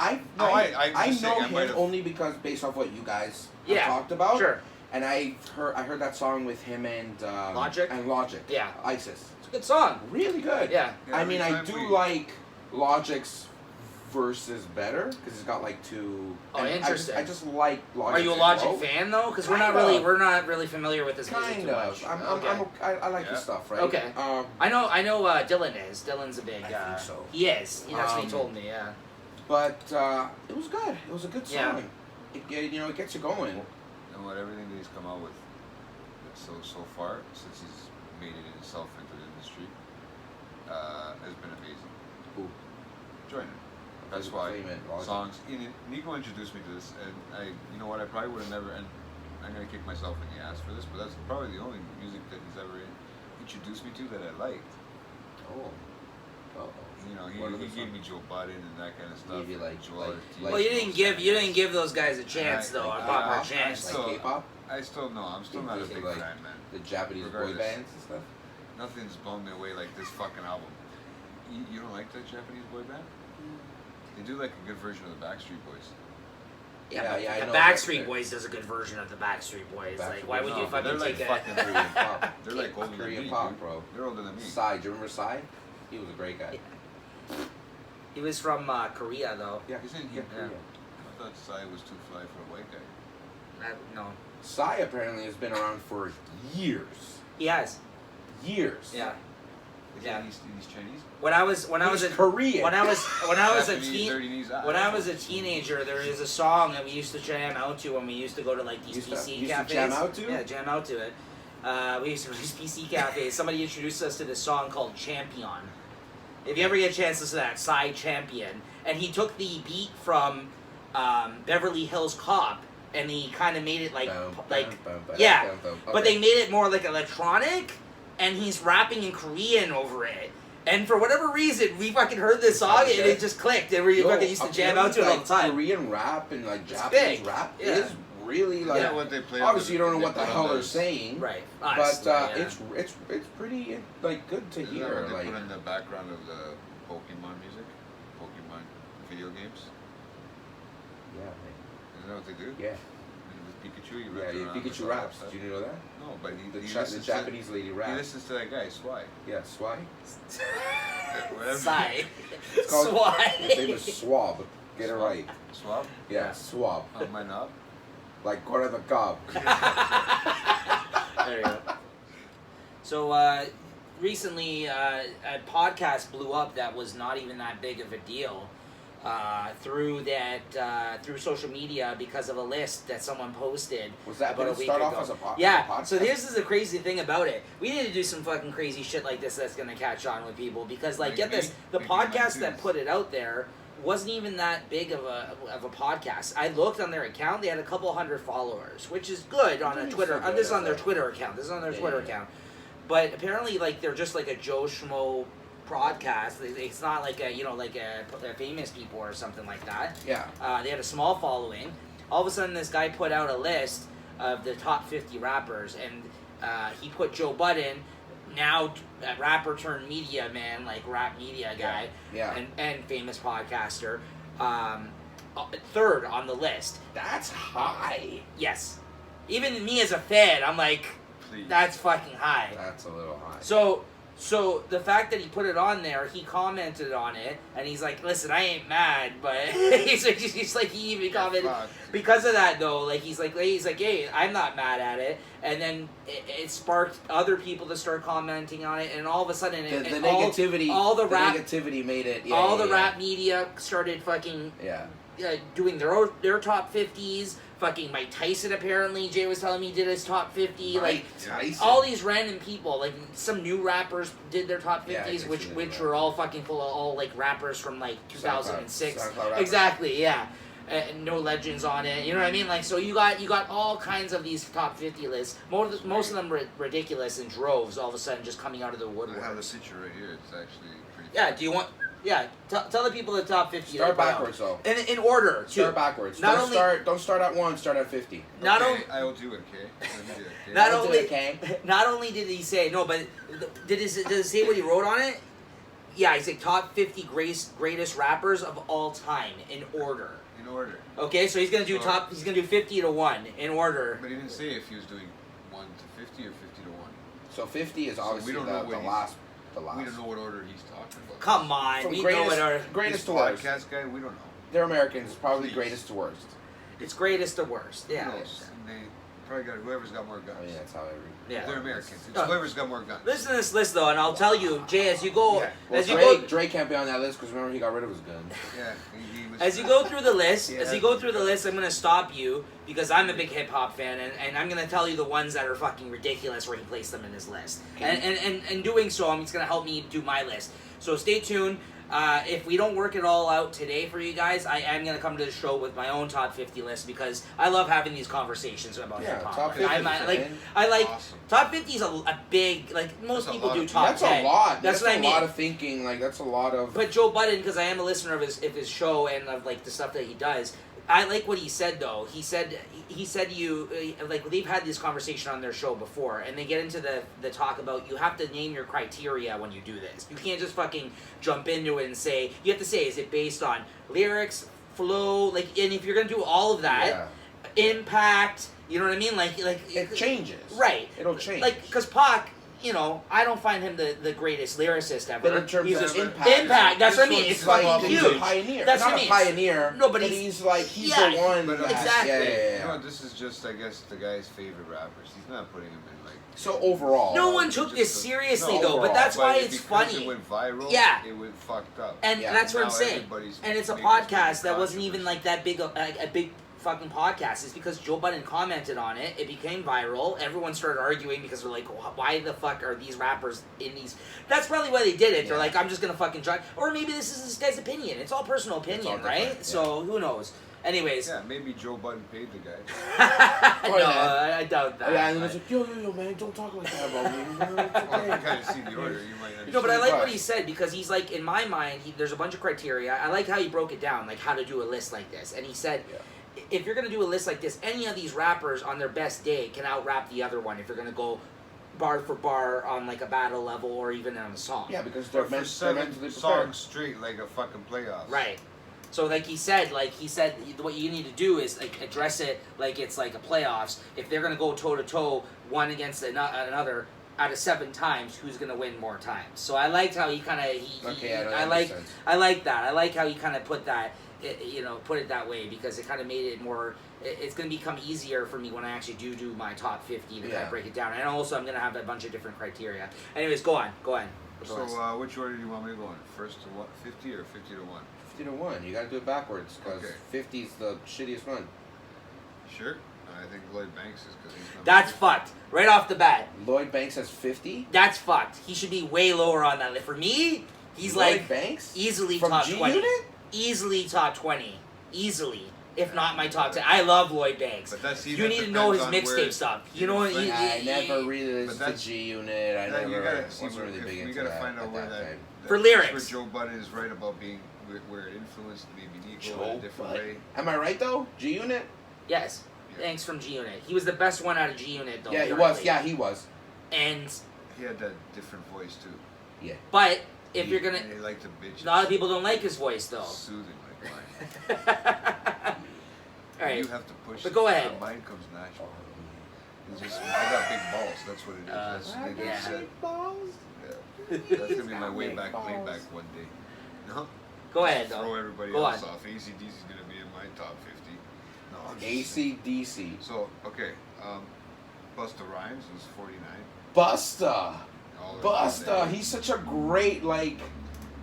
I'm just saying, know I might him have- only because based off what you guys Yeah, have talked about. Sure. And I heard that song with him and Logic? And Logic. Yeah. ISIS. It's a good song. Really good. Yeah. Yeah, I every mean, I time do we- like Logic's verses better because it's got like two. Oh, and interesting. I just like Logic. Are you a Logic fan though? Because we're not Kind of. really familiar with his music Kind too of. much. I like Yeah. his stuff, right? Okay. I know. Dylan is. Dylan's a big. I think so. He is. That's what he Um, told me. Yeah. But it was good. It was a good Yeah. song. It gets you going. And what everything that he's come out with so far since he's made it himself into the industry has been amazing. Who? Joyner. That's why Claim it, Logic. songs. Nico introduced me to this, and you know what? I probably would have never. And I'm gonna kick myself in the ass for this, but that's probably the only music that he's ever introduced me to that I liked. Oh. Uh-oh. You know, What are he the gave songs? me Joe Budden and that kind of stuff. Gave you, like- Joel like- Ortiz, like- Well, you didn't give those guys a chance I- though. like, A proper I- chance. Like So- K-pop, I still know. I'm still not a big Like- fan, man. the Japanese boy Regardless. bands and stuff. Nothing's blown me away like this fucking album. You don't like that Japanese boy band? They do like a good version of the Backstreet Boys. Yeah, Yeah, I but know the Backstreet that. Boys does a good version of the Backstreet Boys. Backstreet Like, why would No, you but fucking they're take like that? fucking Korean pop. They're like older Korean than me, pop, dude. bro. They're older than me. Psy, do you remember Psy? He was a great guy. He was from Korea though. Yeah, Isn't he? yeah. Yeah. I thought Psy was too fly for a white guy. No, Psy apparently has been around for years. he has. Years. Yeah. Is Yeah. he's Chinese? When I was He's Korean. when I was a Japanese, teen dirty knees, when I was a teenager, there is a song that we used to jam out to when we used to go to like these Used to- PC used to cafes. jam out to? Yeah, jam out to it. We used to go to these PC cafes. Somebody introduced us to this song called Champion. If you ever get a chance to listen to that, Psy Champion, and he took the beat from Beverly Hills Cop, and he kind of made it yeah, but they made it more like electronic, and he's rapping in Korean over it. And for whatever reason, we fucking heard this song and it just clicked, and we fucking used to jam out to it all the time. Korean rap and like It's Japanese big. rap Yeah. is really like. Yeah, what they play. Obviously, you don't know they what the put on hell they're those- saying, Right. but Honestly, yeah. it's pretty like good to Isn't that hear. what they Like, put in the background of the Pokemon music, Pokemon video games. yeah, Isn't that what they do? yeah, With Pikachu, you yeah. rap around with Pikachu all raps. that stuff. Did you know that? No, but he The listens Japanese lady to, he raps. listens to that guy, Swai. Yeah, Swai. Whatever. Sigh. It's called- Swai. His name is Swab. Get it Swab. right. Swab? Yeah, Swab. On my knob? Like Cora the Cobb. There you go. So recently, a podcast blew up that was not even that big of a deal through social media because of a list that someone posted. Was that about going a to week start ago. off as a podcast? Yeah. So this is the crazy thing about it. We need to do some fucking crazy shit like this that's gonna catch on with people because, like, get this, the Maybe mine podcast too. that put it out there wasn't even that big of a podcast. I looked on their account; they had a couple hundred followers, which is good on a It's Twitter. so good, This is on their so- Twitter account. This is on their Yeah, Twitter yeah. account. But apparently, like, they're just like a Joe Schmo broadcast. It's not like a famous people or something like that. Yeah. They had a small following. All of a sudden, this guy put out a list of the top 50 rappers, and he put Joe Budden, now a rapper turned media man, like rap media guy, Yeah. and famous podcaster, third on the list. That's high. Yes. Even me as a fan, I'm like, Please. that's fucking high. That's a little high. So the fact that he put it on there, he commented on it, and he's like, "Listen, I ain't mad," but he's like he even commented Fuck. because of that though. Like he's like, "Hey, I'm not mad at it," and then it sparked other people to start commenting on it, and all of a sudden, the and negativity, all the rap, negativity made it. Yeah, all yeah, the yeah. rap media started fucking Yeah. doing their top 50s. Fucking Mike Tyson apparently, Jay was telling me, did his top 50. Mike like Tyson. all these random people, like some new rappers did their top 50s, Yeah, I which see which that. were all fucking full of all like rappers from like 2006. SoundCloud rappers. Exactly, yeah. And no legends on it. You know what I mean? Like, so you got all kinds of these top 50 lists. Most of them ridiculous in droves. All of a sudden, just coming out of the I woodwork. have the picture right here. It's actually pretty. Yeah. Do you want? Yeah. Tell the people the top 50. Start that they backwards though. put out. In order. Too. Start backwards. Not Don't only- don't start at 1. Start at 50. Not Okay, only. I will do it, okay? Let me do it, okay? Not Don't do only, it, okay? not only did he say no, but does it say what he wrote on it? Yeah, he said top 50 greatest rappers of all time in order. In order. Okay, so he's gonna do So- He's gonna do 50 to 1 in order. But he didn't say if he was doing 1 to 50 or 50 to 1. So 50 is So obviously we don't know the what he's- last. We don't know what order he's talking about. Come on, From we greatest, know it. Are greatest This to worst. podcast guy, we don't know. They're Americans. Probably Please. greatest to worst. it's greatest to worst. Yeah. Who knows? And they probably got whoever's got more guns. I mean, that's how I read. Yeah. They're Americans. It's Oh. whoever's got more guns. Listen to this list though, and I'll tell you, Jay, as you go, Yeah. Well, as you Drake, go, Drake can't be on that list because remember he got rid of his guns. Yeah. He was, as you go through the list, Yeah. as you go through the list, I'm gonna stop you because I'm a big hip hop fan, and I'm gonna tell you the ones that are fucking ridiculous where he placed them in his list. And doing so, it's gonna help me do my list. So stay tuned. If we don't work it all out today for you guys, I am gonna come to the show with my own top 50 list because I love having these conversations about Yeah, hip hop. top 50 I like Awesome. top 50 is a big like most That's a people lot do of- top That's 10. a lot. That's what I a mean. lot of thinking. Like that's a lot of. But Joe Budden, because I am a listener of his show and of like the stuff that he does, I like what he said though. He said you like they've had this conversation on their show before, and they get into the talk about you have to name your criteria when you do this. You can't just fucking jump into it and say you have to say is it based on lyrics, flow, like, and if you're gonna do all of that, Yeah. impact. You know what I mean? Like It changes. right. It'll change. Like, because Pac, you know, I don't find him the greatest lyricist ever. But in terms He's of a- impact, that's what I this mean. one's It's like- fucking he's huge. a pioneer. That's not what I a mean. pioneer. No, but he's he's- like he's yeah, the one. But, that- exactly. Yeah. No, this is just, I guess, the guy's favorite rappers. He's not putting him in like. So overall, No one took just this a- seriously no, though, but overall, that's why But it's because funny. It went viral. Yeah. It went fucked up. And Yeah. that's what I'm Now saying. everybody's And it's a making this podcast big that wasn't even controversy. like that big a big fucking podcast. It's because Joe Budden commented on it. It became viral. Everyone started arguing because they're like, why the fuck are these rappers in these? That's probably why they did it. They're Yeah. like, I'm just gonna fucking try. Or maybe this is this guy's opinion. It's all personal all opinion, different, right? yeah. So who knows? Anyways, Yeah, maybe Joe Budden paid the guy. no, yeah. I doubt that. Yeah, and then but- it's like, yo, man, don't talk like that about me. It's Well, if you okay. kind of see the order, you might understand. No, but I like what Right. he said because he's like, in my mind, there's a bunch of criteria. I like how he broke it down, like how to do a list like this. And he said, if you're gonna do a list like this, any of these rappers on their best day can out rap the other one. If you're gonna go bar for bar on like a battle level or even on a song. Yeah, because But they're, for they're 7 mentally prepared. songs straight, like a fucking playoffs. Right. So like he said, what you need to do is like address it like it's like a playoffs. If they're gonna go toe to toe, one against another, out of 7 times, who's gonna win more times? So I liked how he kind of Okay, yeah, that I makes like sense. I like that. I like how he kind of put that, put it that way because it kind of made it more. It's going to become easier for me when I actually do my top 50 to kind Yeah. of break it down. And also, I'm going to have a bunch of different criteria. Anyways, go on. So, which order do you want me to go in? First to 50 or 50 to 1? 50 to 1. You gotta do it backwards because Okay. 50 is the shittiest one. Sure. I think Lloyd Banks is because he's not. That's fucked. Right off the bat. Lloyd Banks has 50. That's fucked. He should be way lower on that list. For me, he's Lloyd like Banks easily from top G 20. Unit. Easily top 20. Easily. If not my top 10. I love Lloyd Banks. But that's You need to know his mixtape stuff. You know what? I never really But listened to that's- G Unit. I That you never gotta see wasn't where, really big we into gotta that find out at where that that. time. For that's lyrics. where Joe Budden is right about being where it influenced maybe Nico in Joe a different Budden. way. Am I right though? G Unit. Yes. Thanks from G Unit. He was the best one out of G Unit though. Yeah, he currently. was. Yeah, he was. And He had that different voice too. but if you're gonna, And he liked to bitch. a lot of people don't like his voice though. Soothing like mine. All right. You have to push. But it. go ahead. Mine comes natural. It's just I got big balls. That's what it is. That's I they got just said. Yeah. That's gonna be my way back playback one day. No. Go ahead Throw though. everybody Go else on. off. ACDC is gonna be in my top 50. No, I'm just saying. AC/DC. So okay, Busta Rhymes was 49. Busta. All of Busta. them. He's such a great like.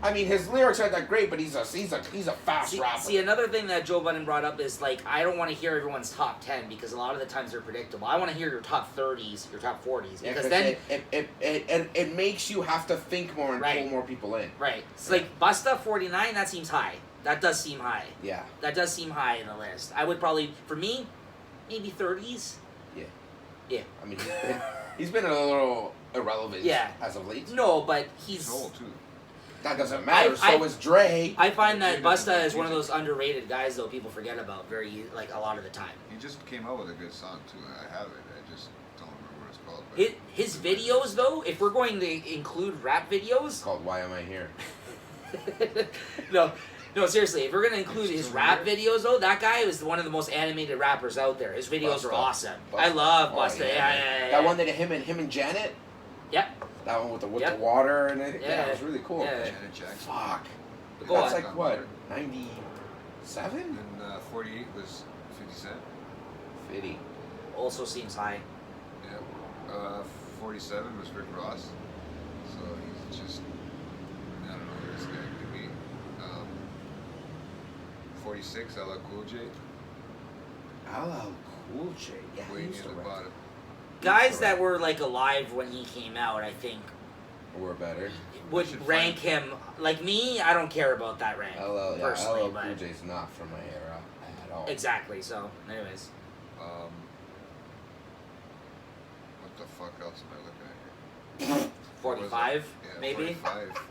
I mean, his lyrics aren't that great, but he's a fast rapper. See, another thing that Joe Budden brought up is like I don't want to hear everyone's top 10 because a lot of the times they're predictable. I want to hear your top 30s, your top 40s Yeah, because 'cause then it makes you have to think more and Right. pull more people in. right. It's like Busta 49. That seems high. That does seem high. Yeah. That does seem high in the list. I would probably, for me, maybe 30s. I mean, he's been a little irrelevant Yeah. as of late. No, but He's he's. old too. That doesn't matter. I- So is Dre. I find that He doesn't Busta make is one of music. those underrated guys, though people forget about like a lot of the time. He just came out with a good song too. I have it. I just don't remember what it's called. But His videos, though, if we're going to include rap It's videos, called Why Am I Here? no, seriously, if we're gonna include It's his too rap weird. videos, though, that guy is one of the most animated rappers out there. His videos are Busta. awesome. Busta. I love Oh, Busta. yeah, Yeah, man. yeah. That one that him and Janet. Yep. That one with the Yep. water and it. Yeah, Yeah. it was really cool. Yeah. Janet Jackson. Fuck. Go That's on. like what? 97? And 48 was 50 Cent. 50. Also seems high. Yeah. 47 was Rick Ross. So he's just, I don't know where this guy could be. 46, LL Cool J. LL Cool J. Yeah, he Way used near to the rap. bottom. Guys that were like alive when he came out, I think, We're better. would should rank him. Like me, I don't care about that rank personally, LL but Cool J's not from my era at all. exactly. So, anyways, What the fuck else am I looking at here? 45 Yeah, maybe. 45.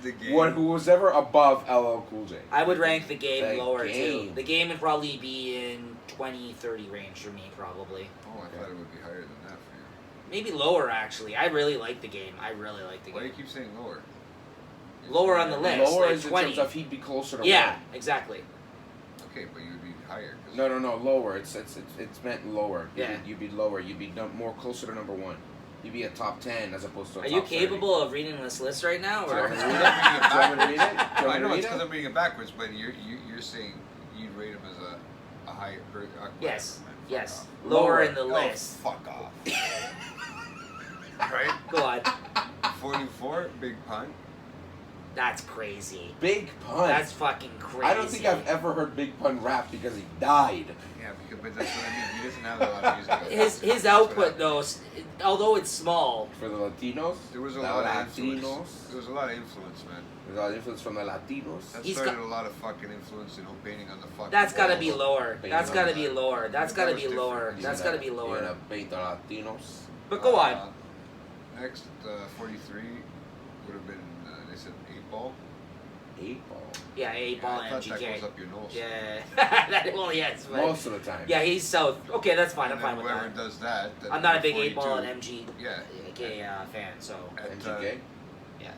The game. Who was ever above LL Cool J? I would rank the game The lower too. Game. The game would probably be in 20-30 range for me, probably. Oh, I thought it would be higher than that for you. Maybe lower actually. I really like the game. I really like the Why do you game. keep saying lower? Lower on the list. Lower like is in 20. terms of he'd be closer to Yeah, one. exactly. Okay, but you would be higher. 'cause- No, lower. It's meant lower. Yeah. You'd be lower. You'd be more closer to number one. You'd be a top 10 as opposed to a Are top you 30. capable of reading this list right now? Do you want Or? me to read it? Do you want me to read it? Do you I want me know to it's read because I'm it? reading it backwards, but you're saying you'd rate him as a higher. Yes. Man, fuck Yes. off. Lower in the Oh, list. fuck off. Right? Go on. 44, Big Pun. That's crazy. Big Pun. That's fucking crazy. I don't think I've ever heard Big Pun rap because he died. Yeah, but that's what I mean. He doesn't have a lot of music. His That's what output happened. though, although it's small, For the Latinos. There was a the lot of Latinos. influence. There was a lot of influence, man. There's a lot of influence from the Latinos. That He's started got- a lot of fucking influence, painting on the fucking that's gotta walls. be lower. Painting That's on gotta that. be lower. That's That gotta was be different. lower. You're That's You're gotta be gonna lower. paint the Latinos. But go on. Next, 43 would have been, they said 8 Ball. 8 Ball. Yeah, 8 Ball I and thought that MGK. goes up your nose. Yeah. Well, yes, but Most of the time. yeah, he's south. Okay, that's fine. I'm And fine then with whoever that. does that. then I'm not a big 42, 8 Ball and MGK Yeah. fan, so At, MGK. yeah,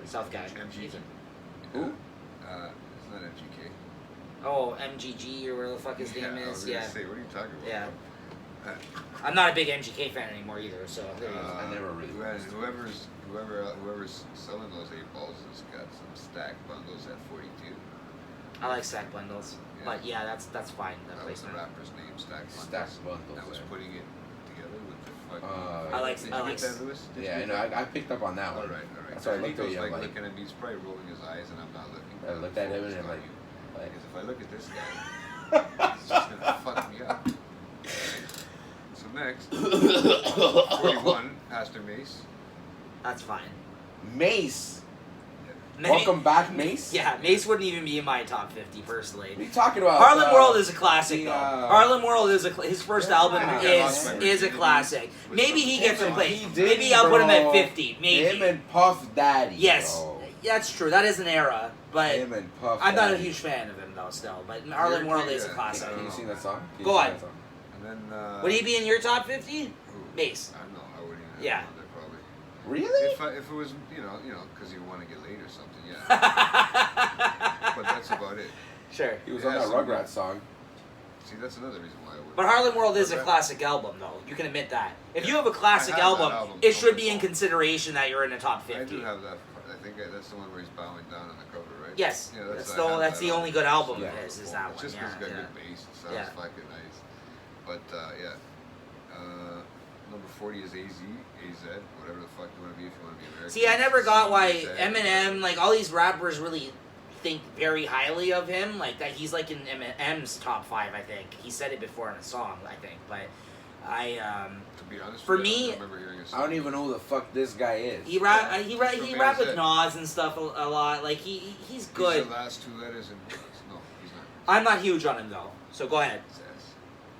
South guy. MG. Who? It's not MGK. Oh, MGG or whatever the fuck his name I was is. gonna Yeah, say, what are you talking about? Yeah. Uh, I'm not a big MGK fan anymore either. So there you go. I never really whoever's listened. whoever's selling those 8 Balls has got some stacked bundles at 42. I like stack bundles, Yeah. but yeah, that's fine. That That was the placement. rapper's name, Stacked Bundles. Stacked Bundles, That was yeah. putting it together with the fucking. I like- Did I you like- get that, Lewis? Did Yeah, you I get know. I picked up on that All one. right, all right. That's why I looked at Nico's you, I'm like- looking at me. He's probably rolling his eyes, and I'm not looking. I looked at him and I'm like, Because if I look at this guy, he's just gonna fuck me up. Alright. So next, 41, Pastor Mace. That's fine. Mace. Maybe- Welcome back, Mace. Yeah, Mace wouldn't even be in my top 50 personally. What are you talking about? Harlem World is a classic the, though. uh, Harlem World is his first Yeah, album I is lost my is a virginity classic. with Maybe some he gets a bullshit. place. He did, Maybe I'll put him at bro. 50. Maybe. Him and Puff Daddy. Yes, bro. that's true. That is an era, but Him and Puff I'm not a Daddy. huge fan of him though. Still, but Harlem World is a Yeah. classic. Can you sing that song? Can you Go sing on. that song? And then. Would he be in your top 50? Who? Mace. I don't know. I wouldn't even have Yeah. him on there probably. Really? If it was, because you want to get laid or something, yeah. But that's about it. Sure. He was Yeah, on that so- Rugrats song. See, that's another reason why I would. But Harlem World is a Okay. classic album, though. You can admit that. If you Yeah. have a classic I have that album, album it on should my be in phone. consideration that you're in the top 50. I do have that. I think that's the one where he's bowing down on the cover, right? Yes, Yeah, that's I the have that's that the on only good album Yeah. of his is that It's one. just Yeah, because it's got yeah. good bass. It sounds Yeah. fucking nice. But yeah. Number 40 is AZ, whatever the fuck you want to be if you want to be American. See, I never got why AZ, Eminem, like all these rappers, really think very highly of him. Like that, he's like in Eminem's top 5. I think he said it before in a song. I think, but To be honest, for with you, me- I don't remember hearing a I song. don't even know who the fuck this guy is. he rap Yeah. he From rap with AZ. Nas and stuff a lot. Like he's He's good. the last 2 letters in. No, he's not. I'm not huge on him though. So go ahead. It's S.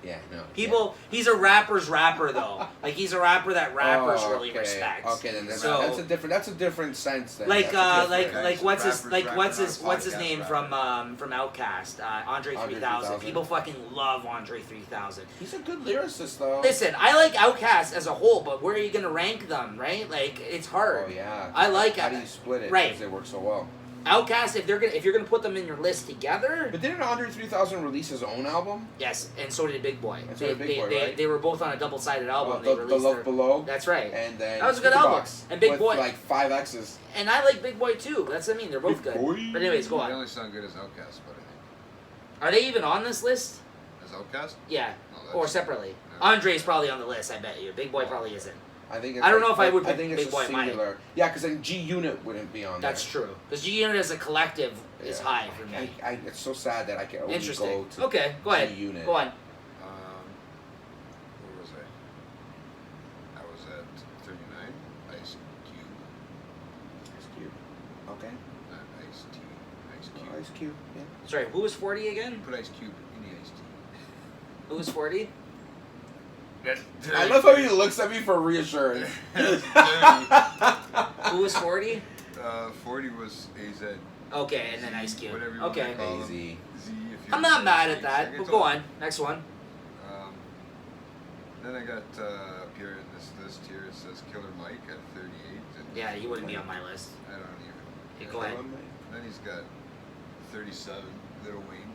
Yeah, no. People, he's a rapper's rapper though. Like he's a rapper that rappers Oh, really okay. respect. Okay, then So- that's a different sense then. Like That's a different- guys. like what's his Rappers, what's rapper, his not what's his podcast name rapper. from Outkast, Andre Andre 3000. 3000. People fucking love Andre 3000. He's a good lyricist though. Listen, I like Outkast as a whole, but where are you gonna rank them, right? Like it's hard. Oh yeah. I like How it. do you split it? Right. Because they work so well. Outkast, if you're gonna put them in your list together, But didn't Andre 3000 release his own album? yes, and so did Big Boy. And so did Big Boy, they, right? they were both on a double-sided album. They the released Love their, Below. That's right. And then That was a good Speaker album. Box And Big with Boy. like 5 X's. And I like Big Boy too. That's what I mean. They're both Big good. Boy. But anyways, go They on. only sound good as Outkast, but I think. Are they even on this list? As Outkast? Yeah, No, that's- or separately. no. Andre's probably on the list. I bet you. Big Boy probably isn't. I think. It's I don't like- know if I would I put think it's Big a Boy in mine. singular. Yeah, because then G Unit wouldn't be on That's there. true. Because G Unit as a collective is Yeah. high for me. It's so sad that I can only Interesting. go to Okay, go ahead. G Unit. Go on. Where was I? I was at 39. Ice Cube. Ice Cube. Okay. Not Ice T. Ice Cube. Ice Cube. Yeah. Sorry, who was 40 again? Put Ice Cube in the iced tea. Who was 40? I love how he looks at me for reassurance. Who was 40? 40 was AZ. Okay, and then Ice Cube. Whatever you want Okay. to call him. AZ. Z, if you I'm not mad Z. at that, Second but to- go on. Next one. Then I got up here in this list here, it says Killer Mike at 38. And Yeah, he wouldn't be on my list. I don't even. Okay, go ahead. Then he's got 37, Lil Wayne.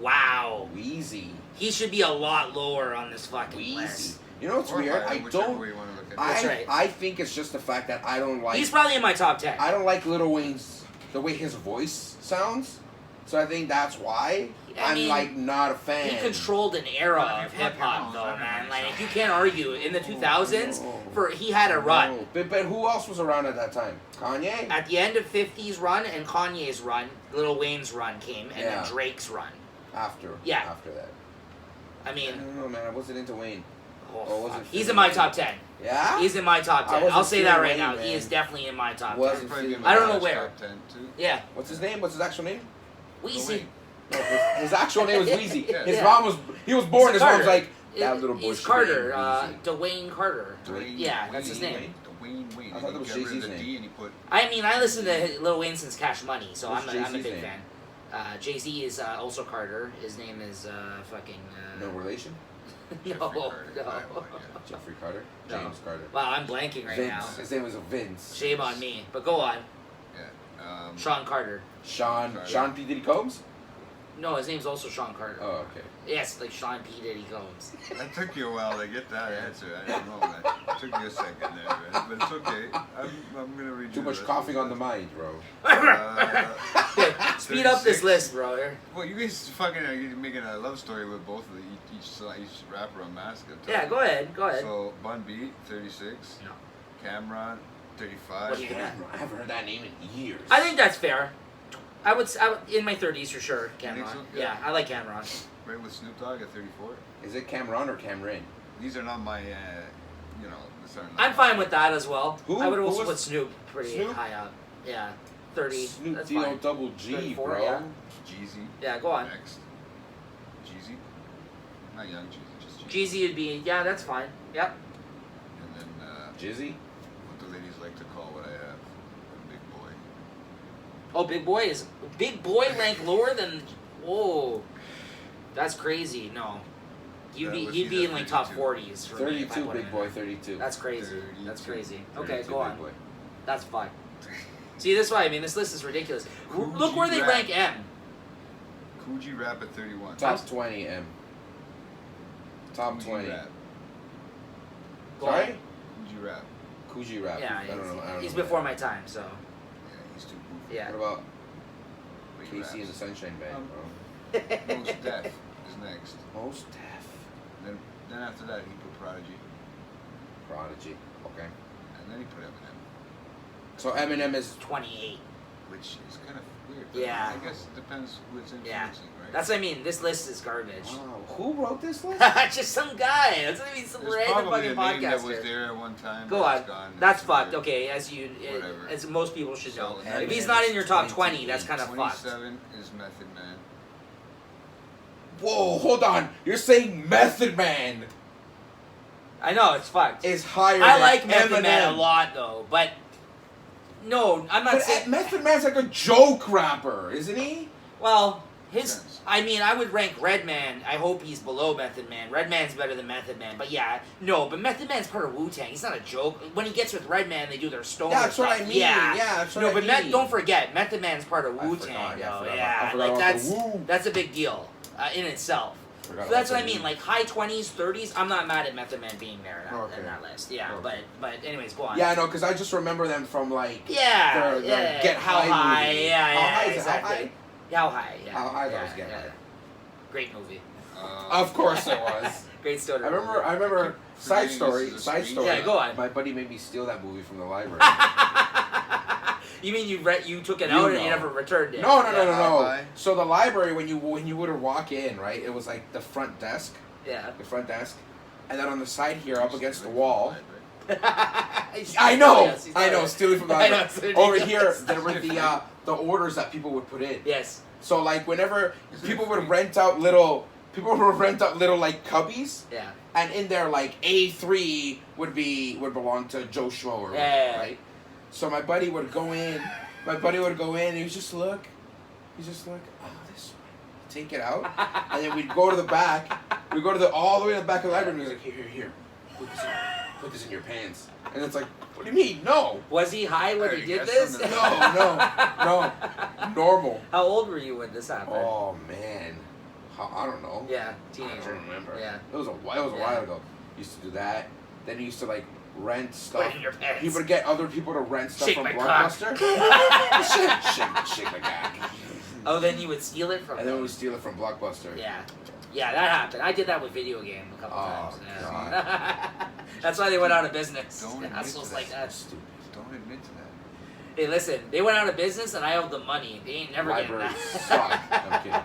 Wow. Wheezy. He should be a lot lower on this fucking Wheezy. list. You know what's Or weird? higher, I whichever don't. way you want to look at it. That's right. I think it's just the fact that I don't like. He's probably in my top 10. I don't like Lil Wayne's the way his voice sounds. So I think that's why I I'm mean, like not a fan. He controlled an era of hip hop, though, man. Like you can't argue. In the 2000s, he had a run. No. But who else was around at that time? Kanye. At the end of 50's run and Kanye's run, Lil Wayne's run came, and Yeah. then Drake's run. After. Yeah. After that. I I mean, don't know, man. I wasn't into Wayne. oh, Or was fuck. it He's Phil in my Wayne? top 10. Yeah. He's in my top I 10. wasn't I'll say that Phil right Wayne, now. man. He is definitely in my top 10. Wasn't Probably Phil be Wayne. I don't know my where. top 10 too. Yeah. What's his name? What's his actual name? Weezy. No, his actual name was Weezy. Yeah. His Yeah. mom was. He was born. His mom's Carter. like that little boy. He's should Carter. be Weezy. Dwayne Carter. Dwayne Yeah, that's his Wayne. name. Dwayne Wayne. I thought that was He got rid of Jay-Z's the name. D and he put. I mean, I listen to Lil Wayne since Cash Money, so What's I'm a Jay-Z's big name? fan. Jay-Z is also Carter. His name is fucking. No relation. No, Jeffrey Carter. no. I have no idea. Jeffrey Carter. No. James Carter. Wow, I'm blanking right Vince. now. His name was Vince. Shame on me. But go on. Yeah. Sean Carter. Sean. Carter. Sean P Diddy Combs. No, his name's also Sean Carter. Oh, okay. Yes, like Sean P. Diddy Combs. That took you a while to get that answer. I don't know, man. It took you a second there, man. But it's okay. I'm gonna read Too you much the rest coughing of on the mind, bro. Speed up this 36. list, bro. Well, you guys fucking are making a love story with both of each rapper on Mask. Yeah, go ahead. Go ahead. So Bun B, 36. No. Cameron, 35. What do you think? I haven't heard that name in years. I think that's fair. I would in my 30s for sure, Cameron. so? Yeah, I like Cameron. Right with Snoop Dogg at 34. Is it Cameron or Cameron? These are not my, these are not I'm fine with that as well. Who? I would Who also was- put Snoop pretty Snoop? high up. Yeah, 30. Snoop That's D-O fine. double G, 34, bro. yeah. Jeezy. Yeah, go on. Next. Jeezy. Not young Jeezy, just Jeezy. Jeezy would be, yeah, that's fine. Yep. And then Jizzy? what the ladies like to call what I have, a big boy. Oh, Big Boy rank lower than, whoa. That's crazy. No. That was He'd be either in like top 32. 40s for me if I 32, put big him boy, in. 32. That's crazy. 32. That's crazy. 32 Okay, go big on. boy. That's fine. See, this is why I mean this list is ridiculous. Coogee Look where they Rap. rank M. Coogee Rap at 31. Top 20, M. Top Coogee 20. Rap. Sorry? Coogee Rap. Coogee Rap. Yeah, I don't know. I don't he's know before that. my time, so Yeah, he's too goofy. yeah. What about But he Casey and the raps. Sunshine Band, Um, bro? Most Def is next. Most Def. Then after that he put Prodigy. Prodigy. Okay. And then he put Eminem. So Eminem is 28. Which is kind of weird. But Yeah. I guess it depends who it's influencing, Yeah. right? That's what I mean. This list is garbage. wow. Who wrote this list? Just some guy. That's what I mean. Some There's random probably fucking a name that was podcaster. there at one time. Go but on. it's gone. That's It's fucked. weird. Okay, Whatever. as most people should So, know. Eminem If he's not in your top 20, 22. that's kind of fucked. 27 is Method Man. Whoa, hold on. You're saying Method Man I know it's fucked. is higher I than like Method Eminem. Man a lot though, but no, I'm not But saying. Method Man's like a joke rapper, isn't he? Well, his. Sense. I mean, I would rank Redman. I hope he's below Method Man. Redman's better than Method Man, but yeah, no. But Method Man's part of Wu Tang. He's not a joke. When he gets with Redman, they do their stoner That's stuff. what I mean. Yeah, that's what no, I but mean. don't forget, Method Man's part of I Wu forgot, Tang. yeah, I Though. forgot Yeah, about like the that's Wu. that's a big deal in itself. Forgot So that's about what I the mean. Wu. Like high 20s, 30s. I'm not mad at Method Man being there Okay. in that list. Yeah, Okay. but anyways, go on. Yeah, I know, because I just remember them from like Yeah, their yeah. Get How High high? movie. Yeah, How yeah, High? Is it exactly. How High? How high? Yeah. How High? That Yeah, was Get yeah. High. Great movie. Of course it was. Great story. I remember. Side forgetting story. this is a Side screen. story. Yeah, go on. My buddy made me steal that movie from the library. You mean you took it You out and you know. never returned it? No. High. So the library, when you would walk in, right, it was like the front desk, Yeah. and then on the side here, up against the wall. I I know, stealing from the I know, library. it's Over ridiculous. here, there were the orders that people would put in. Yes. So like whenever Is it people free? would rent out little like cubbies, Yeah. and in there like A3 would belong to Joe Schmo or whatever, Yeah. right? So my buddy would go in. And he would just look. Oh, this one. Take it out, and then we'd go to the back. We'd go to all the way to the back of the library. And he was like, here. Put this in your pants. And it's like, what do you mean? No. Was he high when he I did guess this? I'm No. Normal. How old were you when this happened? Oh man, I don't know. Yeah, I teenager. don't remember. Yeah. It was a while Yeah. ago. Used to do that. Then he used to like rent Put stuff. it in your pants. He would get other people to rent stuff Shake from my cock. Blockbuster. shake my cock. Oh, then you would steal it from And then we them. would steal it from Blockbuster. Yeah. Yeah, that happened. I did that with video game a couple Oh, times. Yeah. God. That's why they went out of business. Don't admit Assholes to like that. that. Stupid. Don't admit to that. Hey, listen, they went out of business and I owed them money. They ain't never getting Library that. suck. I'm kidding.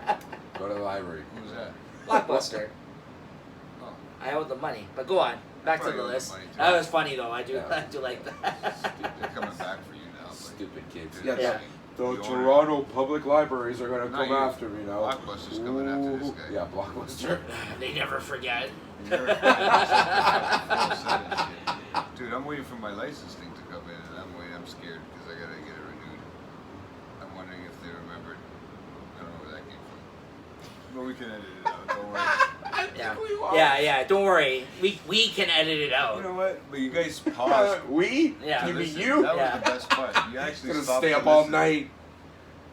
Go to the library. Who's that? Blockbuster. Oh, I owed them money. But go on. Back to probably the owed them list. money, too. That was funny though. I do Yeah. I do like that. they're coming back for you now. But Stupid kids. they're Yeah. saying The owner- Toronto public libraries are gonna Not come you. after me now. Blockbuster's coming after this guy. Yeah, Blockbuster. They never forget. You're upset and shit. Dude, I'm waiting for my license thing to come in, and I'm scared because I gotta get it renewed. I'm wondering if they remembered. I don't know where that came from. But we can edit it out. Don't worry. I think Yeah. we are. Yeah, don't worry. We can edit it You out. know what? But you guys paused. We? Yeah. to You mean listen. you? That Yeah. was the best part. You actually Gonna stopped stay to up all listen. night.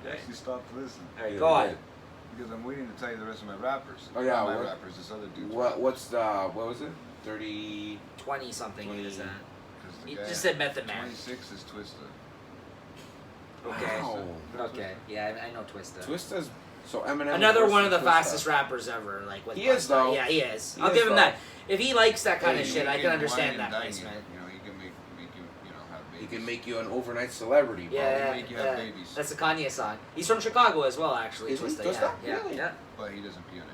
You actually stopped to listen. Alright, go on. Because I'm waiting to tell you the rest of my rappers. Oh, yeah, Not my what- rappers, this other dude. What's the, what was it? 30. 20 something is that. 'Cause the You guy just said Method Man. 26 is Twista. Okay. Wow. Okay. Yeah, I know Twista. Twista's, so Eminem. Another one of the versus Twista. fastest rappers ever. Like with He is, Busta. though. Yeah, he is. He I'll is, give him though. that. If he likes that kind Hey, of you shit, I He can wine understand and that dine placement. You know, he can make you, have He babies. can make you an overnight celebrity, bro. Yeah, make you have yeah. babies. That's a Kanye song. He's from Chicago as well, actually. Is he? Twista. Twista? Yeah, Really? yeah. But he doesn't pee on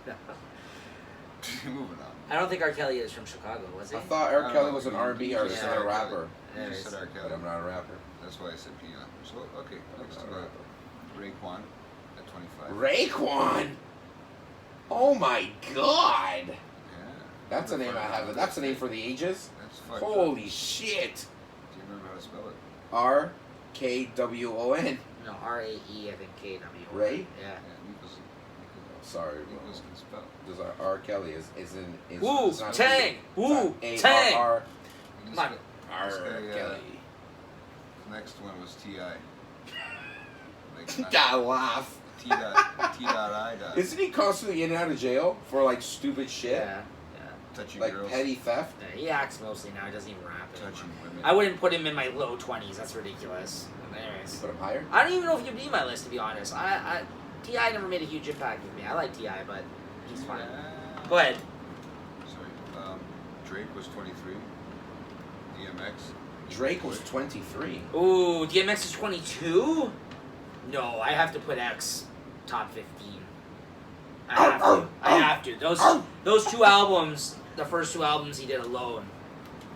anybody. Moving on. I don't think R. Kelly is from Chicago, was he? I thought I Eric don't Kelly know. was an You- R&B you artist just and said a R. Kelly. rapper. Yeah, You it just is. said R. But Kelly. I'm not a rapper. That's why I said pee on. So, okay, next I'm to not a that. rapper. Raekwon at 25. Raekwon! Oh my god! Yeah. That's a name I have. That's a name for the ages. That's fucked Holy up. shit! Do you remember how to spell it? R-K-W-O-N. No, R-A-E, I think K-W. Ray? Yeah. Yeah, Nichols. Sorry, Nichols can spell. There's R. Kelly is in. Is, Woo, it's not Tang! Woo, it's Tang! A-R-R. This Come on. guy- R. This guy, Kelly. Next one was T.I. You Like, gotta laugh. T.I. Isn't he constantly in and out of jail for like stupid shit? Yeah. Touching Like girls. petty theft? Yeah. He acts mostly now. He doesn't even rap anymore. Touching women. I wouldn't put him in my low 20s. That's ridiculous. You Anyways. put him higher? I don't even know if you'd be my list, to be honest. T.I. never made a huge impact with me. I like T.I., but he's fine. Yeah. Go ahead. Sorry. Drake was 23. DMX. Drake was 23. Ooh, DMX is 22? No, I have to put X top 15. I have to. Those two albums, the first two albums he did alone.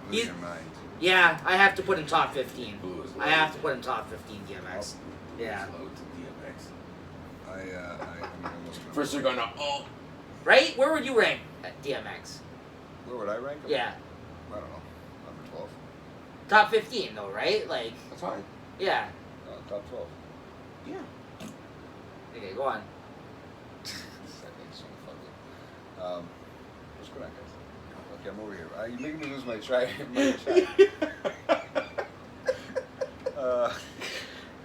Lose He's- your mind. Yeah, I have to put him top 15. Who is I have to put him top 15 DMX. Yeah. Low to DMX. I'm almost gonna- First they're gonna, Right? Where would you rank DMX? Where would I rank him? Yeah. I don't know. Number 12. Top 15 though, right? Like, that's fine. yeah. Top 12. Yeah. Okay, go on. Second, so fucking. What's going on, guys? Okay, I'm over here. You're making me lose my track.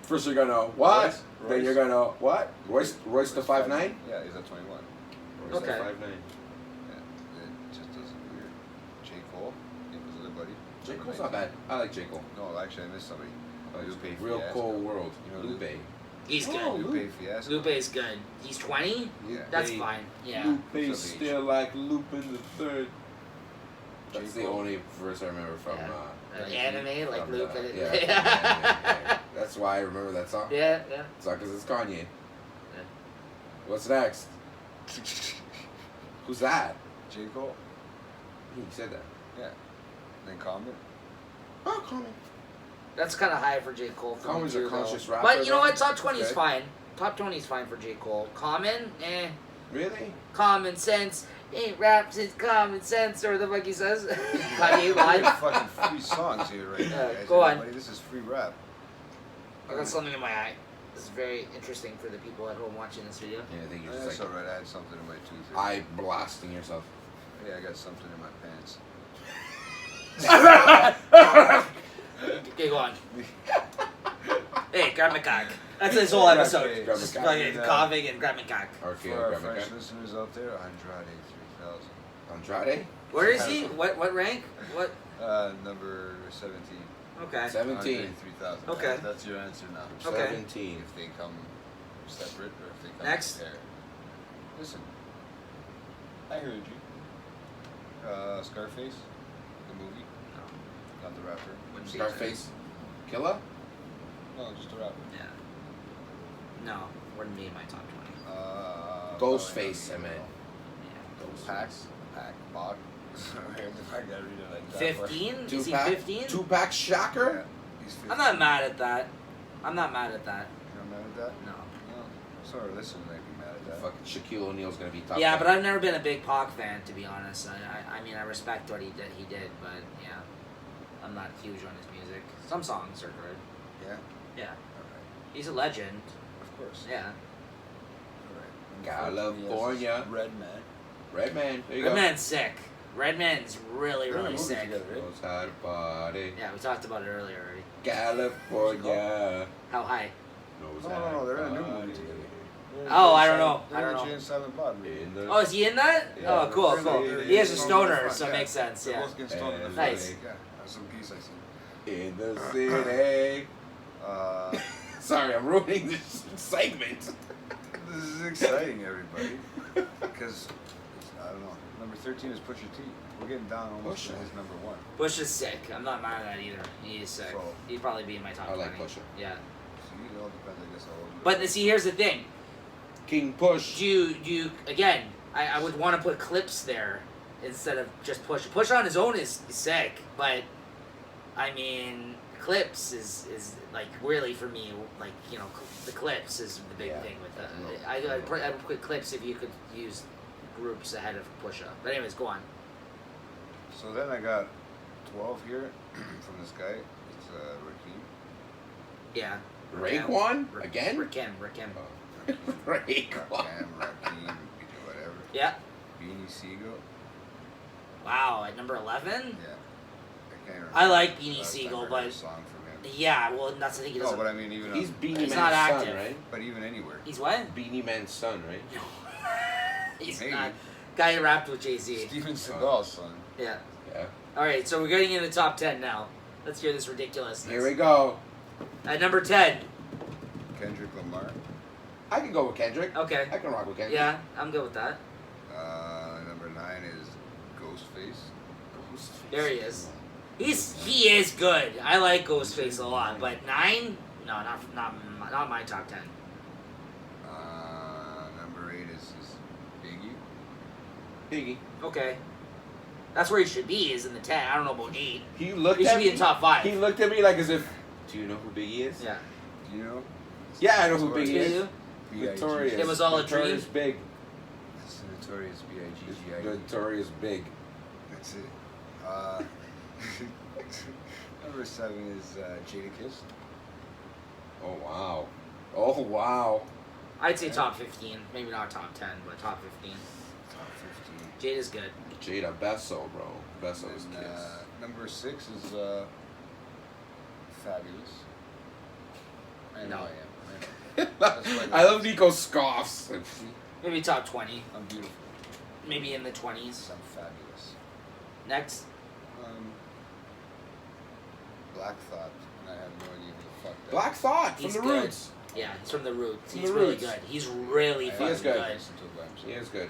First you're gonna, what? Royce. Then you're gonna, what? Royce the 5'9"? Yeah, he's at 21. Royce the Okay. 5'9". Yeah, it just doesn't weird. J. Cole, he was other buddy. J. Cole's not bad. I like J. Cole. No, actually, I missed somebody. Lupe Real Fiasco. cold world. You know Lupe. He's good. Oh, Lupe Fiasco. Lupe's good. He's 20? Yeah. That's Lupe. fine. Yeah. Lupe's Some age. still like Lupin the Third. That's J. the Cole. only verse I remember from. Yeah. Nike. Anime, like From Lupe. the- yeah, yeah. That's why I remember that song. Yeah, yeah. It's not because it's Kanye. What's next? Who's that? J. Cole. He said that. Yeah. Then Common. Oh, Common. That's kind of high for J. Cole. For Common's me a too, conscious though. rapper, But you know though. what? Top 20 is Okay. fine. Top 20 is fine for J. Cole. Common, eh. Really? Common sense ain't rap since common sense, or the fuck he says. Kanye We lied. have fucking free songs here right now, guys. Go on. Everybody, this is free rap. I got something in my eye. This is very interesting for the people at home watching this video. Yeah, I think you're That's just like alright. I had something in my tooth. here. eye blasting yourself. Yeah, I got something in my pants. Okay, go on. Hey, grab my cock. That's this whole episode. Okay, grab my Just cock. fucking coughing and grab my cock. Okay, For our grab my French guy. listeners out there, Andrade 3000. Andrade? Where is he? What rank? What? Number 17. Okay. 17. 3,000. Okay. That's your answer now. Okay. 17. If they come separate or if they come Next. together. Listen, I heard you. Scarface, the movie, not the rapper. Wouldn't be Scarface. Killer? No, just the rapper. Yeah. No, wouldn't be in my top 20. Ghostface, I probably meant. Yeah. Pac, Bach. Sorry, I gotta read it like that. 15? Is he Tupac? 15? Tupac Shocker? Yeah, he's 15. I'm not mad at that. I'm not mad at that. You're not mad at that? No. No. Sorry, listen, might be mad at that. Fucking Shaquille O'Neal's gonna be top. Yeah, 10. but I've never been a big Pac fan, to be honest. I mean, I respect what he did, but yeah, I'm not huge on his music. Some songs are good. Yeah? Yeah, Alright. he's a legend. Of course. Yeah, Alright. California. Redman. Redman. There you go. Redman's sick. Redman's really, They're in a really movie sick. together, right? Knows how to party. Yeah, we talked about it earlier already. California. How high? Knows No, how no, they're in a to new movie party. together. Oh, I don't know. They're I don't in know. Jay and Silent Bob movie. In the Oh, is he in that? Yeah, Oh, cool, They're in cool. the- He is a they're stoner, front, so it yeah. makes sense. They're Yeah. both getting stoned in the Nice. film. Yeah, that's some piece I seen. In the city. Uh, Sorry, I'm ruining this segment. this is exciting, everybody. Because, I don't know. Number 13 is Pusha T. We're getting down almost to Pusha. his number 1. Bush is sick. I'm not mad at that either. He is sick. So- He'd probably be in my top I like 20. Pusha. Yeah. So it all depends, I guess, how old you But are. see, here's the thing. King Push. Do you again? I would want to put Clips there instead of just Push. Push on his own is sick, but I mean, Clips is like really for me, like, you know, the Clips is the big Yeah. thing with that. No. I'd put Clips if you could use groups ahead of Push Up. But anyways, go on. So then I got 12 here from this guy. It's Rakim. Yeah. Raekwon? Again? Rakim. Raekwon. Rakim, whatever. Yeah. Beanie Siegel. Wow, at number 11. Yeah. I can't remember. I like Beanie last time Siegel, I heard but a song from him. yeah, well, that's the thing. He No, doesn't. but I mean, even He's on, Beanie He's Man's not son, active. right? but even anywhere. He's what? Beanie Man's son, right? No. He's Maybe. not. Guy who rapped with Jay-Z. Steven Seagal's son. Yeah. Yeah. All right, so we're getting in the top 10 now. Let's hear this ridiculousness. Here we go. At number 10. Kendrick Lamar. I can go with Kendrick. Okay. I can rock with Kendrick. Yeah, I'm good with that. Number 9 is Ghostface. There he is. He is good. I like Ghostface a lot, but 9? No, not my top 10. Number 8 is Biggie. Biggie. Okay. That's where he should be, is in the 10. I don't know about 8. He looked He at should be me. in top 5. He looked at me like as if, do you know who Biggie is? Yeah. Do you know? Yeah, I know who Notorious. Biggie You is. do? B.I.G. Notorious. It was all a Notorious dream? Big. It's Notorious B.I.G.G.I.E. Notorious Big. That's it. Number 7 is Jadakiss. Oh wow. Oh wow. I'd say top 15. Maybe not top 10, but top 15. Top 15. Jade is good. Jada Besso, bro. Besso's And, kiss. number 6 is Fabulous. I know No. I am. That's why I love Nico scoffs. Maybe top 20. I'm beautiful. Maybe in the 20s. I'm fabulous. Next. Black Thought, and I have no idea who the fuck that Black Thought from He's the good. Roots. Yeah, he's from the Roots. From He's the really Roots. good. He's really I fucking is good. good. listen to it by himself. He is good.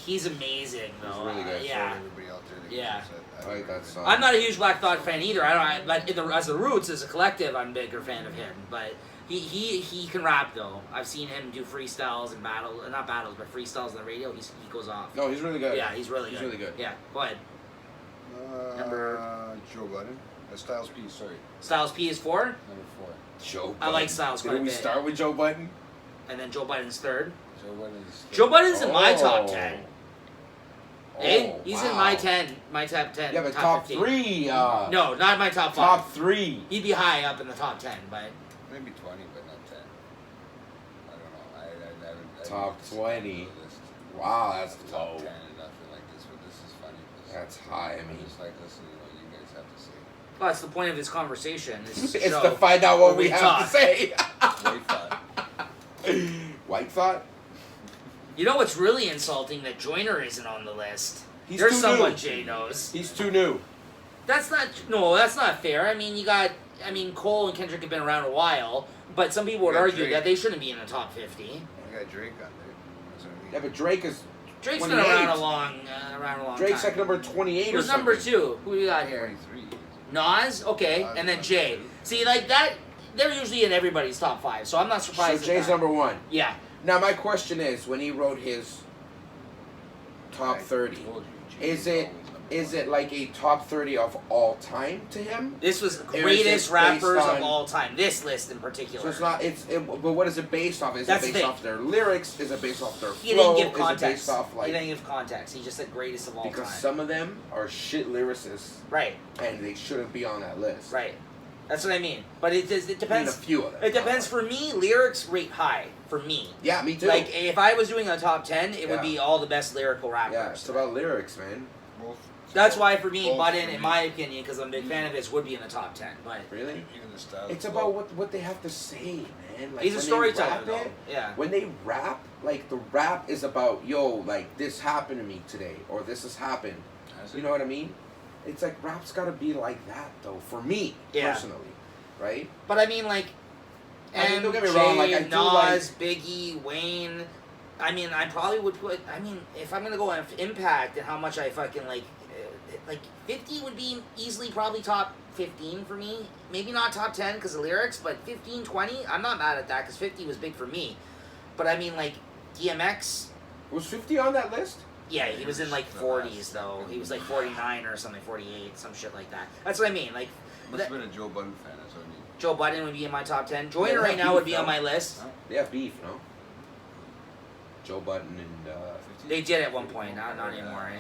He's amazing though. He's really good. Yeah. Everybody out there that Yeah. gets upset, I like that song. I'm not a huge Black Thought fan either. But as the Roots, as a collective, I'm a bigger fan of him. But he can rap though. I've seen him do freestyles and not battles, but freestyles on the radio. He goes off. No, he's really good. Yeah, he's really He's good. really good. Yeah, go ahead. Number- Joe Budden. Styles P, sorry. Styles P is 4, Number 4. Joe. I like Budden. Styles quite Didn't a we bit. start with Joe Budden? and then Joe Biden's 3rd. Joe Budden is Joe Biden's in my top Oh. 10. Oh, Hey, he's in wow. my 10, my top 10. Yeah, but top 15. 3. No, not my top 5. Top 3. He'd be high up in the top 10, but maybe 20, but not 10. I don't know. I haven't. Top I haven't 20. seen the list. Wow, that's Top low. 10 and nothing like this, but this is funny. That's high. I I'm mean, just like listening to what you guys have to say. well, that's the point of this conversation. This it's show to find out what where we have talk. to say. White Thought. White Thought? You know what's really insulting? That Joyner isn't on the list. He's There's too someone new. Jay knows. He's too new. That's not fair. I mean, Cole and Kendrick have been around a while, but some people would Yeah, argue Drake. that they shouldn't be in the top 50. I got Drake on there. That's what I mean. Yeah, but Drake is Drake's 28. been around a long Drake's time. like number 28 Who's or something. number 2? Who do we got here? 23. Nas? Okay, Nas and then is Jay. number 2. See, like that, they're usually in everybody's top 5, so I'm not So surprised. Jay's at that. number 1. Yeah. Now my question is, when he wrote his top I 30, told you, Jay is it always number is one. it like a top 30 of all time to him? This was is greatest it rappers based of on- all time. This list in particular. So it's not. But what is it based off? Is That's it the based thing. off their lyrics? Is it based off their He flow? didn't give Is it context. based off He like didn't give context. He just said greatest of all because time. some of them are shit lyricists Right, and they shouldn't be on that list. right. That's what I mean. But it I mean, a depends. few of them. It depends. For me, lyrics rate high. For me. Yeah, me too. Like, if I was doing a top 10, it would Yeah. be all the best lyrical rappers. yeah, it's about lyrics, man. Both- That's why, for me, both Budden, for in me. my opinion, because I'm a big fan of his, would be in the top 10. But Really? Even the style. It's of about flow. what they have to say, man. Like he's a when they storyteller, rap though. it, Yeah. when they rap, like the rap is about, yo, like this happened to me today, or this has happened. Has it? You know what I mean? It's like rap's gotta be like that though, for me Yeah. personally, right? But I mean, like, I mean, don't get me MJ, wrong, like, I do Nas, Biggie, Wayne. I mean, I probably would put. I mean, if I'm gonna go on Impact and how much I fucking like 50 would be easily probably top 15 for me. Maybe not top 10 because of lyrics, but 15, 20. I'm not mad at that because 50 was big for me. But I mean, like DMX. Was 50 on that list? Yeah, he was in like The 40s last though. fucking- He was like 49 or something, 48, some shit like that. That's what I mean. Like Must have been a Joe Budden fan. That's what I mean. Joe Budden would be in my top 10. Joyner Yeah, right now beef, would be on though. my list. They have beef, no? Joe Budden and 50? They did at one point, not anymore.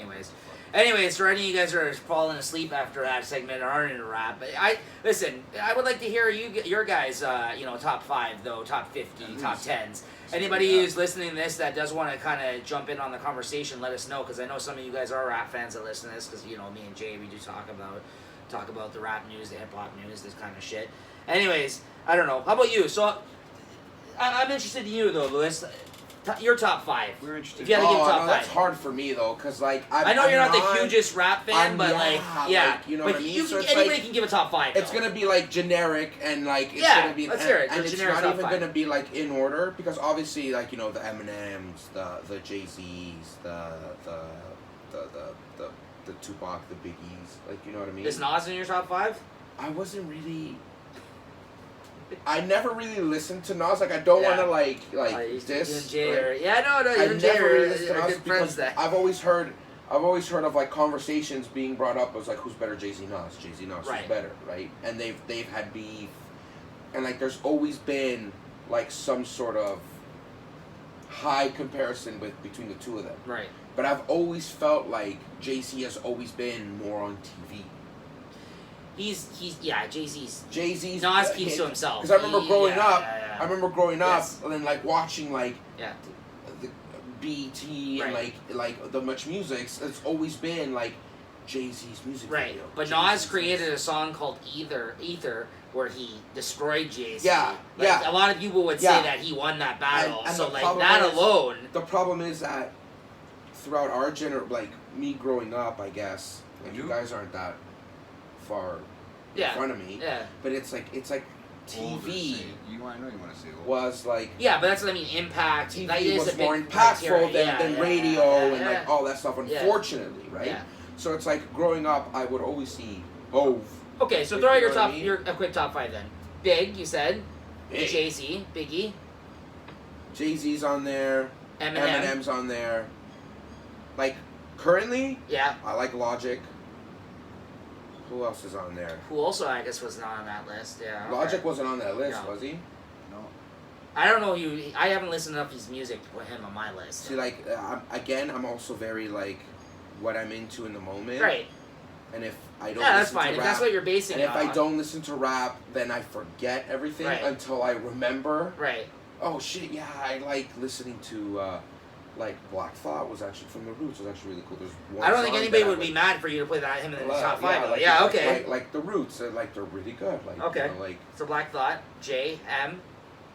Anyways, for any of you guys who are falling asleep after that segment or aren't in a rap, listen. I would like to hear your guys, top 5 though, top 50, At top least. 10s. Anybody who's listening to this that does want to kind of jump in on the conversation, let us know because I know some of you guys are rap fans that listen to this because me and Jay we do talk about the rap news, the hip hop news, this kind of shit. Anyways, I don't know. How about you? So I'm interested in you though, Louis. Your top 5. We're interested. If you had to give top no, 5. that's hard for me though, cause like I know you're not the hugest. hugest rap fan, but you know but what I mean? you So can, it's anybody like- can give a top 5. It's though. gonna be like generic and like it's Yeah, gonna be let's hear it, and the it's generic not top even 5. gonna be like in order because obviously like the Eminems, the Jay-Z's, the Tupac, the Biggies, like you know what I mean? Is Nas in your top 5? I wasn't really. I never really listened to Nas. Like I don't Yeah. want to like You and this. Jay right? are, yeah, no, you I and Jay never are, really listened to are Nas good friends because there. I've always heard of like conversations being brought up as like who's better, Jay-Z, Nas, Jay-Z, Nas, Right. who's better, right? And they've had beef, and like there's always been like some sort of high comparison between the two of them. Right. But I've always felt like Jay-Z has always been more on TV. He's Jay-Z's. Jay-Z's Nas keeps to himself. Because I remember growing up. Yeah. I remember growing Yes. up and then like watching like Yeah. the BET and Right. like the Much Musics. It's always been like Jay-Z's music Right, video. but Jay-Z's Nas created a song called Ether, where he destroyed Jay-Z. Yeah, Like, yeah. A lot of people would say Yeah. that he won that battle. And so the like problem that is- alone. The problem is that throughout our like me growing up, I guess like you You? guys aren't that far Yeah. in front of me. Yeah. But it's like Older, TV say- I know you want to say old. was like Yeah, but that's what I mean. Impact. that TV is was a big more impactful criteria. than Yeah, radio yeah, and like all that stuff. Yeah. Unfortunately, right? Yeah. So it's like growing up, I would always see Hove. Okay, so You throw out know your what I top, mean? a quick top 5 then. Big, you said. Big. Jay-Z, Biggie, Jay-Z's on there, Eminem. Eminem's on there. Like currently, Yeah. I like Logic. Who else is on there? Who also I guess was not on that list. Yeah. okay. Logic wasn't on that list, No. was he? No. I don't know I haven't listened enough to his music to put him on my list. See, like I'm also very like what I'm into in the moment. Right. And if I don't, Yeah, that's listen to fine. If rap, that's what you're basing and it if on. I don't listen to rap, then I forget everything Right. until I remember. Right. Oh shit! Yeah, I like listening to like Black Thought was actually from the Roots. Was actually really cool. There's one. I don't think song anybody that I would be like- mad for you to put that him in the top 5. though. like, Yeah, like- okay. Like the Roots, they're really good. Like Okay. you know, like So Black Thought, J, M.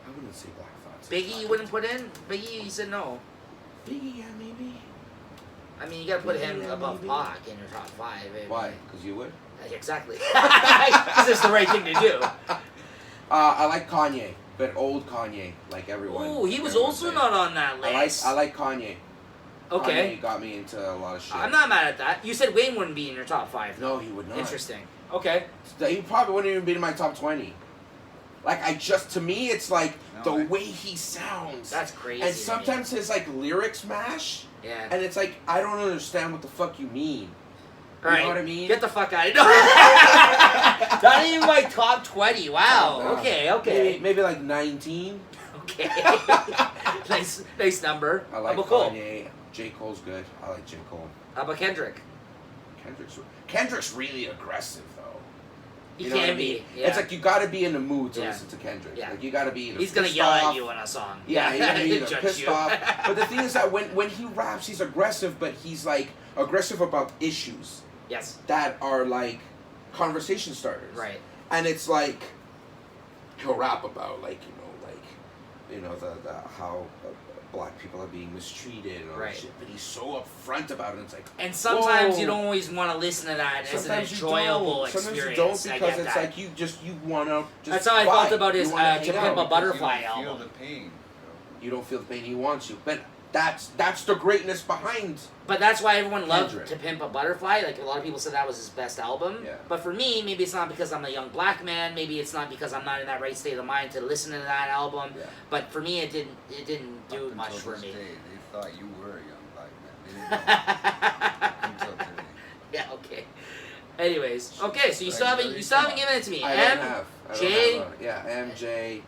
I wouldn't say Black Thought. Biggie you wouldn't put in? Biggie, you said no. Biggie, yeah, maybe. I mean, you gotta put him Yeah, above maybe. Pac in your top 5. I mean, Why? Because you would. Exactly. Because it's the right thing to do. I like Kanye, but old Kanye, like everyone. Ooh, he was everyone also says. not on that list. I like Kanye. Okay. Kanye got me into a lot of shit. I'm not mad at that. You said Wayne wouldn't be in your top 5. No, he would not. Interesting. Okay. He probably wouldn't even be in my top 20. Like, to me, it's like No, the way he sounds. That's crazy. And to me. sometimes his, like, lyrics mash. Yeah. And it's like, I don't understand what the fuck you mean. You Alright, know what I mean? Get the fuck out of here. Not even my top 20. Wow. No. Okay. Maybe like 19. Okay. nice number. I like How about Cole? Kanye. J. Cole's good. I like J. Cole. How about Kendrick? Kendrick's really aggressive, though. He You know what can I mean? be. Yeah. It's like you gotta be in the mood to Yeah. listen to Kendrick. Yeah. Like you gotta be either he's gonna pissed yell off. at you in a song. Yeah, he's gonna be either Judge pissed you. off. But the thing is that when he raps, he's aggressive, but he's like aggressive about issues Yes. that are like conversation starters. Right. And it's like he'll rap about like the how black people are being mistreated and all Right. that shit. But he's so upfront about it. It's like And sometimes whoa. you don't always want to listen to that as an Sometimes you enjoyable don't. experience. Sometimes you don't I because get it's that. like you wanna just That's how I felt vibe. about his, You wanna To hang Pimp a out. Butterfly you don't album. Feel the pain. You don't feel the pain he wants you. But that's the greatness behind. But that's why everyone loved Kendrick. To Pimp a Butterfly. Like, a lot of people said that was his best album. Yeah. But for me, maybe it's not because I'm a young black man. Maybe it's not because I'm not in that right state of mind to listen to that album. Yeah. But for me, it didn't do Up much until for this me. Day, they thought you were a young black man. They didn't know. Until today. Yeah, okay. Anyways, okay, so you still Like, haven't given it to me. I M, don't have. J. MJ,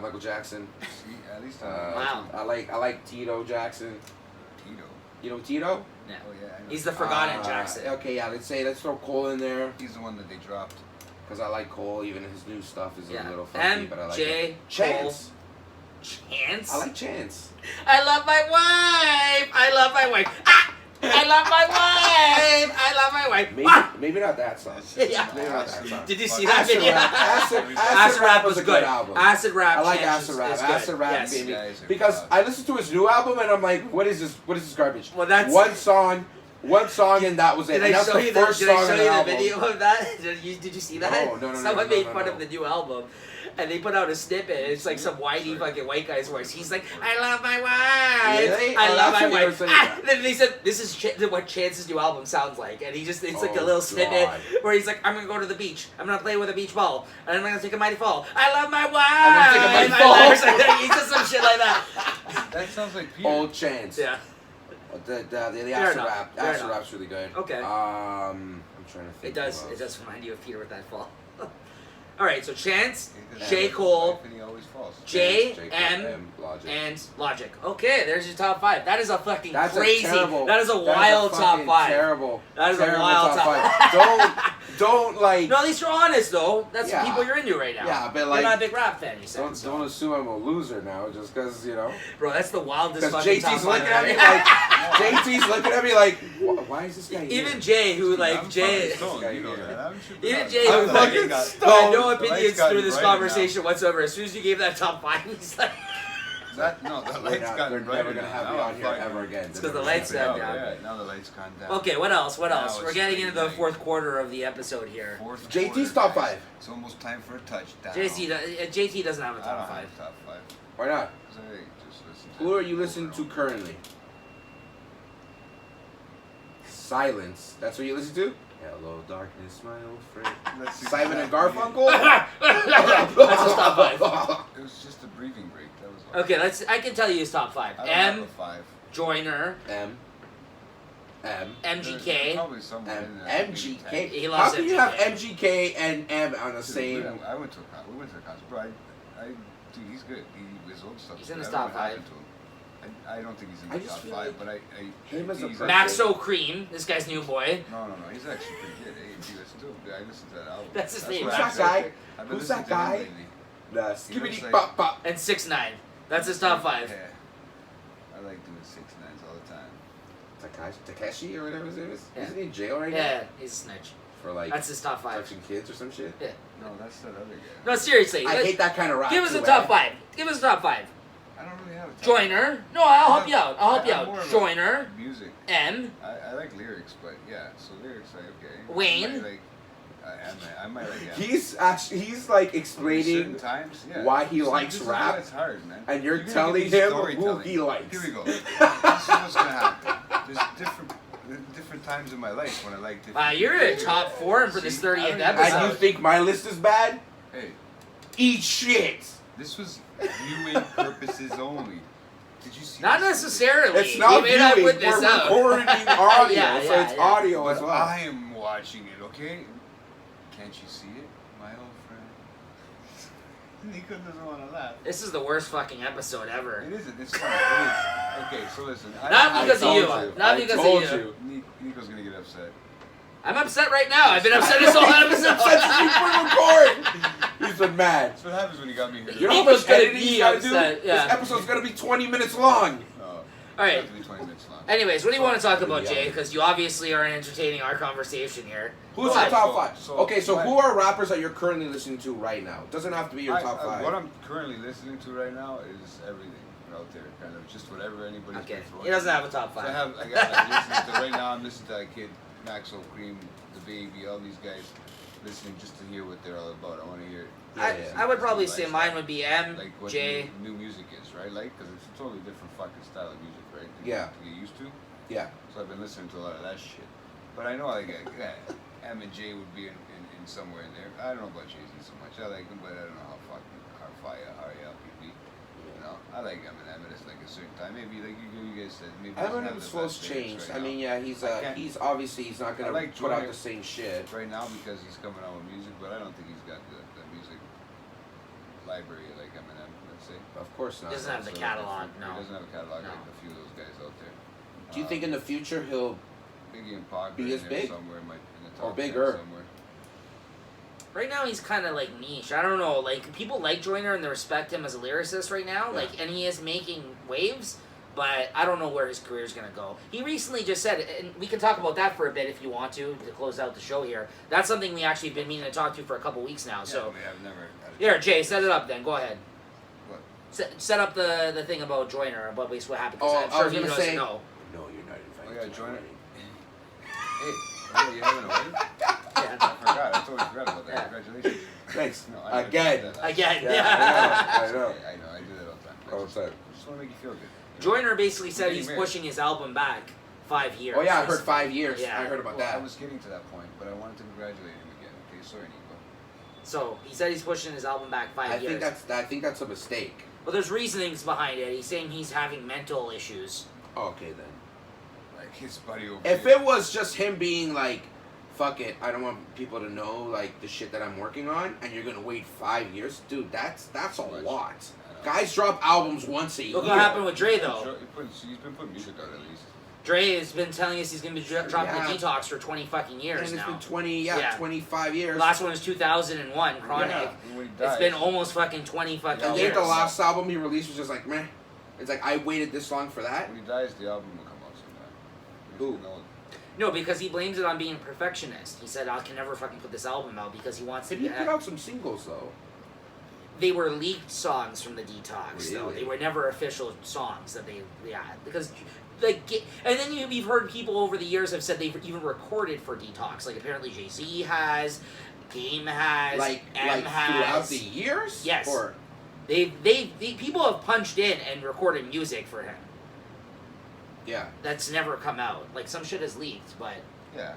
Michael Jackson. See, at least Wow. I like Tito Jackson. Tito. You know Tito? No. Oh yeah, I know. He's the forgotten Jackson. Okay, yeah. Let's throw Cole in there He's the one that they dropped. because I like Cole. Even his new stuff is Yeah. a little funky, M, but I like J, it. Chance. Chance? I like Chance. I love my wife! I love my wife! Ah! I love my wife! I love my wife! Maybe Ah! maybe not that song. Yeah. Maybe not that song. Did you see that Acid video? Rap. Acid Rap was a good. album. Acid Rap. I like Chance Acid Rap. is good. Acid Rap, Yes. baby. Guys are Because fucked. I listened to his new album and I'm like, what is this? What is this garbage? Well, that's- one song, and that was it. Did And I that's show the you the, first did I song show on you the album. video of that? Did you see that? No, Someone made no, fun no. of the new album. And they put out a snippet. It's like some whitey fucking white guy's voice. He's like, I love my wife. Really? I Oh, love that's my what you were wife. saying. Ah! Then they said, this is what Chance's new album sounds like. And he just, it's like a Oh, little snippet God. where he's like, I'm going to go to the beach. I'm going to play with a beach ball. And I'm going to take a mighty fall. I love my wife. I'm gonna take a mighty I fall. love her. So he says some shit like that. That sounds like Peter. Old Chance. Yeah. The Fair Acid enough. Rap. Fair Acid enough. Rap's really good. Okay. I'm trying to think. It does. who It else. does remind you of Peter with that fall. All right, so Chance, Because J. he Cole, wife and he always falls. J, J. Cole, M, Logic. and Logic. Okay, there's your top 5. That is a fucking That's crazy. A terrible, that is a that is wild top fucking 5. Terrible. That is a terrible wild top Don't like. No, at least you're honest though. That's Yeah. the people you're into right now. Yeah, but you're like. not a big rap fan. You said. Don't assume I'm a loser now just because Bro, that's the wildest Because fucking JT's top 5 looking at me ever. like JT's looking at me like why is this guy Even here? Jay, who like I'm Jay. fucking stoned, you know Yeah. that. I'm super Even high. Jay, I'm who fucking like, stoned. had no The lights opinions gotten through this brighter conversation whatsoever. As soon as you gave that top 5, he's like, That, no, the They're, lights not, got they're brighter never gonna now. have Now me I'm on here fucking- ever again. It's They're 'cause the never lights gonna have died me down. on. Yeah, now the lights gone down. okay, what else? What Now else? We're it's getting late into the night. fourth quarter of the episode here. Fourth JT's quarter, top guys. 5. It's almost time for a touchdown. JT doesn't have a I top don't 5. have top 5. Why not? 'Cause I just listen to Who are you listening to currently? Silence. That's what you listen to? Hello, darkness, my old friend. Let's see Simon and exactly. Garfunkel? That's his top 5. It was just a breathing break. That was all. Okay, I can tell you his top 5. I don't have M, a 5. Joyner, M. There's MGK. probably somewhere in there. MGK. He How loves can you have MGK. MGK and M on the Dude, same? I went to a concert. We went to a concert, bro. Dude, he's good. His old stuff. He's is in good. his I don't top know what 5. happened to him. I don't think he's in I the just top feel 5, like but him as a he's person- Maxo Cream, this guy's new boy. No, it's actually pretty good. Hey, if you listen to it, I listened to that album. That's his name, what Who's I that said. guy? I've been Who's listening that to him guy? lately. The looks skibbity like- pop pop. And 6ix9ine. That's his top 5. Yeah. I like doing 6ix9ines all the time. Takeshi or whatever his name is. Yeah. Isn't he in jail right now? Yeah, he's a snitch. For like That's his top 5. touching kids or some shit. No, that's that other guy. No, seriously. I hate that kind of rap. Give us too, a top eh? 5. Give us a top 5. I don't really have a top Joyner. No, I'll help I'm- you out. I'll help you I'm more out. of a- Joyner. Music. M. I like lyrics, but yeah, so lyrics, like, okay. Wayne. I might like that. He's like Certain explaining times, yeah. why he See, likes this is rap, why it's hard, man. and you're gonna telling get these him who storytelling. he likes. Here we go. This is what's gonna happen. There's different times in my life when I like different. Wow, you're in top form for this See, I don't 30th even- episode. And you think my list is bad? Hey, Eat shit. this was viewing purposes only. Did you see? Not this? necessarily. It's not we may not viewing. put this We're out. recording audio, Yeah, so yeah, it's yeah. audio as But well. I am watching it, okay? Can't you see it, my old friend? Nico doesn't want to laugh. This is the worst fucking episode ever. It isn't. It's funny. It is. Okay, so listen. Not because of you. told Not I because told of you. Nico's gonna get upset. I'm upset right now. I've been upset this whole episode. Since we record, he's been mad. That's what happens when you got me here. You know how Nico's much gonna editing be he's gotta do? upset, yeah. This episode's gonna be 20 minutes long. No. Alright. It's have to be 20 minutes long. Anyways, what do you want to talk about, Yeah. Jay? Because you obviously are entertaining our conversation here. Who's Go your ahead. top five? So Okay, so my- who are rappers that you're currently listening to right now? Doesn't have to be your top five. What I'm currently listening to right now is everything out there, kind of just whatever anybody's Okay. been throwing. He doesn't have a top So I five. have, I got like, listening to right now. I'm listening to that kid, Maxwell Cream, The Baby, all these guys, listening just to hear what they're all about. I want to hear. Yeah. I would probably say Lifestyle. mine would be M, Like what J. new music is, right? Like, because it's a totally different fucking style of music, right? To Yeah. To get used to. Yeah. So I've been listening to a lot of that shit. But I know like M and J would be in somewhere in there. I don't know about Jay-Z so much. I like him, but I don't know how fire R.E.L. could be. You know, I like Eminem at like a certain time. Maybe like you guys said, maybe he doesn't have Eminem's the flow's best lyrics changed. right I now. mean, yeah, he's I can't- he's obviously he's not gonna I like put out Joyner the same shit. right now because he's coming out with music, but I don't think he's got the music library like Eminem. Let's say. Of course not. Doesn't have the So catalog, different. no. He doesn't have a catalog No. like a few of those guys out there. Do you think in the future he'll Biggie and Pac be are as in there big? somewhere in the Or top 10 bigger? somewhere. Right now he's kind of like niche. I don't know. Like people like Joyner and they respect him as a lyricist right now. Yeah. Like, and he is making waves. But I don't know where his career is gonna go. He recently just said, and we can talk about that for a bit if you want to close out the show here. That's something we actually been meaning to talk to for a couple weeks now. Yeah, So I mean, I've never. here, Jay, set it up then. Go ahead. What? Set up the thing about Joyner about what happened. 'Cause Oh, I'm I sure was he gonna doesn't say- know. No, you're not invited. Oh, yeah, to my Joyner. wedding. Hey, oh, you having a wedding? Yeah. I forgot. I totally forgot about that. Yeah. Congratulations. Thanks. No, I Again. did that. Again, Yeah, yeah. I know. I know. I do that all the time. All the time. I just want to make you feel good. Joyner basically said Getting he's married. pushing his album back 5 years. Oh yeah, I heard 5 years. Yeah. I heard about Well, I that. was getting to that point, but I wanted to congratulate him again. Okay, sorry, Nico. So he said he's pushing his album back 5 years. I think that's a mistake. Well, there's reasonings behind it. He's saying he's having mental issues. Okay then. Like his buddy over If here. it was just him being like, fuck it, I don't want people to know like the shit that I'm working on, and you're gonna wait 5 years, dude, that's a Too much. lot. I know. Guys drop albums once a year. Look what happened with Dre, though. He's been putting music out at least. Dre has been telling us he's going to be dropping Yeah. the Detox for 20 fucking And years it's now. been 20, Yeah. 25 years. The last one was 2001, Chronic. Yeah. And when he It's dies, been almost fucking 20 fucking Yeah, I years. think the last album he released was just like, meh. It's like, I waited this long for that. When he dies, the album will come out sometime. Who? No, because he blames it on being a perfectionist. He said, I can never fucking put this album out because he wants to He get... put out some singles though. They were leaked songs from the Detox, though. Really? They were never official songs that they... Yeah, because... Like, and then you've heard people over the years have said they've even recorded for Detox. Like, apparently Jay-Z has, Game has, Like M throughout has. the years? Yes. Or They people have punched in and recorded music for him. yeah. That's never come out. Like, some shit is leaked, but... Yeah.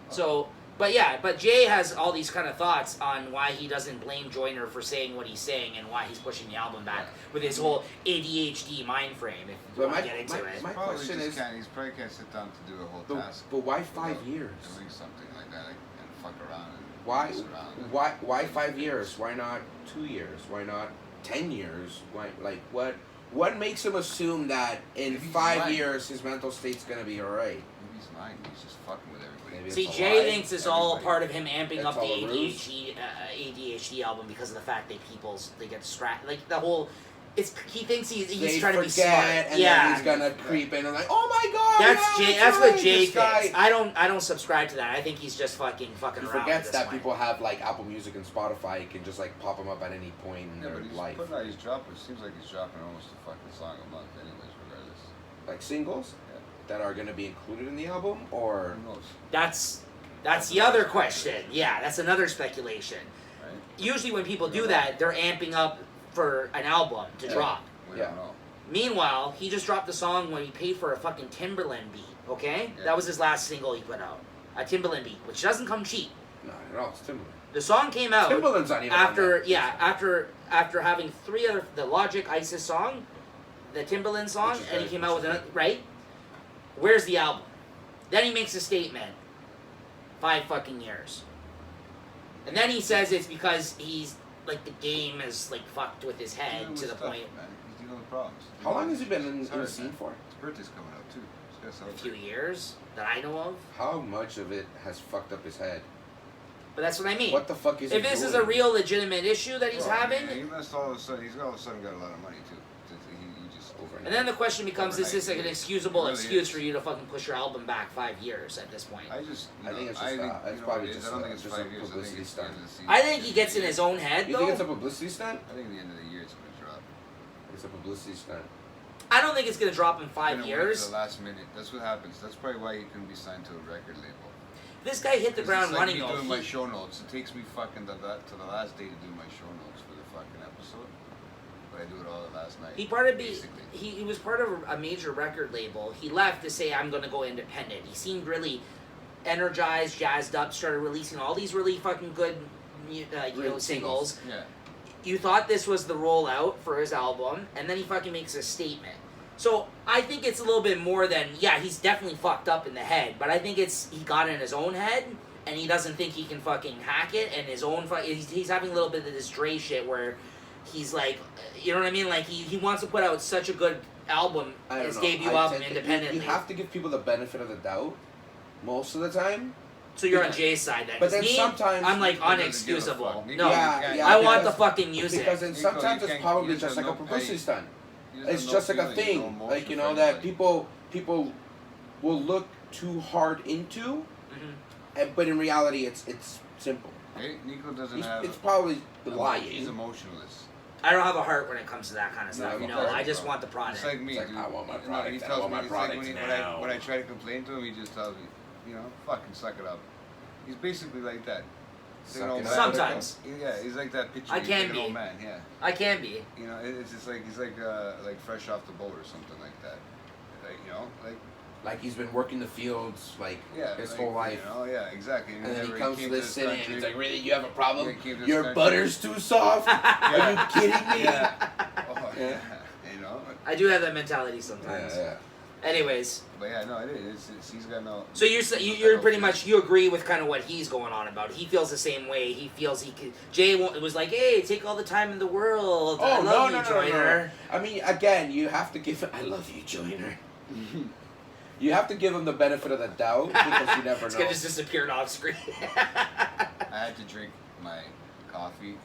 So, but Jay has all these kind of thoughts on why he doesn't blame Joyner for saying what he's saying and why he's pushing the album back with his whole ADHD mind frame, if you But want my- to get into it. my Probably question just is- he's probably can't sit down to do a whole But, task. but why 5 without years? Doing something like that, like, and fuck around and Why? mess around and- Why 5 years? Why not 2 years? Why not 10 years? Why what makes him assume that in Maybe he's 5 lying. years his mental state's gonna be alright? Maybe he's lying. He's just fucking with everybody. Maybe See, it's a Jay lie. thinks it's all a Everybody. part of him amping That's up the all a ruse? ADHD album because of the fact that they get distracted. Like the whole he thinks he's They trying to be forget, smart. and then he's gonna creep in and like, oh my god, That's yeah, Jay. That's what right, Jay this guy. thinks. I don't subscribe to that. I think he's just fucking He around. forgets at this that point. people have like Apple Music and Spotify. You can just like pop them up at any point in Yeah, their but he's life. putting out, he's dropping. It seems like he's dropping almost a fucking song a month, anyways. Regardless, Like singles Yeah. that are gonna be included in the album, or who knows, That's the other question. Yeah, that's another speculation. right? Usually when people do Yeah. that, they're amping up for an album to Yeah. drop. We Yeah. don't know. Meanwhile, he just dropped a song when he paid for a fucking Timberland beat. Okay, Yeah. that was his last single he put out, a Timberland beat, which doesn't come cheap. no, no, it's Timberland. The song came out Timberland's not even on after that. after having three other the Logic ISIS song, the Timberland song, Which is and he good, came out with which is another right. Where's the album? Then he makes a statement. 5 fucking years. And then he says it's because he's like the game is like fucked with his head Dealing to with the stuff, point. man. He's dealing with problems. How long has he been It's in the hard, scene man. for? His birthday's coming up too. He's got A few celebrate. years that I know of. How much of it has fucked up his head? But that's what I mean. What the fuck is If he this is doing? a real legitimate issue that he's Well, having, yeah, he must all of a sudden. He's all of a sudden got a lot of money too. He just Overnight. and then the question becomes: is this like an excusable It really excuse is. for you to fucking push your album back 5 years at this point? I just. I think it's just, I think, it's you know probably what it is? just, I don't think it's just 5 a years. I think publicity it's the stunt. end of the season. I think he gets in his own head You though. think it's a publicity stunt? I think the end of the year it's gonna drop. It's a publicity stunt. I don't think it's gonna drop in 5 Gonna wait years. till the last minute. That's what happens. That's probably why he couldn't be signed to a record label. This guy hit the 'Cause ground it's like running me though. doing my He- show notes. It takes me fucking to the last day to do my show notes for the fucking episode. But I do it all the last night. He part of basically. he was part of a major record label. He left to say I'm gonna go independent. He seemed really energized, jazzed up, started releasing all these really fucking good singles. Yeah. You thought this was the rollout for his album, and then he fucking makes a statement. So I think it's a little bit more than he's definitely fucked up in the head, but I think it's he got in his own head and he doesn't think he can fucking hack it, and his own he's having a little bit of this Dre shit where he's like, you know what I mean? Like he wants to put out such a good album, I don't his know. debut I album tend to- independently. You have to give people the benefit of the doubt most of the time. So you're on Jay's side then. But 'Cause then me, sometimes I'm like he doesn't give a unexcusable. fuck. No, Yeah, I want because- the fucking music. Because then Nico, sometimes you it's can't- probably you just like have a no publicity pain. stunt. He doesn't It's know just like a feeling, no thing, emotion like you for know that anybody. people will look too hard into, Mhm. but in reality, it's simple. Hey, Nico doesn't have. It's probably He's lying. emotionless. I don't have a heart when it comes to that kind of No, stuff. you You don't. know, I just want the It's product. like me, It's like, dude. I want my You know, product, he I tells want me, my it's like product when now. I try to complain to him, he just tells me, you know, fucking suck it up. He's basically like that. He's like an Suck old it man. up. Sometimes. Yeah, he's like that picture. I he's can like an be. old man. Yeah. I can be. You know, it's just like he's like fresh off the boat or something like that. Like you know, Like he's been working the fields like yeah, his like, whole life. You know, yeah, exactly. And then he whenever comes to came this city and country- he's like, really, you have a problem? Yeah, he came to this Your country. butter's too soft? Are you kidding me? Yeah. Oh, Yeah. yeah. You know. I do have that mentality sometimes. Yeah. Anyways, But yeah, no, it is. He's got no. so you're pretty much you agree with kind of what he's going on about. He feels the same way. He feels he could. Jay was like, "Hey, take all the time in the world. Oh, I love no. you, Joyner." I mean, again, you have to give I love you, Joyner. You have to give him the benefit of the doubt because you never It's know. gonna just disappear off screen. I had to drink my coffee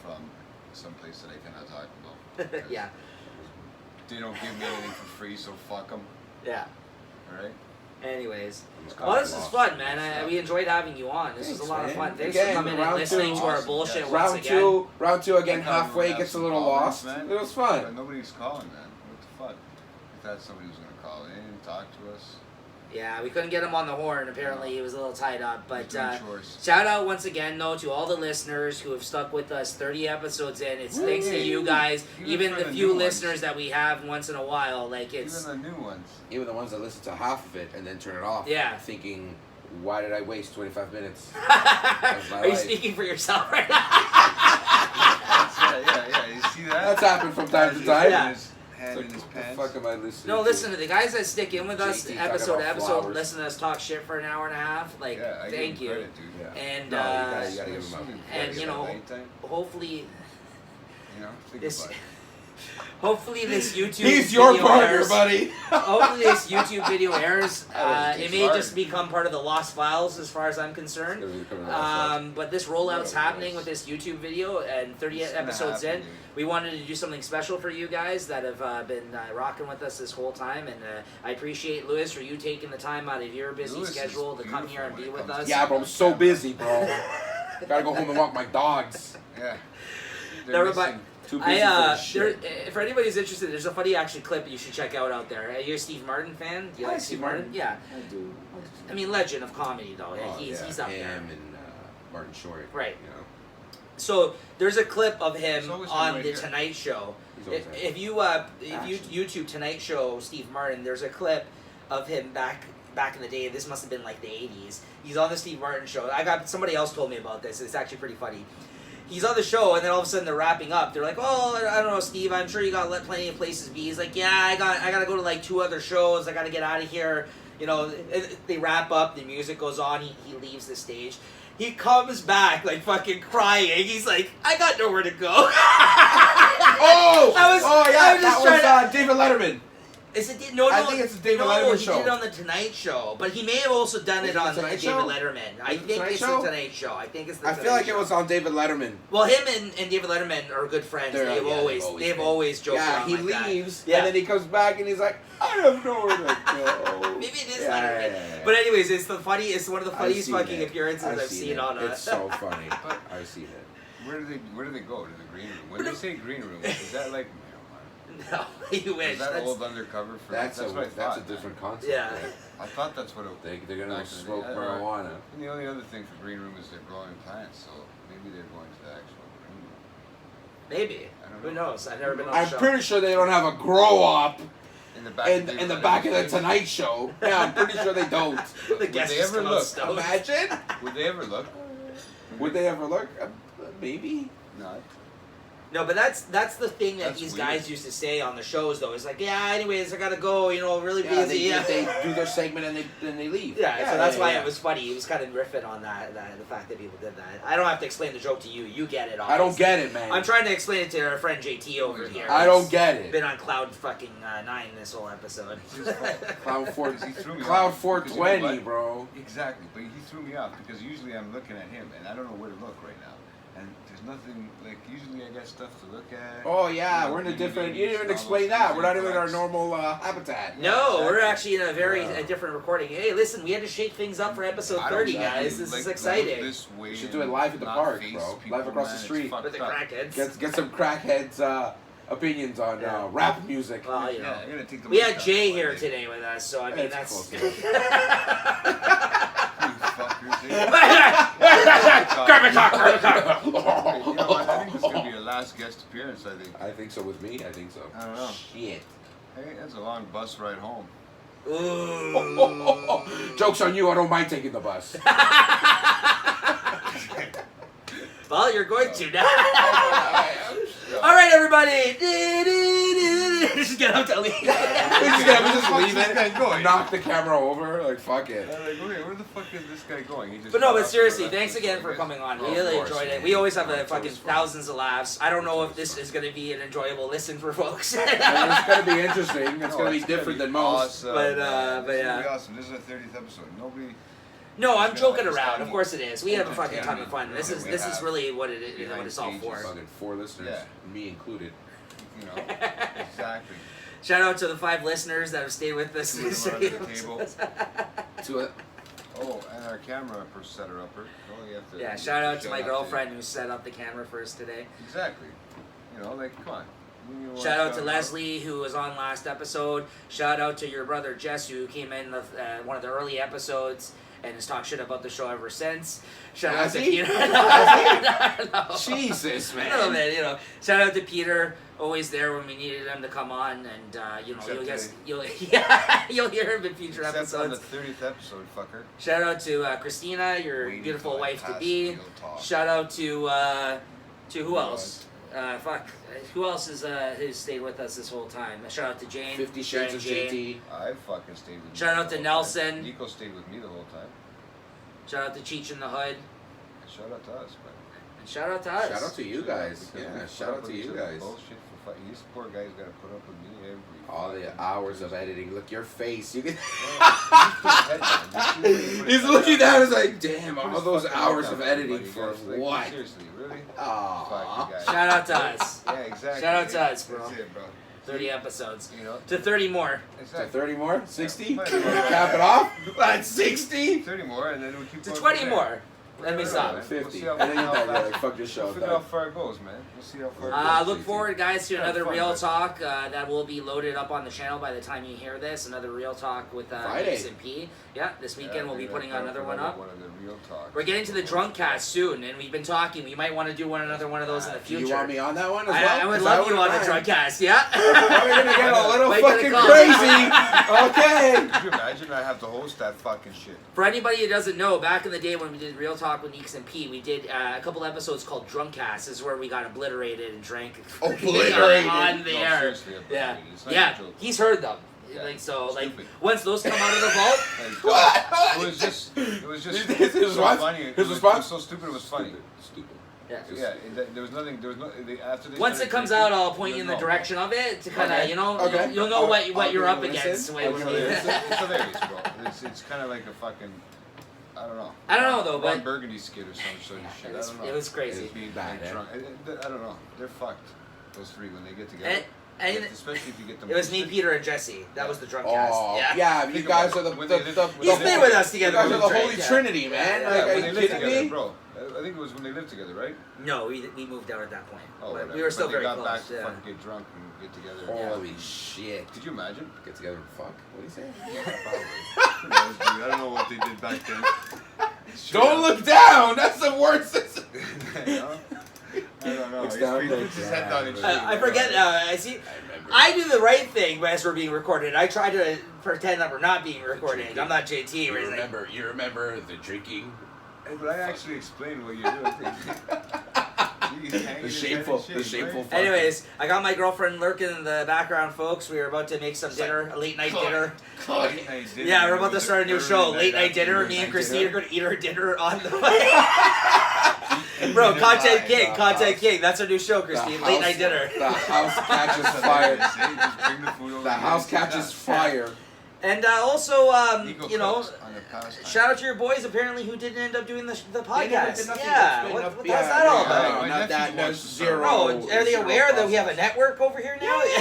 from some place that I cannot talk about. 'cause Yeah, They don't give me anything for free, so fuck them. yeah. All right. Anyways, It's well, this is lost. fun, man. We enjoyed having you on. This was a Thanks, lot of man. fun. Thanks Again, for coming and round listening two. to our Awesome, bullshit yes. once again. Round two again, I thought we were halfway gonna gets a have little some lost. callers, man. It was But fun. nobody's calling, man. What the fuck? I thought somebody was gonna call in, talk to us. Yeah, we couldn't get him on the horn. Apparently, he was a little tied up. He's But doing chores. shout out once again, though, to all the listeners who have stuck with us 30 episodes in. It's thanks to you guys, Even even for the the few new ones. listeners that we have once in a while. Like it's Even the new ones. Even the ones that listen to half of it and then turn it off. Yeah. Thinking, why did I waste 25 minutes? Are you life. speaking for yourself right now? Yeah. You see that? That's happened from time to He's time. Yeah. his hand in his What the pants. fuck am I listening No, to? listen to the guys that stick in with us JT episode talking to about episode, flowers. listen to us talk shit for an hour and a half. Like, Yeah, I thank give you. him credit, dude. Yeah. And No, you gotta give him Swimming up. and, pools you at know, nighttime, hopefully you know, think this about it. Hopefully this YouTube He's your video partner, airs. buddy. Hopefully this YouTube video airs. That It was may hard. just become part of the lost files as far as I'm concerned. But this rollout's Yeah, happening nice. with this YouTube video, and 30 It's gonna episodes happen, in, dude. we wanted to do something special for you guys that have been rocking with us this whole time. And I appreciate, Lewis, for you taking the time out of your busy Lewis is schedule to come here and be beautiful when with it us. comes Yeah, but I'm so busy, bro. Gotta go home and walk my dogs. Yeah. Never mind. missing- Too busy for this shit. For anybody who's interested, there's a funny actually clip you should check out there. You're a Steve Martin fan? Do you I like like Steve Steve Martin? Martin. Yeah. I do. I mean, legend of comedy, though. Oh, he's yeah, up there. him and Martin Short. Right. You know, So there's a clip of him He's always been on right the here. Tonight Show. he's always If you Action. YouTube Tonight Show Steve Martin, there's a clip of him back in the day. This must have been like the 80s. He's on the Steve Martin show. Somebody else told me about this. It's actually pretty funny. He's on the show, and then all of a sudden they're wrapping up. They're like, "Oh, I don't know, Steve. I'm sure you got plenty of places to be." He's like, "Yeah, I gotta go to like 2 other shows. I gotta get out of here." You know, they wrap up. The music goes on. He leaves the stage. He comes back like fucking crying. He's like, "I got nowhere to go." Oh! I was that just was trying David Letterman. Is it no? I think it's the David no, Letterman he show. did it on the Tonight Show, but he may have also done Was it it on the David Tonight Show? Letterman. I Was it the think Tonight it's Show? the Tonight Show. I think it's the I Tonight feel like Show. it was on David Letterman. Well, him and David Letterman are good friends. They're- They've yeah, always been. joked Yeah, around he like that. leaves, Yeah. and then he comes back, and he's like, "I have nowhere to go." Maybe it is Yeah, Letterman. yeah, yeah. But anyways, it's one of the I've funniest seen fucking it. appearances I've seen it. on It's so funny. But- I've seen it. Where do they go? To the green room? When they say green room, is that like No, you wish. is that That's- old undercover for That's what I a thought. different concept. Yeah. right? I thought that's what it They're gonna Back in the smoke day, marijuana. And the only other thing for green room is they're growing plants, so maybe they're going to the actual green room. Maybe. I don't Who know. knows? I've never been on I'm the show. pretty sure they don't have a grow up In the back. in the back of the Tonight Show. Yeah, I'm pretty sure they don't. The Would guests they just ever come out look? stoned. Imagine. Would they ever look? Would they ever look? Maybe. Not. No, but that's the thing that That's these weird. guys used to say on the shows, though. It's like, yeah, anyways, I gotta go, really Yeah, busy. they do their segment and then they leave. Yeah, so that's why yeah. it was funny. He was kind of riffing on that, the fact that people did that. I don't have to explain the joke to you. You get it, I don't obviously. get it, man. I'm trying to explain it to our friend JT over he's here. not. I don't get it. Been on cloud fucking 9 this whole episode. Cloud four, Because he threw me Cloud off. Because you know 420, what? bro. Exactly, but he threw me off because usually I'm looking at him and I don't know where to look right now. And there's nothing, like, usually I got stuff to look at. Oh yeah, You know, we're in a DVDs, different. You didn't even novels, explain that. We're not even in our books. normal habitat. No, Yeah, we're exactly. actually in a very Yeah. a different recording. Hey, listen, we had to shake things up for episode I don't 30, like guys. it. This Like, is go exciting. This way We should do it and live at the not park, face bro. people, Live across man, the it's street. fucked With the up. crackheads. Get some crackheads opinions on Yeah. rap music. Well, Yeah, I gotta take the We mic had off Jay one here day. today with us, so I mean, It's that's. close You fuckers, eh? Garbage talk, garbage talk. You know what, I think this is gonna be your last guest appearance, I think. I think so with me. I think so. I don't know. Shit. Hey, that's a long bus ride home. Ooh. Joke's on you. I don't mind taking the bus. Well, you're going to now. All right, everybody. Just get up to leave. We just Where's leave this guy it. going? Knock the camera over. Like fuck it. I'm like, okay, where the fuck is this guy going? He just But no, got but off seriously, the thanks bus, again I for guess. coming on. Of We really course, enjoyed it. man. We always have It's fucking always fun. thousands of laughs. I don't know if It's this is going to be an enjoyable listen for folks. And it's gonna be interesting. It's No, gonna be it's different than most. Awesome, But, man. but This is yeah. gonna be awesome. This is our 30th episode. Nobody. No, I'm Yeah, joking it's around. tiny. Of course it is. We have a fucking ton of Entertainment. fun. This Yeah, is we this is have really what it is. behind What it's all pages. for. Fucking 4 listeners, Yeah. me included. You know, exactly. Shout out to the 5 listeners that have stayed with us. Two of them are at the table. To it. Oh, and our camera setter upper. Oh, you have to. Yeah, shout out to my girlfriend who set up the camera for us today. Exactly. You know, like, come on. You wanna Shout out to shout Leslie who was on last episode. Shout out to your brother Jess who came in one of the early episodes and has talked shit about the show ever since. Shout out Has to he? Peter. No. Jesus, A little man. bit, Shout out to Peter, always there when we needed him to come on, and Except you'll hear him in future Except on the episodes. 30th episode, fucker. Shout out to Christina, your Waiting beautiful till I wife to pass be. real talk. Shout out to who else? Who else who's stayed with us this whole time? Shout out to Jane. 50 Sharon Shades of Jane. JT. I fucking stayed with Shout Nico out to the whole Nelson. time. Nico stayed with me the whole time. Shout out to Cheech in the Hood. Shout out to us, man. And shout out to us. Shout out to you guys. Because we Yeah, put shout up out with to each you other's guys. Bullshit for This poor guy's got to put up with me every. All the hours of editing. Look, your face. You can. He's He's looking down. It's like, damn, all those hours of editing for what? Seriously, really? Aww. Fuck you guys. Shout out to us. Yeah, exactly. Shout out to us, bro. That's it, bro. 30 episodes. You know? To 30 more. To Exactly. 30 more? 60? Might Cap as well. it off? That's 60? 30 more, and then we keep To going 20 from there. more. Let me Yeah, stop. man. 50. We'll see how And then you're far- like, fuck this show. We'll figure out how far it goes, man. We'll see how far it goes. Look forward, guys, to Yeah, another fun, Real man. Talk that will be loaded up on the channel by the time you hear this. Another Real Talk with Friday. Ace and P. Yeah, this weekend Yeah, we'll be we're putting gonna another put one up. One of the real talks. We're getting to the drunk cast soon, and we've been talking. We might want to do another one of those in the Do future. you want me on that one as well? I would 'Cause love you wouldn't on the mind. drunk cast, yeah? We're gonna get a little Make it a fucking call. crazy. Okay. Could you imagine I have to host that fucking shit? For anybody who doesn't know, back in the day when we did Real Talk with Neeks and P, we did a couple episodes called Drunk Cast. This is where we got obliterated and drank Obliterated? on the No, air. seriously, Yeah, it's not yeah. a joke. He's heard them. Yeah, Like so, like stupid. once those come out of the vault, Like, What? It was just His so response? funny. His It was response? so stupid. It was funny. Stupid. yeah. Yeah, there was nothing. There was no. After they Once started it comes drinking, out, I'll point you in the no. direction of it to kind of, Okay. you know, Okay. you'll know what I'll you're be up able to against. listen. When Okay. we- It's hilarious, bro. It's kind of like a fucking. I don't know. I don't know, though, Ron but- Burgundy skit or some sort of shit. it was- I don't know. it was crazy. It's being Bad, like eh? drunk. I don't know. They're fucked. Those three when they get together. And Especially if you get them. it was me, boosted. Peter, and Jesse. That was the drunk Oh, cast. yeah. You Think guys about are the. it. When the, they the, lived- the He's been with us You together. guys are the when we Holy drank, yeah. Trinity, man. Yeah, Like, Yeah, are when you they lived kidding together, me? bro. I think it was when they lived together, right? No, we moved out at that point. Oh, But whatever. we were still But very they got close. back to Yeah. fucking get drunk and get together. Holy shit. Could you imagine? Get together and fuck. What do you say? Who knows, dude? I don't know what they did back then. Don't look down. That's the worst. You know? I don't know. Looks He's down, puts his head down and shit. I forget. I see. I remember. I do the right thing as we're being recorded. I try to pretend that we're not being recorded. drinking. I'm not JT or You anything. remember the drinking? Hey, but I actually explained what you're doing. He's hanging The his head and shameful, shit, the shameful. right? fucking- Anyways, I got my girlfriend lurking in the background, folks. We were about to make some dinner, a late night dinner. Late night dinner. Yeah, we're about to start a new Early show, late night dinner. afternoon. Me and night Christine dinner. are going to eat our dinner on the way. Bro, Dinner Content live. King, the Content house- King. That's our new show, The Christine. house- Late night dinner. The house catches That's fire. hilarious, eh? Just bring the food over The here. house catches fire. And also, Eagle you know, cooks on the pastime. shout out to your boys apparently who didn't end up doing the They never podcast. did nothing. Yeah, It's been what, up- what's yeah, that all yeah, about? My not nephew that. No, wants to start. zero. Bro, are they zero aware that we have a process. network over here now? You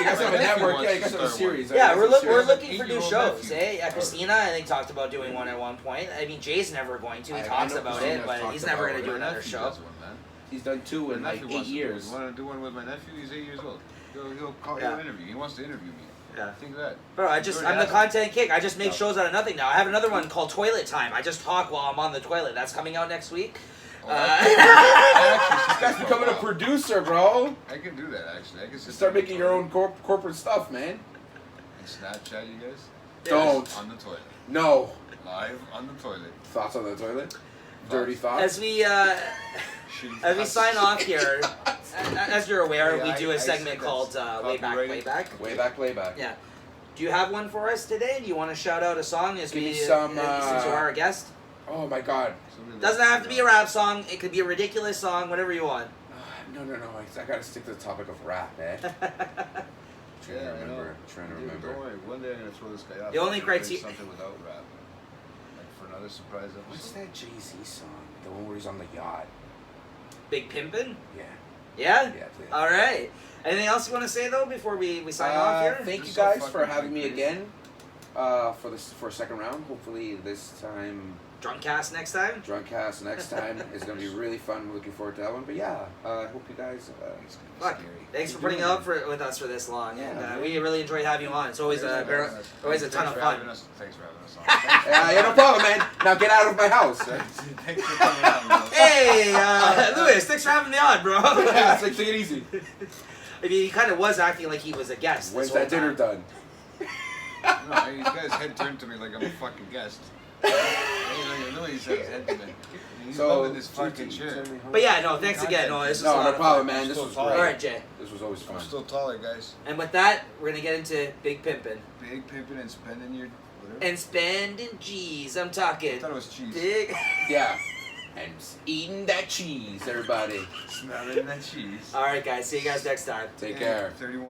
guys have a My nephew network. wants Yeah, you to guys have a start series. one. Yeah, You we're, guys have a we're series. looking for new 8-year-old shows, nephew. eh? Yeah, Christina, I think, talked about doing one at one point. I mean, Jay's never going to. He I talks know about Christina's it, but talked he's never about going to do it. My another nephew show. does one, man. He's done two My in like nephew 8 wants to do years. one. Want to do one with my nephew? He's 8 years old. He'll call. Yeah. He'll interview. He wants to interview me. Yeah. Think of that. Bro, I'm the content king. I just make No. shows out of nothing now. I have another one called Toilet Time. I just talk while I'm on the toilet. That's coming out next week. Oh, I This guy's becoming a producer, bro. I can do that actually. I can sit Start there making your own corporate stuff, man. and Snapchat you guys. Don't. On the toilet. No. Live on the toilet. Thoughts on the toilet? Dirty Thoughts. thoughts? As we Shitty as we thoughts. sign off here, as you're aware, Hey, we do I a said segment that's called Way Back, Way copyrighted. Back. Way back, way back. Yeah. Do you have one for us today? Do you want to shout out a song as Give we me some, since you are a guest? Oh my god. Something Doesn't have to be a rap song. It could be a ridiculous song, whatever you want. No. I gotta stick to the topic of rap, man. Trying to Yeah, remember. Trying to Dude, remember. Don't worry. One day I'm gonna throw this guy out. The only I'm gonna criteria- play something without rap. Like for another surprise episode. What's that Jay-Z song? The one where he's on the yacht. Big Pimpin'? Yeah. Yeah? Yeah, please. All right. Anything else you want to say, though, before we sign off here? Thank you Just so guys for fucking having me crazy. again. For a second round. Hopefully this time Drunk cast next time? Drunk Cast next time is gonna be really fun. We're looking forward to that one. But yeah, I hope you guys. It's gonna be Fuck. scary. Thanks for You're putting doing up with us for this long. Yeah, and man. we really enjoyed having you on. It's always Thanks a for having us. always a ton Thanks of for fun. having us. Thanks for having us on. Yeah, no problem, man. Now get out of my house. Thanks for coming out, bro. Hey, Lewis, thanks for having me on, bro. Yeah, it's like, take it easy. I mean, he kind of was acting like he was a guest. When's this whole that dinner time. done? No, his guy's head turned to me like I'm a fucking guest. I know he said his head to me. He's loving this fucking GT, shit. tell me how- But yeah, no, thanks again. No, this was a No, lot no of problem, fun. man. This Still was tall. great. All right, Jay. This was always fun. I'm still taller, guys. And with that, we're gonna get into Big Pimpin' Big pimping and spending your whatever. and spending G's. I'm I talking thought it was cheese. big. Yeah. and eating that cheese, everybody. Smelling that cheese. All right, guys. See you guys next time. Take care. 31.